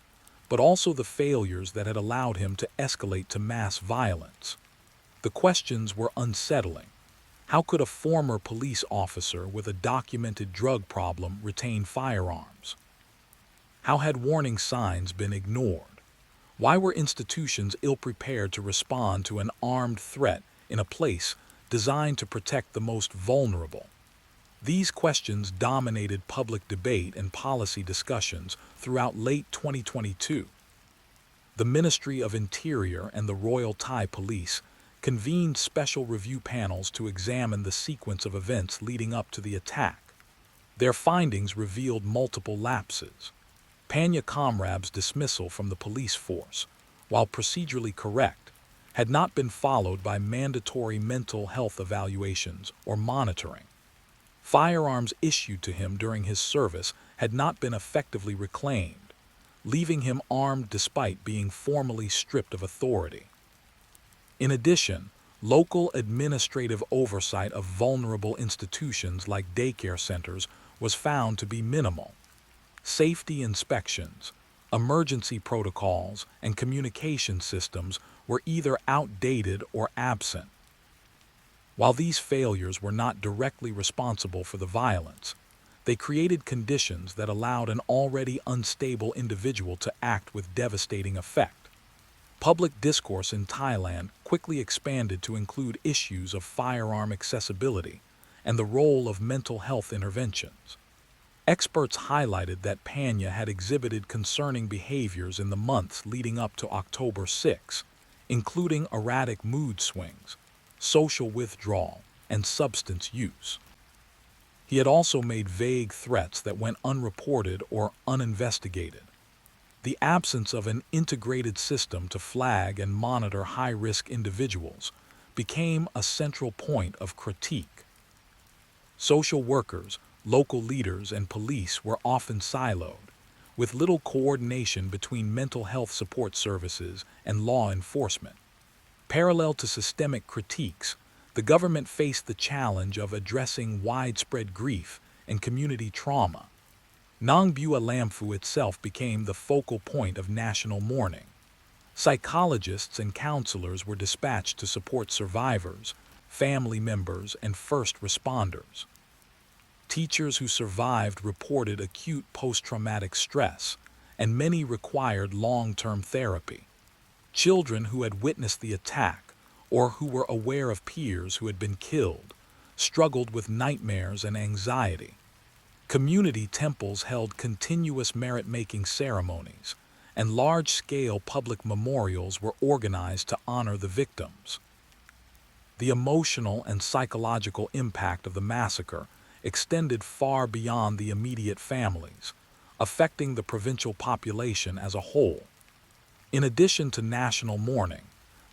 but also the failures that had allowed him to escalate to mass violence. The questions were unsettling. How could a former police officer with a documented drug problem retain firearms? How had warning signs been ignored? Why were institutions ill-prepared to respond to an armed threat in a place designed to protect the most vulnerable? These questions dominated public debate and policy discussions throughout late 2022. The Ministry of Interior and the Royal Thai Police convened special review panels to examine the sequence of events leading up to the attack. Their findings revealed multiple lapses. Panya Kamrab's dismissal from the police force, while procedurally correct, had not been followed by mandatory mental health evaluations or monitoring. Firearms issued to him during his service had not been effectively reclaimed, leaving him armed despite being formally stripped of authority. In addition, local administrative oversight of vulnerable institutions like daycare centers was found to be minimal. Safety inspections, emergency protocols, and communication systems were either outdated or absent. While these failures were not directly responsible for the violence, they created conditions that allowed an already unstable individual to act with devastating effect. Public discourse in Thailand quickly expanded to include issues of firearm accessibility and the role of mental health interventions. Experts highlighted that Panya had exhibited concerning behaviors in the months leading up to October 6, including erratic mood swings, social withdrawal, and substance use. He had also made vague threats that went unreported or uninvestigated. The absence of an integrated system to flag and monitor high-risk individuals became a central point of critique. Social workers, local leaders, and police were often siloed, with little coordination between mental health support services and law enforcement. Parallel to systemic critiques, the government faced the challenge of addressing widespread grief and community trauma. Nong Bua Lamphu itself became the focal point of national mourning. Psychologists and counselors were dispatched to support survivors, family members, and first responders. Teachers who survived reported acute post-traumatic stress, and many required long-term therapy. Children who had witnessed the attack, or who were aware of peers who had been killed, struggled with nightmares and anxiety. Community temples held continuous merit-making ceremonies, and large-scale public memorials were organized to honor the victims. The emotional and psychological impact of the massacre extended far beyond the immediate families, affecting the provincial population as a whole. In addition to national mourning,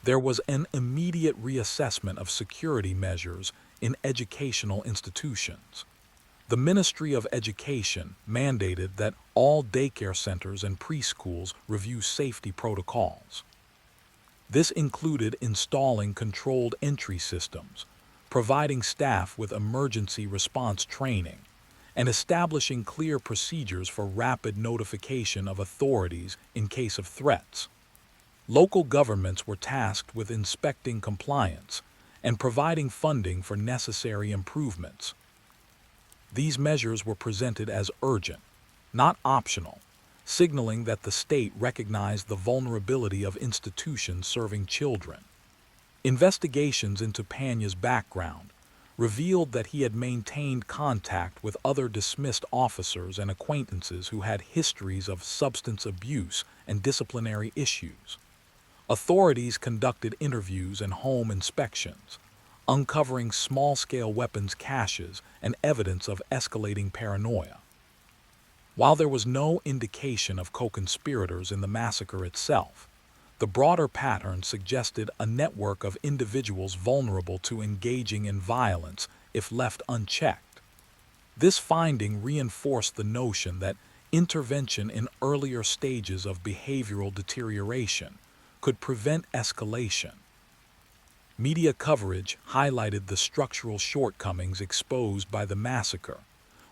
there was an immediate reassessment of security measures in educational institutions. The Ministry of Education mandated that all daycare centers and preschools review safety protocols. This included installing controlled entry systems, providing staff with emergency response training, and establishing clear procedures for rapid notification of authorities in case of threats. Local governments were tasked with inspecting compliance and providing funding for necessary improvements. These measures were presented as urgent, not optional, signaling that the state recognized the vulnerability of institutions serving children. Investigations into Panya's background revealed that he had maintained contact with other dismissed officers and acquaintances who had histories of substance abuse and disciplinary issues. Authorities conducted interviews and home inspections, uncovering small-scale weapons caches and evidence of escalating paranoia. While there was no indication of co-conspirators in the massacre itself, the broader pattern suggested a network of individuals vulnerable to engaging in violence if left unchecked. This finding reinforced the notion that intervention in earlier stages of behavioral deterioration could prevent escalation. Media coverage highlighted the structural shortcomings exposed by the massacre,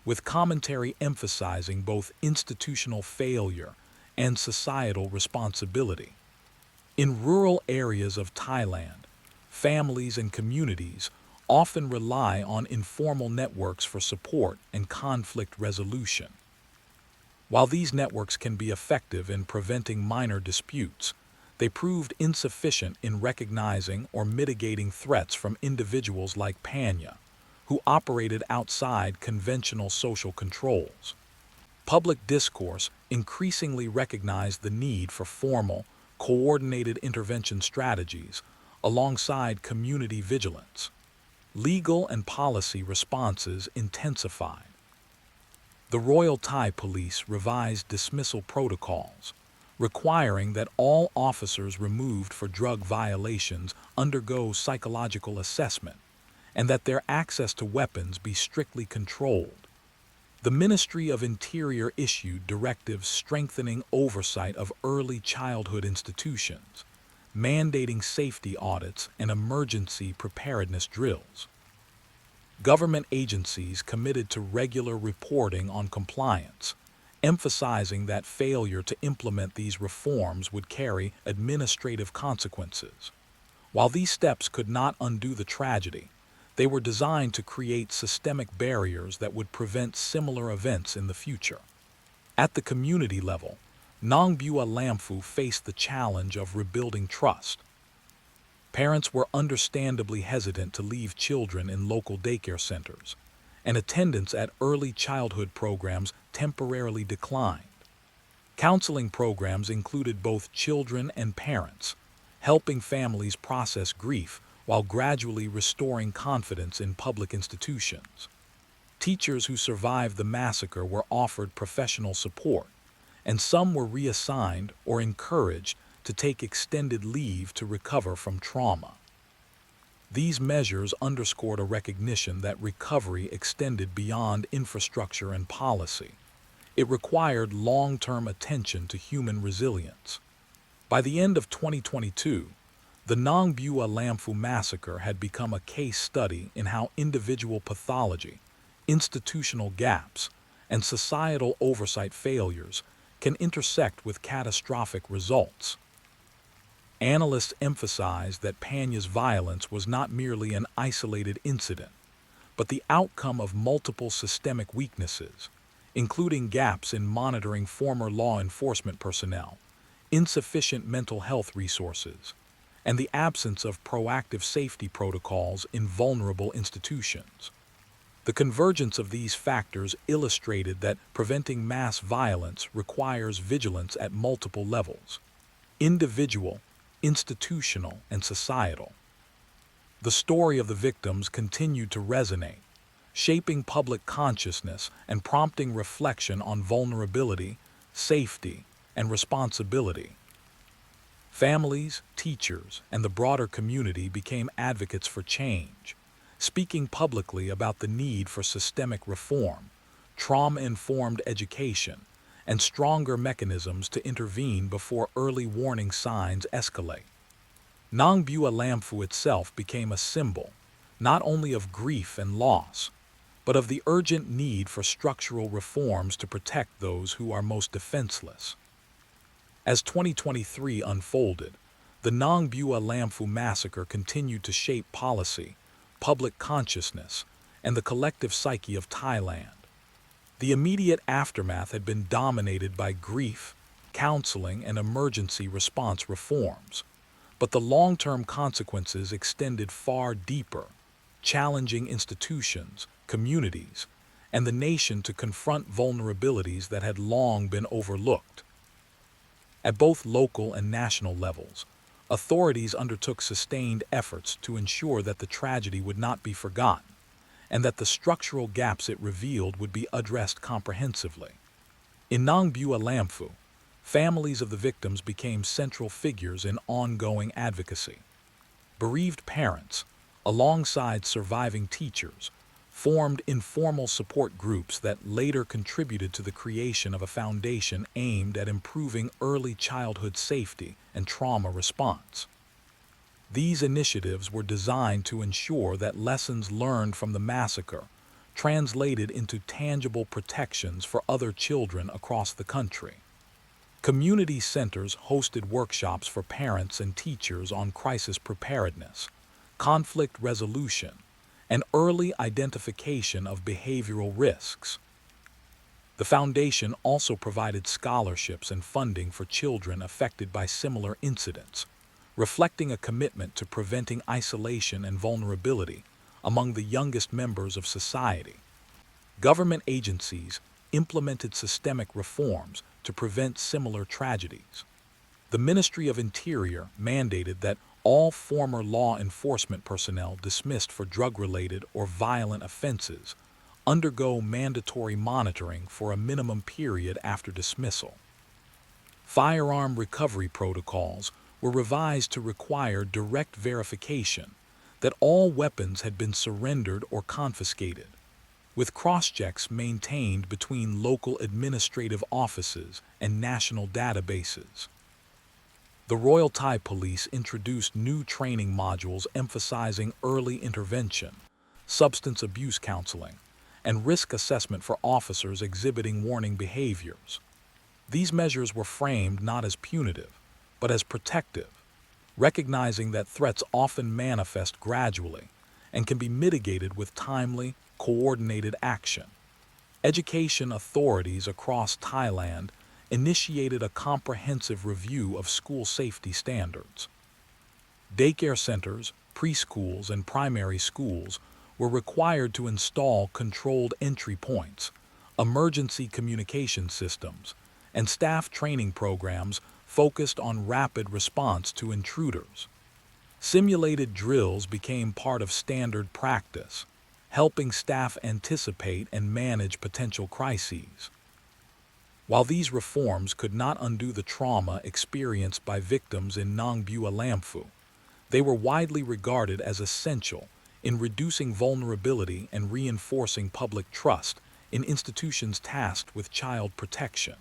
with commentary emphasizing both institutional failure and societal responsibility. In rural areas of Thailand, families and communities often rely on informal networks for support and conflict resolution. While these networks can be effective in preventing minor disputes, they proved insufficient in recognizing or mitigating threats from individuals like Panya, who operated outside conventional social controls. Public discourse increasingly recognized the need for formal, coordinated intervention strategies alongside community vigilance. Legal and policy responses intensified. The Royal Thai Police revised dismissal protocols, requiring that all officers removed for drug violations undergo psychological assessment and that their access to weapons be strictly controlled. The Ministry of Interior issued directives strengthening oversight of early childhood institutions, mandating safety audits and emergency preparedness drills. Government agencies committed to regular reporting on compliance, emphasizing that failure to implement these reforms would carry administrative consequences. While these steps could not undo the tragedy, they were designed to create systemic barriers that would prevent similar events in the future. At the community level, Nong Bua Lamphu faced the challenge of rebuilding trust. Parents were understandably hesitant to leave children in local daycare centers, and attendance at early childhood programs temporarily declined. Counseling programs included both children and parents, helping families process grief while gradually restoring confidence in public institutions. Teachers who survived the massacre were offered professional support, and some were reassigned or encouraged to take extended leave to recover from trauma. These measures underscored a recognition that recovery extended beyond infrastructure and policy. It required long-term attention to human resilience. By the end of 2022, the Nong Bua Lamphu massacre had become a case study in how individual pathology, institutional gaps, and societal oversight failures can intersect with catastrophic results. Analysts emphasize that Panya's violence was not merely an isolated incident, but the outcome of multiple systemic weaknesses, including gaps in monitoring former law enforcement personnel, insufficient mental health resources, and the absence of proactive safety protocols in vulnerable institutions. The convergence of these factors illustrated that preventing mass violence requires vigilance at multiple levels: individual, institutional, and societal. The story of the victims continued to resonate, shaping public consciousness and prompting reflection on vulnerability, safety, and responsibility. Families, teachers, and the broader community became advocates for change, speaking publicly about the need for systemic reform, trauma-informed education, and stronger mechanisms to intervene before early warning signs escalate. Nongbua Lamfu itself became a symbol, not only of grief and loss, but of the urgent need for structural reforms to protect those who are most defenseless. As 2023 unfolded, the Nongbua Lamfu massacre continued to shape policy, public consciousness, and the collective psyche of Thailand. The immediate aftermath had been dominated by grief, counseling, and emergency response reforms, but the long-term consequences extended far deeper, challenging institutions, communities, and the nation to confront vulnerabilities that had long been overlooked. At both local and national levels, authorities undertook sustained efforts to ensure that the tragedy would not be forgotten, and that the structural gaps it revealed would be addressed comprehensively. In Nongbua Lamfu, families of the victims became central figures in ongoing advocacy. Bereaved parents, alongside surviving teachers, formed informal support groups that later contributed to the creation of a foundation aimed at improving early childhood safety and trauma response. These initiatives were designed to ensure that lessons learned from the massacre translated into tangible protections for other children across the country. Community centers hosted workshops for parents and teachers on crisis preparedness, conflict resolution, and early identification of behavioral risks. The foundation also provided scholarships and funding for children affected by similar incidents, reflecting a commitment to preventing isolation and vulnerability among the youngest members of society. Government agencies implemented systemic reforms to prevent similar tragedies. The Ministry of Interior mandated that all former law enforcement personnel dismissed for drug-related or violent offenses undergo mandatory monitoring for a minimum period after dismissal. Firearm recovery protocols were revised to require direct verification that all weapons had been surrendered or confiscated, with cross-checks maintained between local administrative offices and national databases. The Royal Thai Police introduced new training modules emphasizing early intervention, substance abuse counseling, and risk assessment for officers exhibiting warning behaviors. These measures were framed not as punitive, but as protective, recognizing that threats often manifest gradually and can be mitigated with timely, coordinated action. Education authorities across Thailand initiated a comprehensive review of school safety standards. Daycare centers, preschools, and primary schools were required to install controlled entry points, emergency communication systems, and staff training programs focused on rapid response to intruders. Simulated drills became part of standard practice, helping staff anticipate and manage potential crises. While these reforms could not undo the trauma experienced by victims in Nongbua Lamfu, they were widely regarded as essential in reducing vulnerability and reinforcing public trust in institutions tasked with child protection.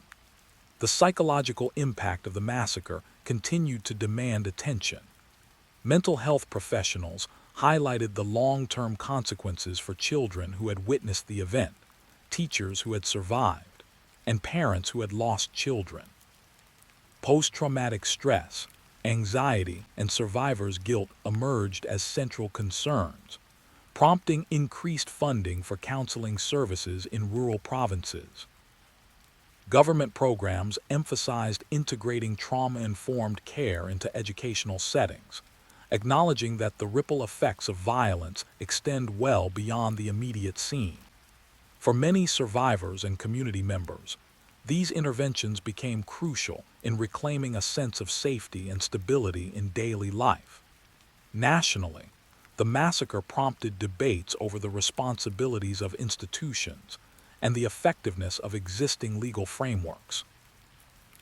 The psychological impact of the massacre continued to demand attention. Mental health professionals highlighted the long-term consequences for children who had witnessed the event, teachers who had survived, and parents who had lost children. Post-traumatic stress, anxiety, and survivor's guilt emerged as central concerns, prompting increased funding for counseling services in rural provinces. Government programs emphasized integrating trauma-informed care into educational settings, acknowledging that the ripple effects of violence extend well beyond the immediate scene. For many survivors and community members, these interventions became crucial in reclaiming a sense of safety and stability in daily life. Nationally, the massacre prompted debates over the responsibilities of institutions and the effectiveness of existing legal frameworks.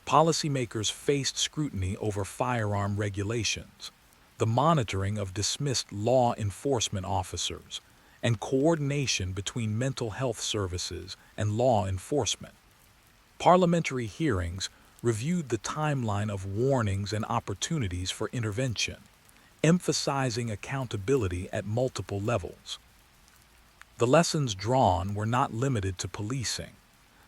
Policymakers faced scrutiny over firearm regulations, the monitoring of dismissed law enforcement officers, and coordination between mental health services and law enforcement. Parliamentary hearings reviewed the timeline of warnings and opportunities for intervention, emphasizing accountability at multiple levels. The lessons drawn were not limited to policing.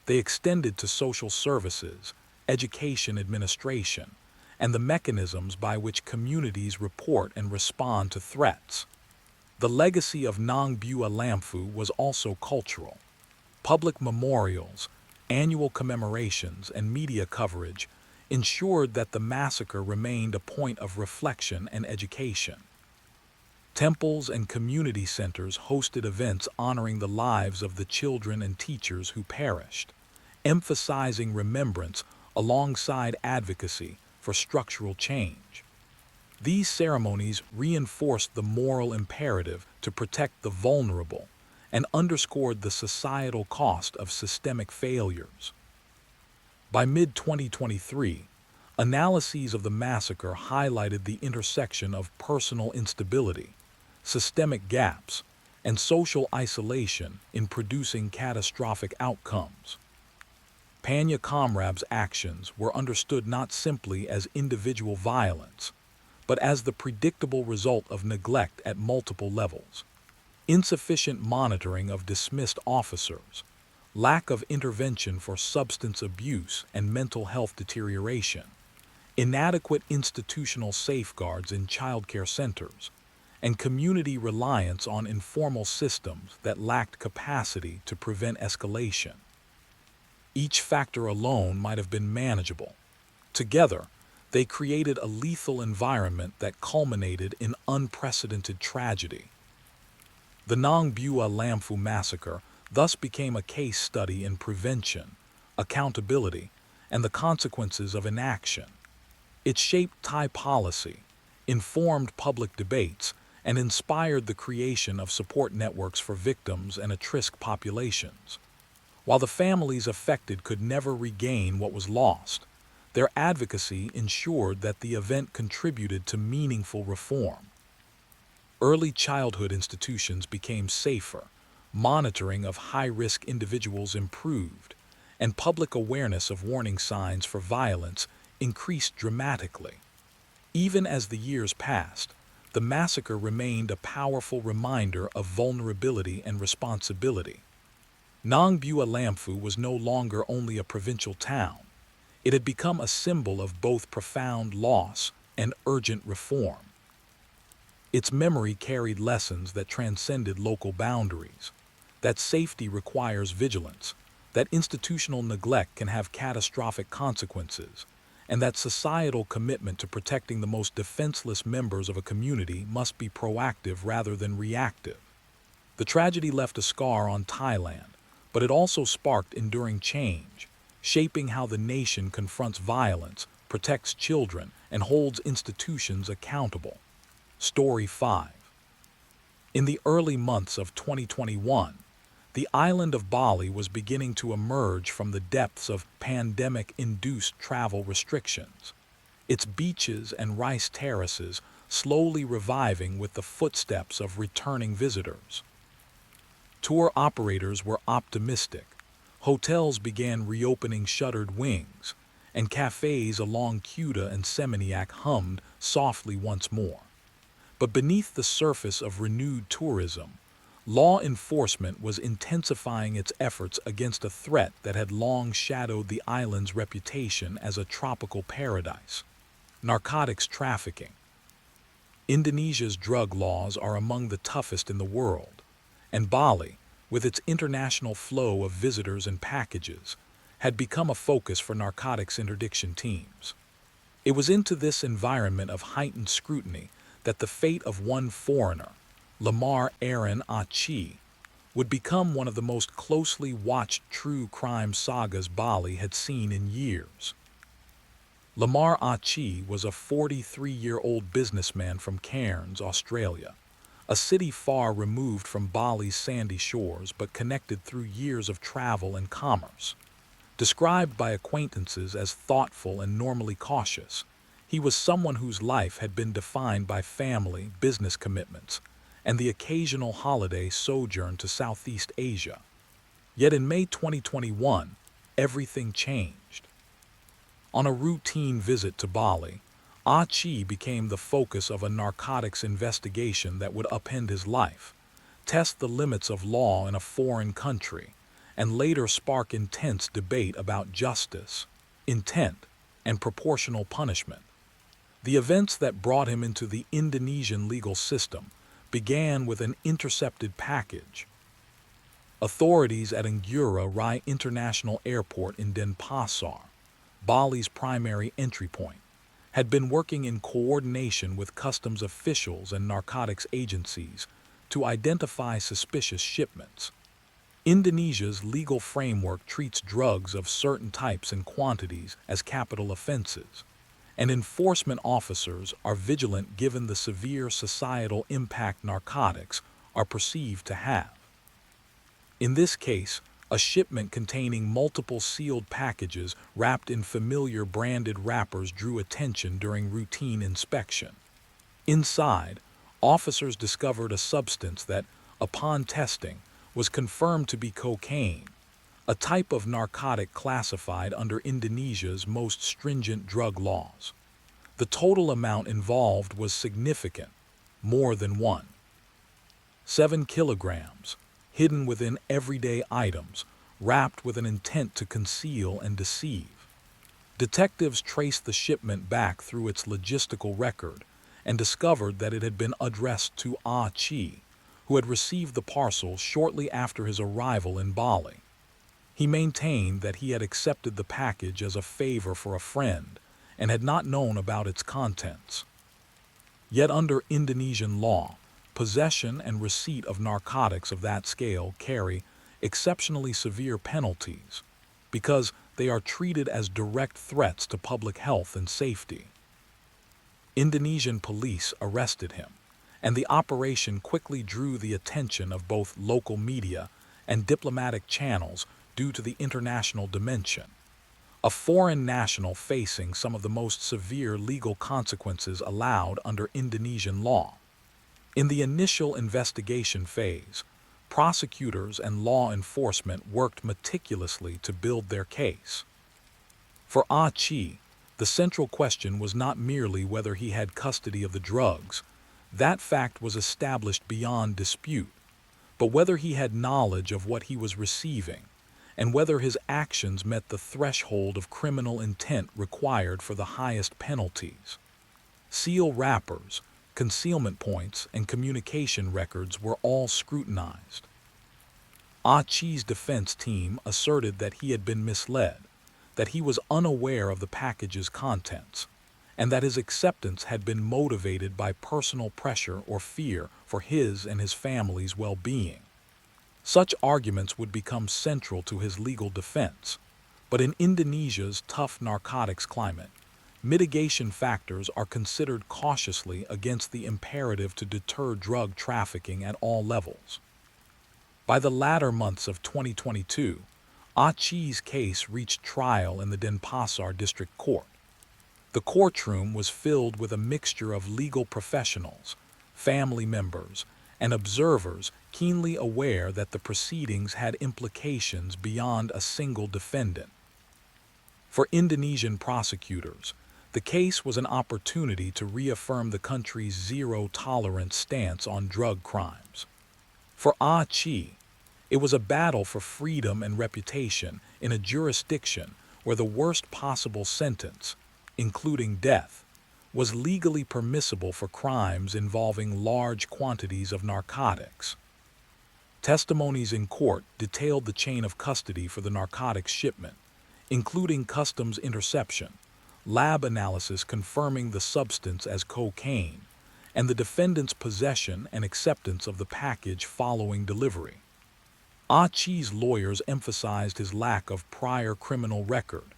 They extended to social services, education administration, and the mechanisms by which communities report and respond to threats. The legacy of Nang Bua Lamphu was also cultural. Public memorials, annual commemorations, and media coverage ensured that the massacre remained a point of reflection and education. Temples and community centers hosted events honoring the lives of the children and teachers who perished, emphasizing remembrance alongside advocacy for structural change. These ceremonies reinforced the moral imperative to protect the vulnerable and underscored the societal cost of systemic failures. By mid-2023, analyses of the massacre highlighted the intersection of personal instability, systemic gaps, and social isolation in producing catastrophic outcomes. Panya Kamrab's actions were understood not simply as individual violence, but as the predictable result of neglect at multiple levels. Insufficient monitoring of dismissed officers, lack of intervention for substance abuse and mental health deterioration, inadequate institutional safeguards in childcare centers, and community reliance on informal systems that lacked capacity to prevent escalation. Each factor alone might have been manageable. Together, they created a lethal environment that culminated in unprecedented tragedy. The Nang Bua Lamphu massacre thus became a case study in prevention, accountability, and the consequences of inaction. It shaped Thai policy, informed public debates, and inspired the creation of support networks for victims and at-risk populations. While the families affected could never regain what was lost, their advocacy ensured that the event contributed to meaningful reform. Early childhood institutions became safer, monitoring of high-risk individuals improved, and public awareness of warning signs for violence increased dramatically. Even as the years passed, the massacre remained a powerful reminder of vulnerability and responsibility. Nang Bua Lamphu was no longer only a provincial town. It had become a symbol of both profound loss and urgent reform. Its memory carried lessons that transcended local boundaries, that safety requires vigilance, that institutional neglect can have catastrophic consequences, and that societal commitment to protecting the most defenseless members of a community must be proactive rather than reactive. The tragedy left a scar on Thailand, but it also sparked enduring change, shaping how the nation confronts violence, protects children, and holds institutions accountable. Story 5. In the early months of 2021, the island of Bali was beginning to emerge from the depths of pandemic-induced travel restrictions, its beaches and rice terraces slowly reviving with the footsteps of returning visitors. Tour operators were optimistic. Hotels began reopening shuttered wings, and cafes along Kuta and Seminyak hummed softly once more. But beneath the surface of renewed tourism, law enforcement was intensifying its efforts against a threat that had long shadowed the island's reputation as a tropical paradise: narcotics trafficking. Indonesia's drug laws are among the toughest in the world, and Bali, with its international flow of visitors and packages, had become a focus for narcotics interdiction teams. It was into this environment of heightened scrutiny that the fate of one foreigner, Lamar Aaron Achi, would become one of the most closely watched true crime sagas Bali had seen in years. Lamar Achi was a 43-year-old businessman from Cairns, Australia, a city far removed from Bali's sandy shores but connected through years of travel and commerce. Described by acquaintances as thoughtful and normally cautious, he was someone whose life had been defined by family, business commitments, and the occasional holiday sojourn to Southeast Asia. Yet in May 2021, everything changed. On a routine visit to Bali, Achi became the focus of a narcotics investigation that would upend his life, test the limits of law in a foreign country, and later spark intense debate about justice, intent, and proportional punishment. The events that brought him into the Indonesian legal system began with an intercepted package. Authorities at Ngurah Rai International Airport in Denpasar, Bali's primary entry point, had been working in coordination with customs officials and narcotics agencies to identify suspicious shipments. Indonesia's legal framework treats drugs of certain types and quantities as capital offenses, and enforcement officers are vigilant given the severe societal impact narcotics are perceived to have. In this case, a shipment containing multiple sealed packages wrapped in familiar branded wrappers drew attention during routine inspection. Inside, officers discovered a substance that, upon testing, was confirmed to be cocaine, a type of narcotic classified under Indonesia's most stringent drug laws. The total amount involved was significant, more than 1.7 kilograms, hidden within everyday items, wrapped with an intent to conceal and deceive. Detectives traced the shipment back through its logistical record and discovered that it had been addressed to Achi, who had received the parcel shortly after his arrival in Bali. He maintained that he had accepted the package as a favor for a friend and had not known about its contents. Yet under Indonesian law, possession and receipt of narcotics of that scale carry exceptionally severe penalties because they are treated as direct threats to public health and safety. Indonesian police arrested him, and the operation quickly drew the attention of both local media and diplomatic channels due to the international dimension. A foreign national facing some of the most severe legal consequences allowed under Indonesian law. In the initial investigation phase, prosecutors and law enforcement worked meticulously to build their case. For Achi, the central question was not merely whether he had custody of the drugs, that fact was established beyond dispute, but whether he had knowledge of what he was receiving, and whether his actions met the threshold of criminal intent required for the highest penalties. Seal wrappers, concealment points, and communication records were all scrutinized. Achi's defense team asserted that he had been misled, that he was unaware of the package's contents, and that his acceptance had been motivated by personal pressure or fear for his and his family's well-being. Such arguments would become central to his legal defense, but in Indonesia's tough narcotics climate, mitigation factors are considered cautiously against the imperative to deter drug trafficking at all levels. By the latter months of 2022, Achi's case reached trial in the Denpasar District Court. The courtroom was filled with a mixture of legal professionals, family members, and observers keenly aware that the proceedings had implications beyond a single defendant. For Indonesian prosecutors, the case was an opportunity to reaffirm the country's zero-tolerance stance on drug crimes. For Achi, it was a battle for freedom and reputation in a jurisdiction where the worst possible sentence, including death, was legally permissible for crimes involving large quantities of narcotics. Testimonies in court detailed the chain of custody for the narcotics shipment, including customs interception, lab analysis confirming the substance as cocaine, and the defendant's possession and acceptance of the package following delivery. Ah Chi's lawyers emphasized his lack of prior criminal record,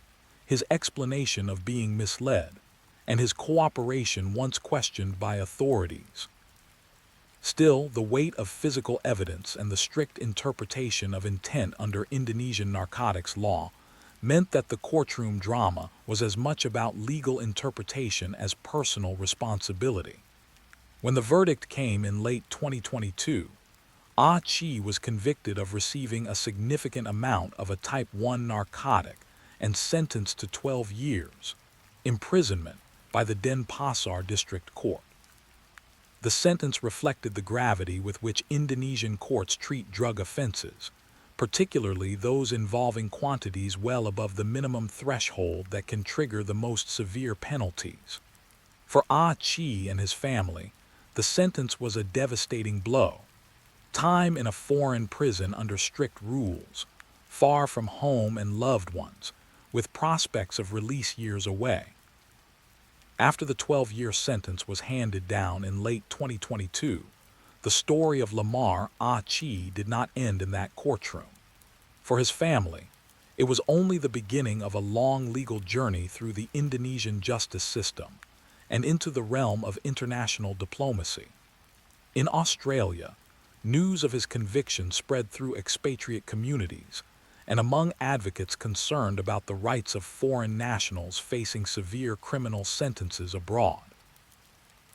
his explanation of being misled, and his cooperation once questioned by authorities. Still, the weight of physical evidence and the strict interpretation of intent under Indonesian narcotics law meant that the courtroom drama was as much about legal interpretation as personal responsibility. When the verdict came in late 2022, Ah Chi was convicted of receiving a significant amount of a Type 1 narcotic and sentenced to 12 years imprisonment by the Denpasar District Court. The sentence reflected the gravity with which Indonesian courts treat drug offenses, particularly those involving quantities well above the minimum threshold that can trigger the most severe penalties. For Ah Chi and his family, the sentence was a devastating blow. Time in a foreign prison under strict rules, far from home and loved ones, with prospects of release years away. After the 12-year sentence was handed down in late 2022, the story of Lamar Ah Chi did not end in that courtroom. For his family, it was only the beginning of a long legal journey through the Indonesian justice system and into the realm of international diplomacy. In Australia, news of his conviction spread through expatriate communities and among advocates concerned about the rights of foreign nationals facing severe criminal sentences abroad.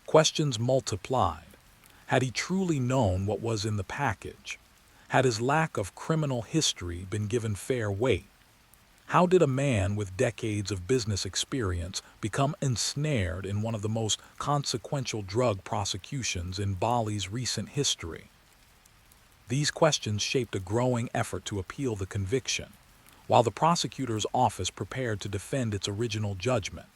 Questions multiplied. Had he truly known what was in the package? Had his lack of criminal history been given fair weight? How did a man with decades of business experience become ensnared in one of the most consequential drug prosecutions in Bali's recent history? These questions shaped a growing effort to appeal the conviction, while the prosecutor's office prepared to defend its original judgment.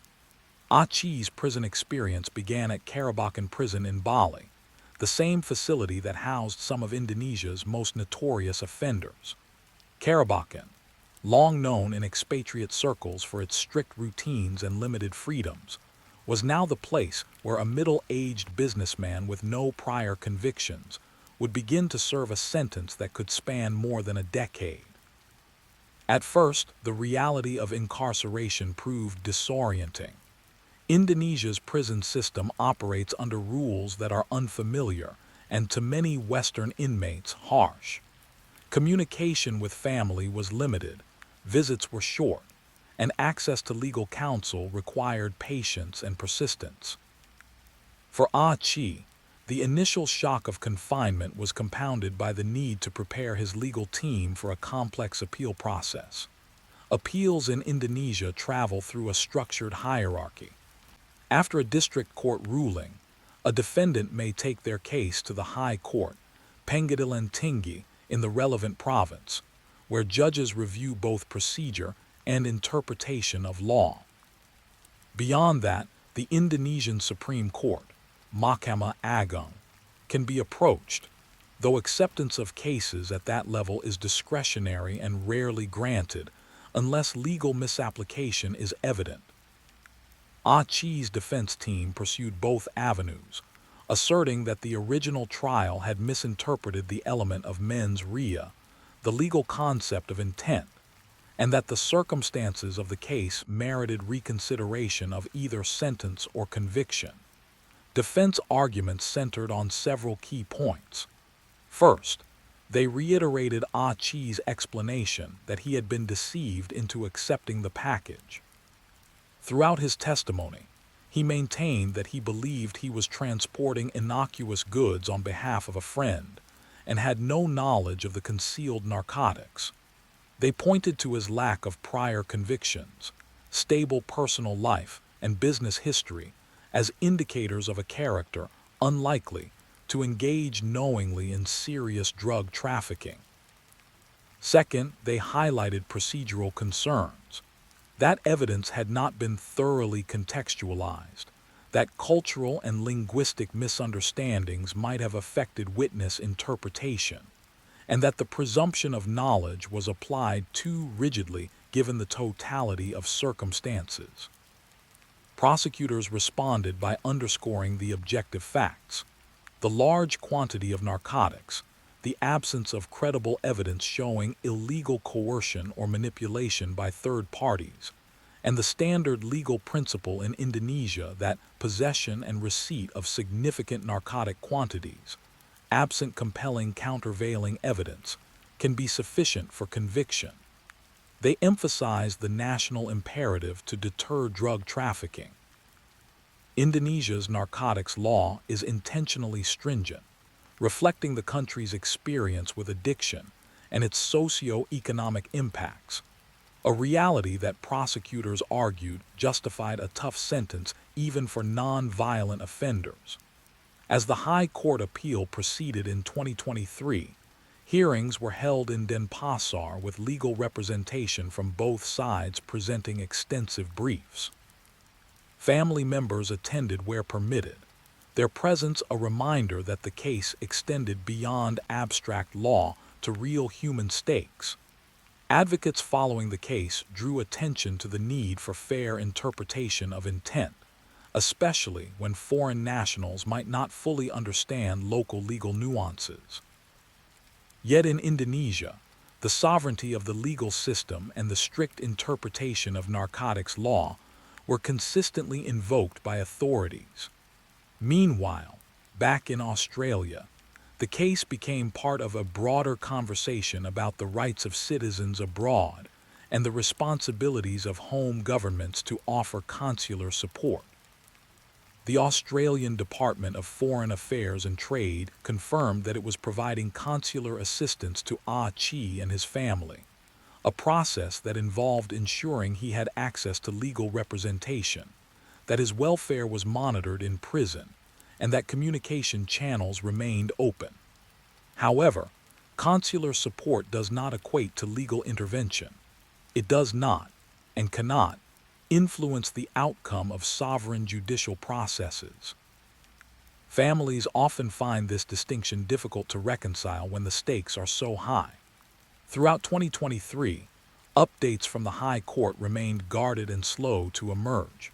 Ah Chi's prison experience began at Carabocan Prison in Bali, the same facility that housed some of Indonesia's most notorious offenders. Carabocan, long known in expatriate circles for its strict routines and limited freedoms, was now the place where a middle-aged businessman with no prior convictions would begin to serve a sentence that could span more than a decade. At first, the reality of incarceration proved disorienting. Indonesia's prison system operates under rules that are unfamiliar and, to many Western inmates, harsh. Communication with family was limited, visits were short, and access to legal counsel required patience and persistence. For Ah Chi, the initial shock of confinement was compounded by the need to prepare his legal team for a complex appeal process. Appeals in Indonesia travel through a structured hierarchy. After a district court ruling, a defendant may take their case to the High Court, Pengadilan Tinggi, in the relevant province, where judges review both procedure and interpretation of law. Beyond that, the Indonesian Supreme Court, Mahkamah Agung, can be approached, though acceptance of cases at that level is discretionary and rarely granted unless legal misapplication is evident. Ah Chi's defense team pursued both avenues, asserting that the original trial had misinterpreted the element of mens rea, the legal concept of intent, and that the circumstances of the case merited reconsideration of either sentence or conviction. Defense arguments centered on several key points. First, they reiterated Ah Chi's explanation that he had been deceived into accepting the package. Throughout his testimony, he maintained that he believed he was transporting innocuous goods on behalf of a friend and had no knowledge of the concealed narcotics. They pointed to his lack of prior convictions, stable personal life, and business history as indicators of a character unlikely to engage knowingly in serious drug trafficking. Second, they highlighted procedural concerns. That evidence had not been thoroughly contextualized, that cultural and linguistic misunderstandings might have affected witness interpretation, and that the presumption of knowledge was applied too rigidly given the totality of circumstances. Prosecutors responded by underscoring the objective facts: the large quantity of narcotics, the absence of credible evidence showing illegal coercion or manipulation by third parties, and the standard legal principle in Indonesia that possession and receipt of significant narcotic quantities, absent compelling countervailing evidence, can be sufficient for conviction. They emphasize the national imperative to deter drug trafficking. Indonesia's narcotics law is intentionally stringent, reflecting the country's experience with addiction and its socio-economic impacts, a reality that prosecutors argued justified a tough sentence even for non-violent offenders. As the High Court appeal proceeded in 2023, hearings were held in Denpasar with legal representation from both sides presenting extensive briefs. Family members attended where permitted, their presence a reminder that the case extended beyond abstract law to real human stakes. Advocates following the case drew attention to the need for fair interpretation of intent, especially when foreign nationals might not fully understand local legal nuances. Yet in Indonesia, the sovereignty of the legal system and the strict interpretation of narcotics law were consistently invoked by authorities. Meanwhile, back in Australia, the case became part of a broader conversation about the rights of citizens abroad and the responsibilities of home governments to offer consular support. The Australian Department of Foreign Affairs and Trade confirmed that it was providing consular assistance to Ah Chi and his family, a process that involved ensuring he had access to legal representation, that his welfare was monitored in prison, and that communication channels remained open. However, consular support does not equate to legal intervention. It does not, and cannot, influence the outcome of sovereign judicial processes. Families often find this distinction difficult to reconcile when the stakes are so high. Throughout 2023, updates from the High Court remained guarded and slow to emerge.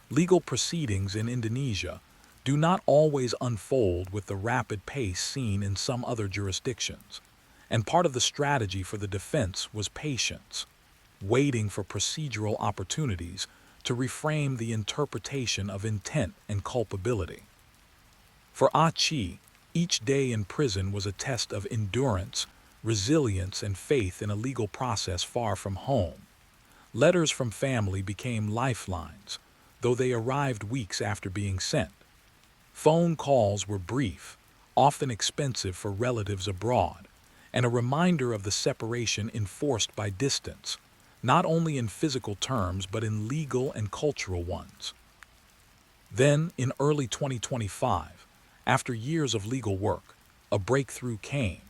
Legal proceedings in Indonesia do not always unfold with the rapid pace seen in some other jurisdictions, and part of the strategy for the defense was patience, waiting for procedural opportunities to reframe the interpretation of intent and culpability. For Ah Chi, each day in prison was a test of endurance, resilience, and faith in a legal process far from home. Letters from family became lifelines, though they arrived weeks after being sent. Phone calls were brief, often expensive for relatives abroad, and a reminder of the separation enforced by distance, not only in physical terms but in legal and cultural ones. Then, in early 2025, after years of legal work, a breakthrough came.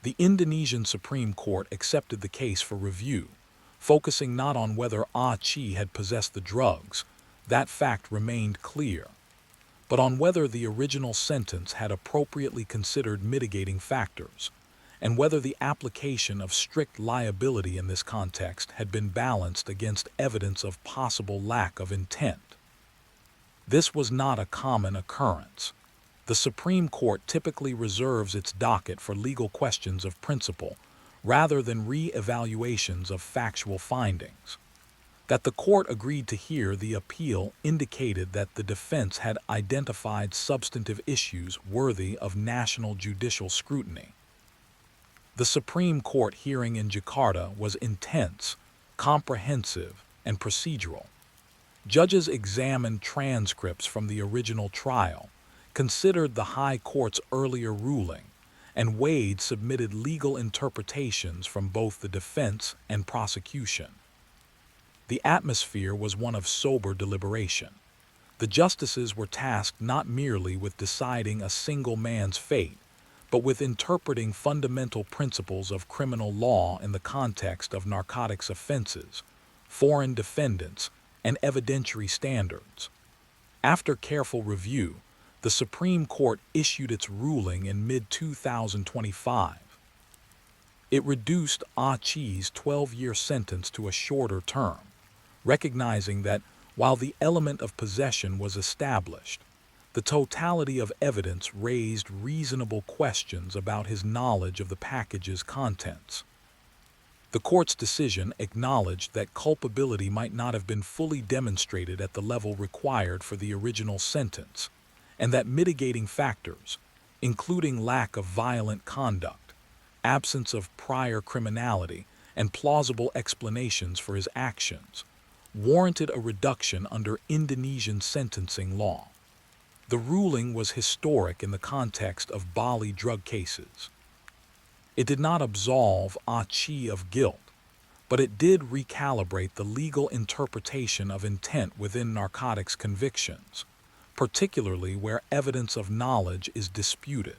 The Indonesian Supreme Court accepted the case for review, focusing not on whether Ah Chi had possessed the drugs, that fact remained clear, but on whether the original sentence had appropriately considered mitigating factors, and whether the application of strict liability in this context had been balanced against evidence of possible lack of intent. This was not a common occurrence. The Supreme Court typically reserves its docket for legal questions of principle, rather than re-evaluations of factual findings. That the court agreed to hear the appeal indicated that the defense had identified substantive issues worthy of national judicial scrutiny. The Supreme Court hearing in Jakarta was intense, comprehensive, and procedural. Judges examined transcripts from the original trial, considered the High Court's earlier ruling, and weighed submitted legal interpretations from both the defense and prosecution. The atmosphere was one of sober deliberation. The justices were tasked not merely with deciding a single man's fate, but with interpreting fundamental principles of criminal law in the context of narcotics offenses, foreign defendants, and evidentiary standards. After careful review, the Supreme Court issued its ruling in mid-2025. It reduced Ah Chi's 12-year sentence to a shorter term, recognizing that While the element of possession was established, the totality of evidence raised reasonable questions about his knowledge of the package's contents. The court's decision acknowledged that culpability might not have been fully demonstrated at the level required for the original sentence, and that mitigating factors, including lack of violent conduct, absence of prior criminality, and plausible explanations for his actions, warranted a reduction under Indonesian sentencing law. The ruling was historic in the context of Bali drug cases. It did not absolve Aceh of guilt, but it did recalibrate the legal interpretation of intent within narcotics convictions, particularly where evidence of knowledge is disputed.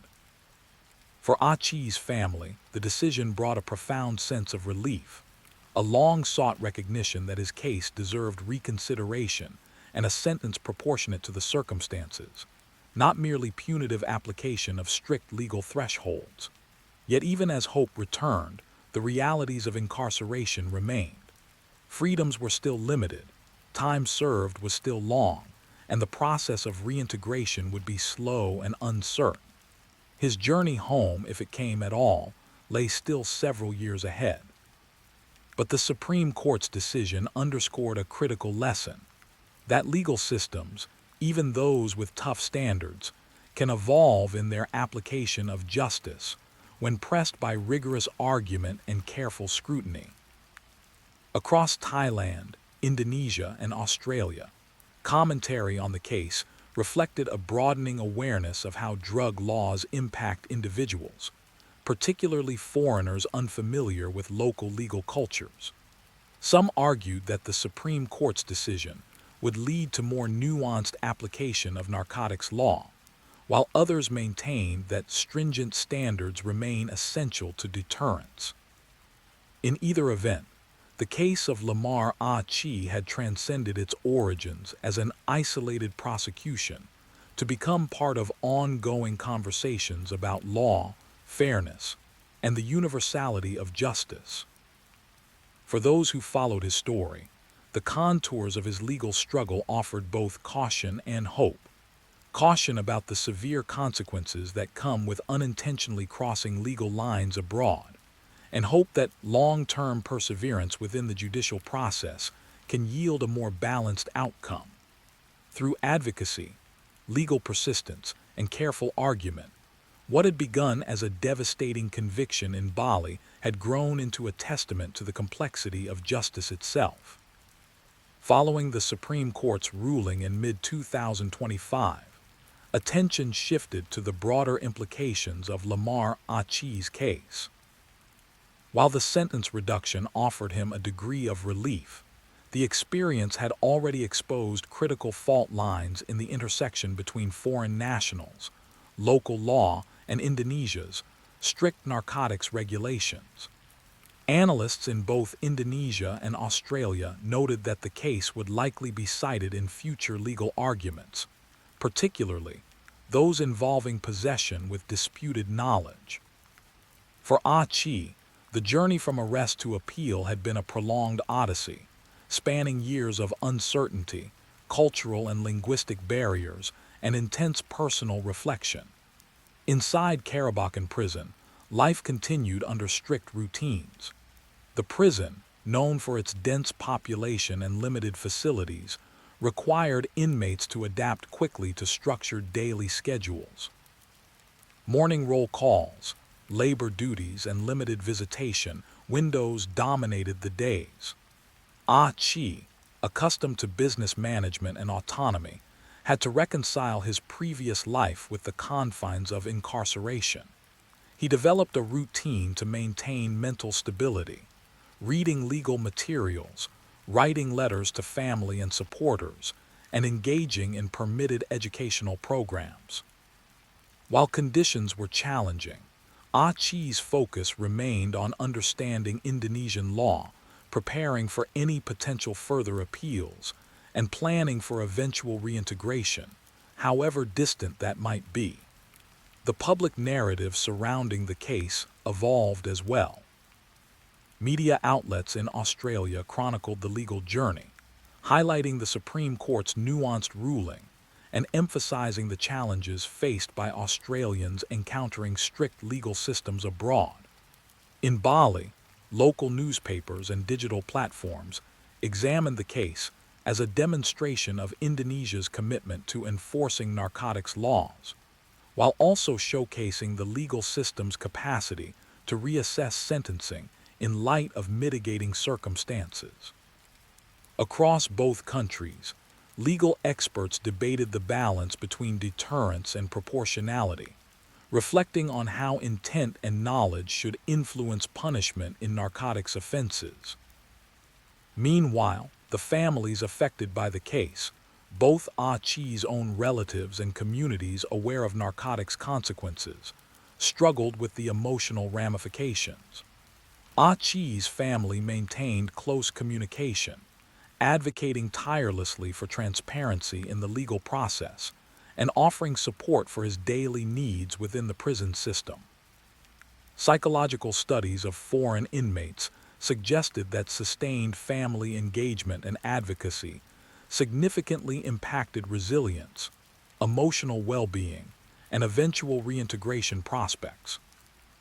For Aceh's family, the decision brought a profound sense of relief, a long-sought recognition that his case deserved reconsideration and a sentence proportionate to the circumstances, not merely punitive application of strict legal thresholds. Yet even as hope returned, the realities of incarceration remained. Freedoms were still limited, time served was still long, and the process of reintegration would be slow and uncertain. His journey home, if it came at all, lay still several years ahead. But the Supreme Court's decision underscored a critical lesson, that legal systems, even those with tough standards, can evolve in their application of justice when pressed by rigorous argument and careful scrutiny. Across Thailand, Indonesia, and Australia, commentary on the case reflected a broadening awareness of how drug laws impact individuals, particularly foreigners unfamiliar with local legal cultures. Some argued that the Supreme Court's decision would lead to more nuanced application of narcotics law, while others maintained that stringent standards remain essential to deterrence. In either event, the case of Lamar Aceh had transcended its origins as an isolated prosecution to become part of ongoing conversations about law, fairness, and the universality of justice. For those who followed his story, the contours of his legal struggle offered both caution and hope. Caution about the severe consequences that come with unintentionally crossing legal lines abroad, and hope that long-term perseverance within the judicial process can yield a more balanced outcome. Through advocacy, legal persistence, and careful argument, what had begun as a devastating conviction in Bali had grown into a testament to the complexity of justice itself. Following the Supreme Court's ruling in mid-2025, attention shifted to the broader implications of Lamar Aceh's case. While the sentence reduction offered him a degree of relief, the experience had already exposed critical fault lines in the intersection between foreign nationals, local law, and Indonesia's strict narcotics regulations. Analysts in both Indonesia and Australia noted that the case would likely be cited in future legal arguments, particularly those involving possession with disputed knowledge. For Aceh, the journey from arrest to appeal had been a prolonged odyssey, spanning years of uncertainty, cultural and linguistic barriers, and intense personal reflection. Inside Karabakan prison, life continued under strict routines. The prison, known for its dense population and limited facilities, required inmates to adapt quickly to structured daily schedules. Morning roll calls, labor duties, and limited visitation windows dominated the days. Aceh, accustomed to business management and autonomy, had to reconcile his previous life with the confines of incarceration. He developed a routine to maintain mental stability, reading legal materials, writing letters to family and supporters, and engaging in permitted educational programs. While conditions were challenging, Aceh's focus remained on understanding Indonesian law, preparing for any potential further appeals, and planning for eventual reintegration, however distant that might be. The public narrative surrounding the case evolved as well. Media outlets in Australia chronicled the legal journey, highlighting the Supreme Court's nuanced ruling and emphasizing the challenges faced by Australians encountering strict legal systems abroad. In Bali, local newspapers and digital platforms examined the case as a demonstration of Indonesia's commitment to enforcing narcotics laws, while also showcasing the legal system's capacity to reassess sentencing in light of mitigating circumstances. Across both countries, legal experts debated the balance between deterrence and proportionality, reflecting on how intent and knowledge should influence punishment in narcotics offenses. Meanwhile, the families affected by the case, both Ah Chi's own relatives and communities aware of narcotics consequences, struggled with the emotional ramifications. Ah Chi's family maintained close communication, advocating tirelessly for transparency in the legal process and offering support for his daily needs within the prison system. Psychological studies of foreign inmates suggested that sustained family engagement and advocacy significantly impacted resilience, emotional well-being, and eventual reintegration prospects.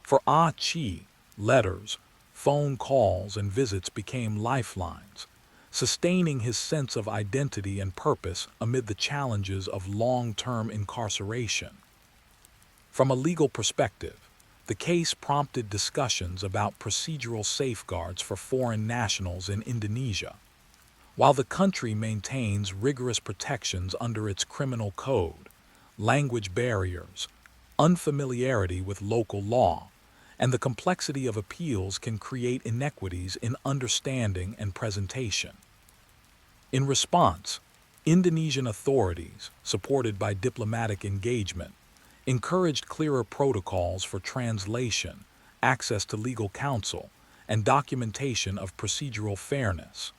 For Ah Chi, letters, phone calls, and visits became lifelines, sustaining his sense of identity and purpose amid the challenges of long-term incarceration. From a legal perspective, the case prompted discussions about procedural safeguards for foreign nationals in Indonesia. While the country maintains rigorous protections under its criminal code, language barriers, unfamiliarity with local law, and the complexity of appeals can create inequities in understanding and presentation. In response, Indonesian authorities, supported by diplomatic engagement, encouraged clearer protocols for translation, access to legal counsel, and documentation of procedural fairness.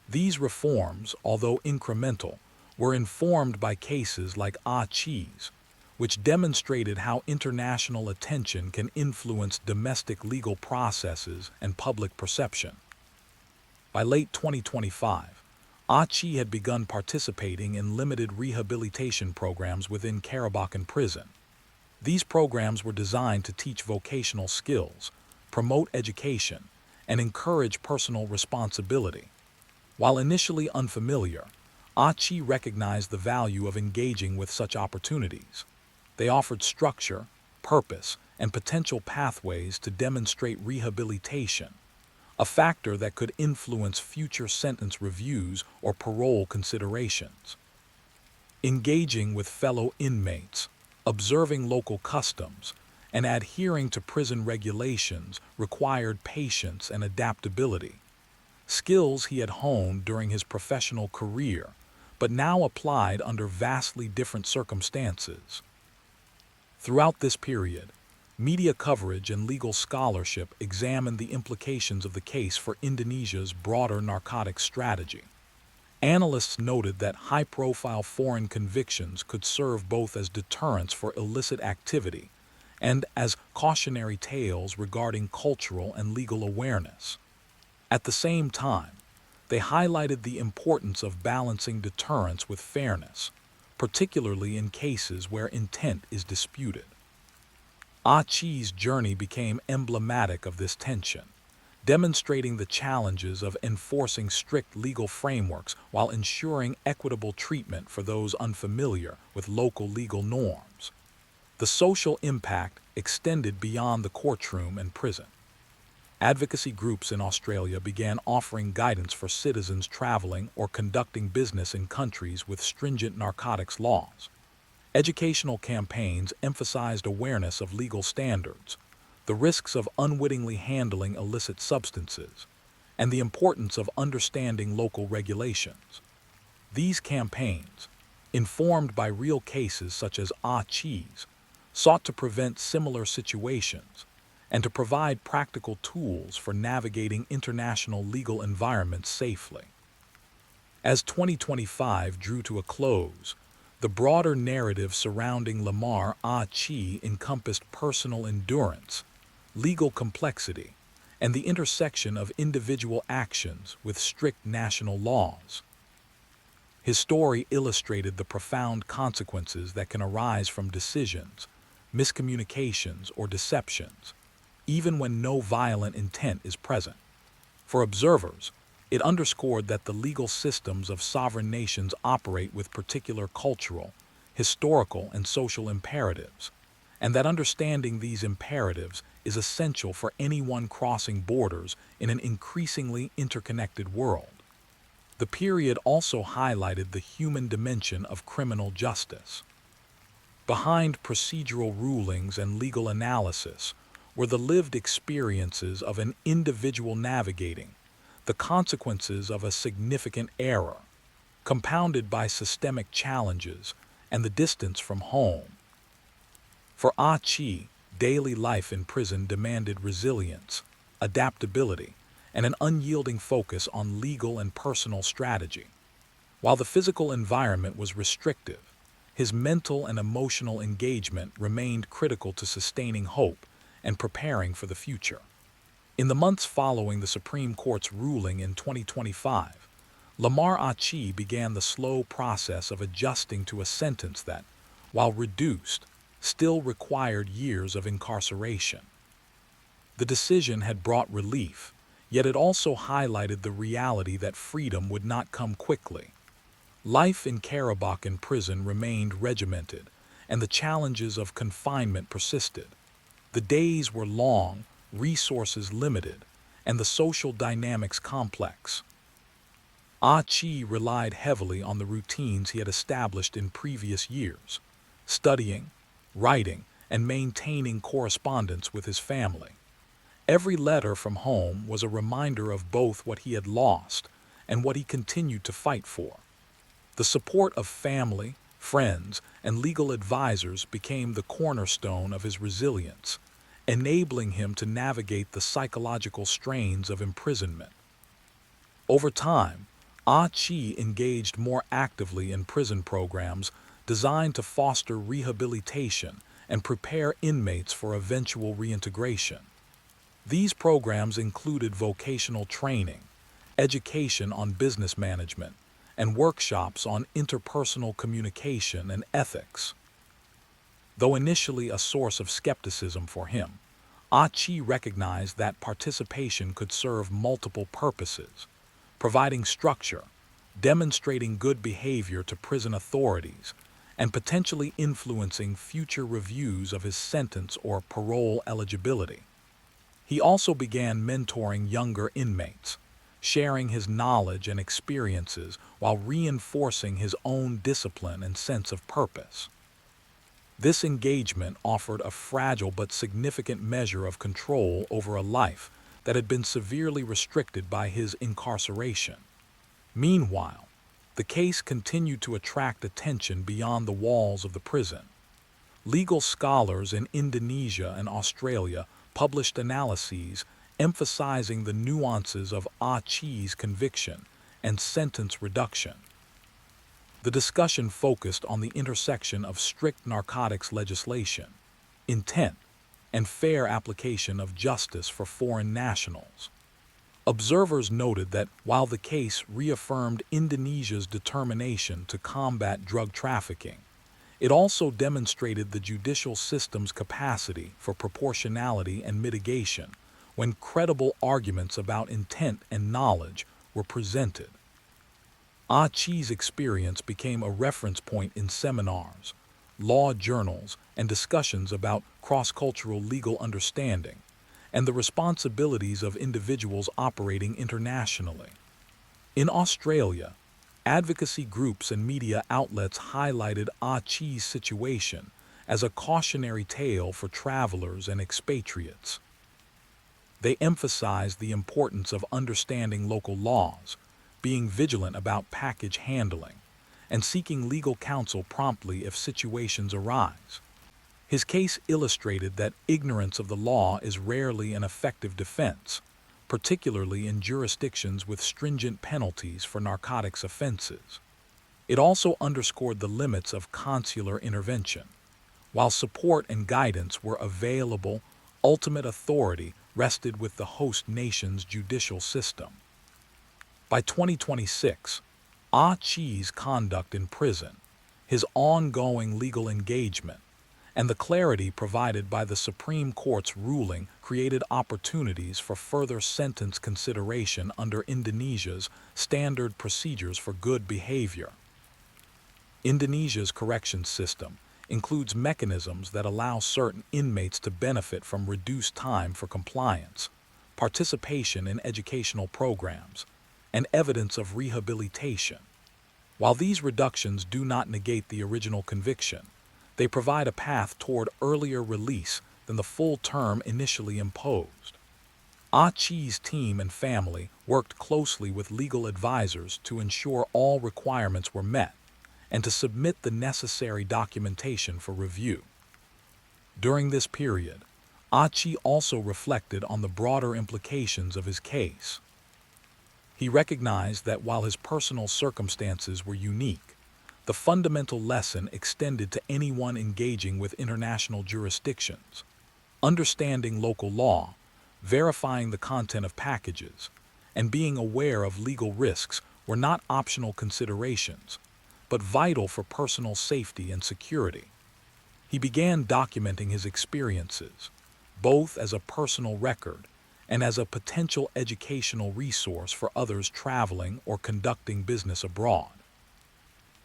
These reforms, although incremental, were informed by cases like Ah Chi's, which demonstrated how international attention can influence domestic legal processes and public perception. By late 2025, Ah Chi had begun participating in limited rehabilitation programs within Karabakan Prison. These programs were designed to teach vocational skills, promote education, and encourage personal responsibility. While initially unfamiliar, Ah Chi recognized the value of engaging with such opportunities. They offered structure, purpose, and potential pathways to demonstrate rehabilitation, a factor that could influence future sentence reviews or parole considerations. Engaging with fellow inmates, observing local customs, and adhering to prison regulations required patience and adaptability, skills he had honed during his professional career, but now applied under vastly different circumstances. Throughout this period, media coverage and legal scholarship examined the implications of the case for Indonesia's broader narcotics strategy. Analysts noted that high-profile foreign convictions could serve both as deterrents for illicit activity and as cautionary tales regarding cultural and legal awareness. At the same time, they highlighted the importance of balancing deterrence with fairness, particularly in cases where intent is disputed. Ah Chi's journey became emblematic of this tension, demonstrating the challenges of enforcing strict legal frameworks while ensuring equitable treatment for those unfamiliar with local legal norms. The social impact extended beyond the courtroom and prison. Advocacy groups in Australia began offering guidance for citizens traveling or conducting business in countries with stringent narcotics laws. Educational campaigns emphasized awareness of legal standards, the risks of unwittingly handling illicit substances, and the importance of understanding local regulations. These campaigns, informed by real cases such as Ah Chi's, sought to prevent similar situations and to provide practical tools for navigating international legal environments safely. As 2025 drew to a close, the broader narrative surrounding Lamar Ah Chi encompassed personal endurance, legal complexity, and the intersection of individual actions with strict national laws. His story illustrated the profound consequences that can arise from decisions, miscommunications, or deceptions, even when no violent intent is present. For observers, it underscored that the legal systems of sovereign nations operate with particular cultural, historical, and social imperatives, and that understanding these imperatives is essential for anyone crossing borders in an increasingly interconnected world. The period also highlighted the human dimension of criminal justice. Behind procedural rulings and legal analysis were the lived experiences of an individual navigating the consequences of a significant error, compounded by systemic challenges and the distance from home. For Ah Chi, daily life in prison demanded resilience, adaptability, and an unyielding focus on legal and personal strategy. While the physical environment was restrictive, his mental and emotional engagement remained critical to sustaining hope and preparing for the future. In the months following the Supreme Court's ruling in 2025, Lamar Achi began the slow process of adjusting to a sentence that, while reduced, still required years of incarceration. The decision had brought relief, yet it also highlighted the reality that freedom would not come quickly. Life in Karabakan prison remained regimented, and the challenges of confinement persisted. The days were long, resources limited, and the social dynamics complex. Ah Chi relied heavily on the routines he had established in previous years, studying, writing, and maintaining correspondence with his family. Every letter from home was a reminder of both what he had lost and what he continued to fight for. The support of family, friends, and legal advisors became the cornerstone of his resilience, enabling him to navigate the psychological strains of imprisonment. Over time, Ah Chi engaged more actively in prison programs designed to foster rehabilitation and prepare inmates for eventual reintegration. These programs included vocational training, education on business management, and workshops on interpersonal communication and ethics. Though initially a source of skepticism for him, Ah Chi recognized that participation could serve multiple purposes, providing structure, demonstrating good behavior to prison authorities, and potentially influencing future reviews of his sentence or parole eligibility. He also began mentoring younger inmates, sharing his knowledge and experiences while reinforcing his own discipline and sense of purpose. This engagement offered a fragile but significant measure of control over a life that had been severely restricted by his incarceration. Meanwhile, the case continued to attract attention beyond the walls of the prison. Legal scholars in Indonesia and Australia published analyses emphasizing the nuances of Ah Chi's conviction and sentence reduction. The discussion focused on the intersection of strict narcotics legislation, intent, and fair application of justice for foreign nationals. Observers noted that while the case reaffirmed Indonesia's determination to combat drug trafficking, it also demonstrated the judicial system's capacity for proportionality and mitigation when credible arguments about intent and knowledge were presented. Ah Chi's experience became a reference point in seminars, law journals, and discussions about cross-cultural legal understanding and the responsibilities of individuals operating internationally. In Australia, advocacy groups and media outlets highlighted Ah Chi's situation as a cautionary tale for travelers and expatriates. They emphasized the importance of understanding local laws, being vigilant about package handling, and seeking legal counsel promptly if situations arise. His case illustrated that ignorance of the law is rarely an effective defense, particularly in jurisdictions with stringent penalties for narcotics offenses. It also underscored the limits of consular intervention. While support and guidance were available, ultimate authority rested with the host nation's judicial system. By 2026, Ah Chi's conduct in prison, his ongoing legal engagement, and the clarity provided by the Supreme Court's ruling created opportunities for further sentence consideration under Indonesia's standard procedures for good behavior. Indonesia's corrections system includes mechanisms that allow certain inmates to benefit from reduced time for compliance, participation in educational programs, and evidence of rehabilitation. While these reductions do not negate the original conviction, they provide a path toward earlier release than the full term initially imposed. Ah Chi's team and family worked closely with legal advisors to ensure all requirements were met and to submit the necessary documentation for review. During this period, Ah Chi also reflected on the broader implications of his case. He recognized that while his personal circumstances were unique, the fundamental lesson extended to anyone engaging with international jurisdictions. Understanding local law, verifying the content of packages, and being aware of legal risks were not optional considerations, but vital for personal safety and security. He began documenting his experiences, both as a personal record and as a potential educational resource for others traveling or conducting business abroad.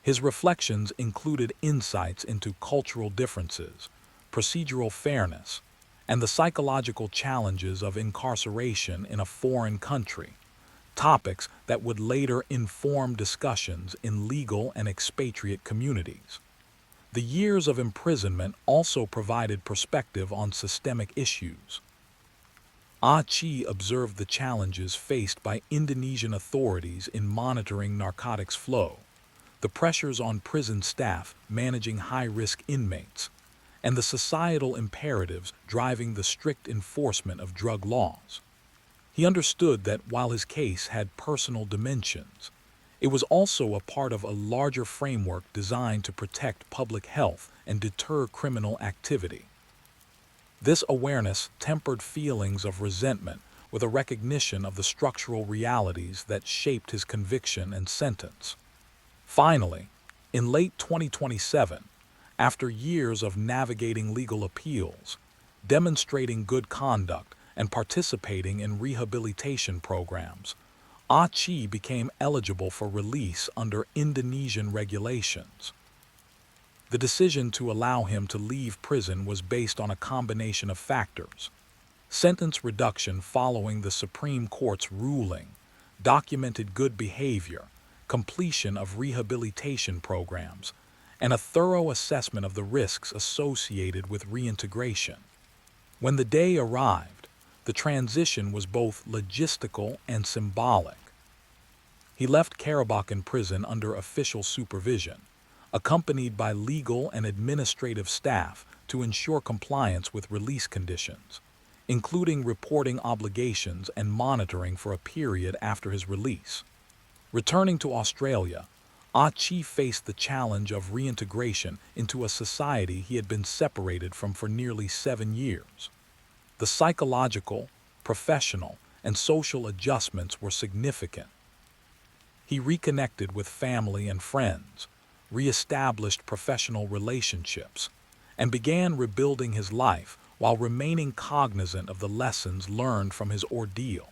His reflections included insights into cultural differences, procedural fairness, and the psychological challenges of incarceration in a foreign country, topics that would later inform discussions in legal and expatriate communities. The years of imprisonment also provided perspective on systemic issues. Ah Chi observed the challenges faced by Indonesian authorities in monitoring narcotics flow, the pressures on prison staff managing high-risk inmates, and the societal imperatives driving the strict enforcement of drug laws. He understood that while his case had personal dimensions, it was also a part of a larger framework designed to protect public health and deter criminal activity. This awareness tempered feelings of resentment with a recognition of the structural realities that shaped his conviction and sentence. Finally, in late 2027, after years of navigating legal appeals, demonstrating good conduct, and participating in rehabilitation programs, Ah Chi became eligible for release under Indonesian regulations. The decision to allow him to leave prison was based on a combination of factors: sentence reduction following the Supreme Court's ruling, documented good behavior, completion of rehabilitation programs, and a thorough assessment of the risks associated with reintegration. When the day arrived, the transition was both logistical and symbolic. He left Karabakan prison under official supervision, accompanied by legal and administrative staff to ensure compliance with release conditions, including reporting obligations and monitoring for a period after his release. Returning to Australia, Ah Chi faced the challenge of reintegration into a society he had been separated from for nearly 7 years. The psychological, professional, and social adjustments were significant. He reconnected with family and friends, reestablished professional relationships, and began rebuilding his life while remaining cognizant of the lessons learned from his ordeal.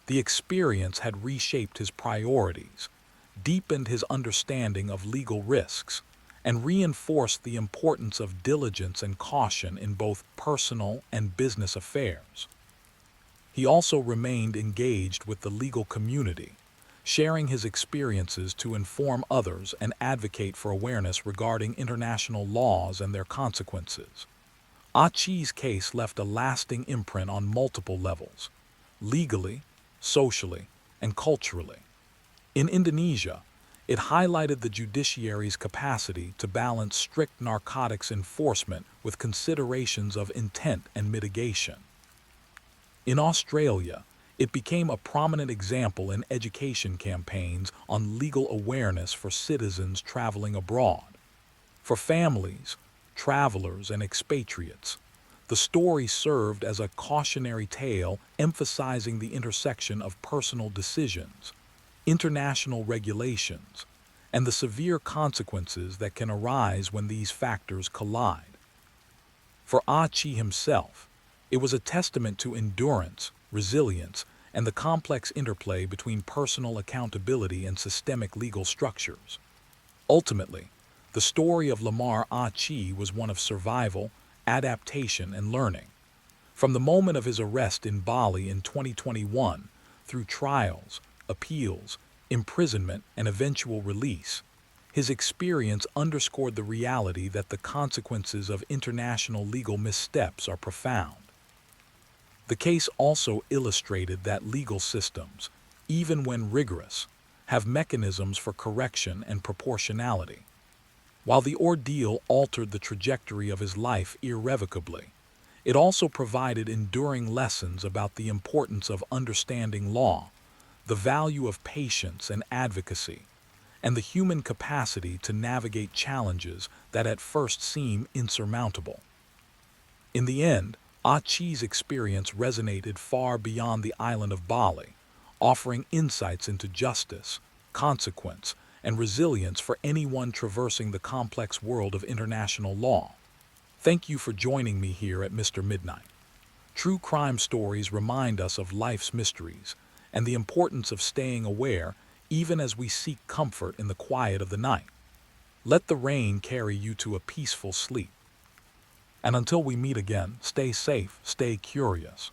The experience had reshaped his priorities, deepened his understanding of legal risks, and reinforced the importance of diligence and caution in both personal and business affairs. He also remained engaged with the legal community, sharing his experiences to inform others and advocate for awareness regarding international laws and their consequences. Ah Chi's case left a lasting imprint on multiple levels: legally, socially, and culturally. In Indonesia, it highlighted the judiciary's capacity to balance strict narcotics enforcement with considerations of intent and mitigation. In Australia, it became a prominent example in education campaigns on legal awareness for citizens traveling abroad. For families, travelers, and expatriates, the story served as a cautionary tale emphasizing the intersection of personal decisions, international regulations, and the severe consequences that can arise when these factors collide. For Ah Chi himself, it was a testament to endurance, resilience, and the complex interplay between personal accountability and systemic legal structures. Ultimately, the story of Lamar Ah Chi was one of survival, adaptation, and learning. From the moment of his arrest in Bali in 2021, through trials, appeals, imprisonment, and eventual release, his experience underscored the reality that the consequences of international legal missteps are profound. The case also illustrated that legal systems, even when rigorous, have mechanisms for correction and proportionality. While the ordeal altered the trajectory of his life irrevocably, it also provided enduring lessons about the importance of understanding law, the value of patience and advocacy, and the human capacity to navigate challenges that at first seem insurmountable. In the end, Ah Chi's experience resonated far beyond the island of Bali, offering insights into justice, consequence, and resilience for anyone traversing the complex world of international law. Thank you for joining me here at Mr. Midnight. True crime stories remind us of life's mysteries and the importance of staying aware even as we seek comfort in the quiet of the night. Let the rain carry you to a peaceful sleep. And until we meet again, stay safe, stay curious.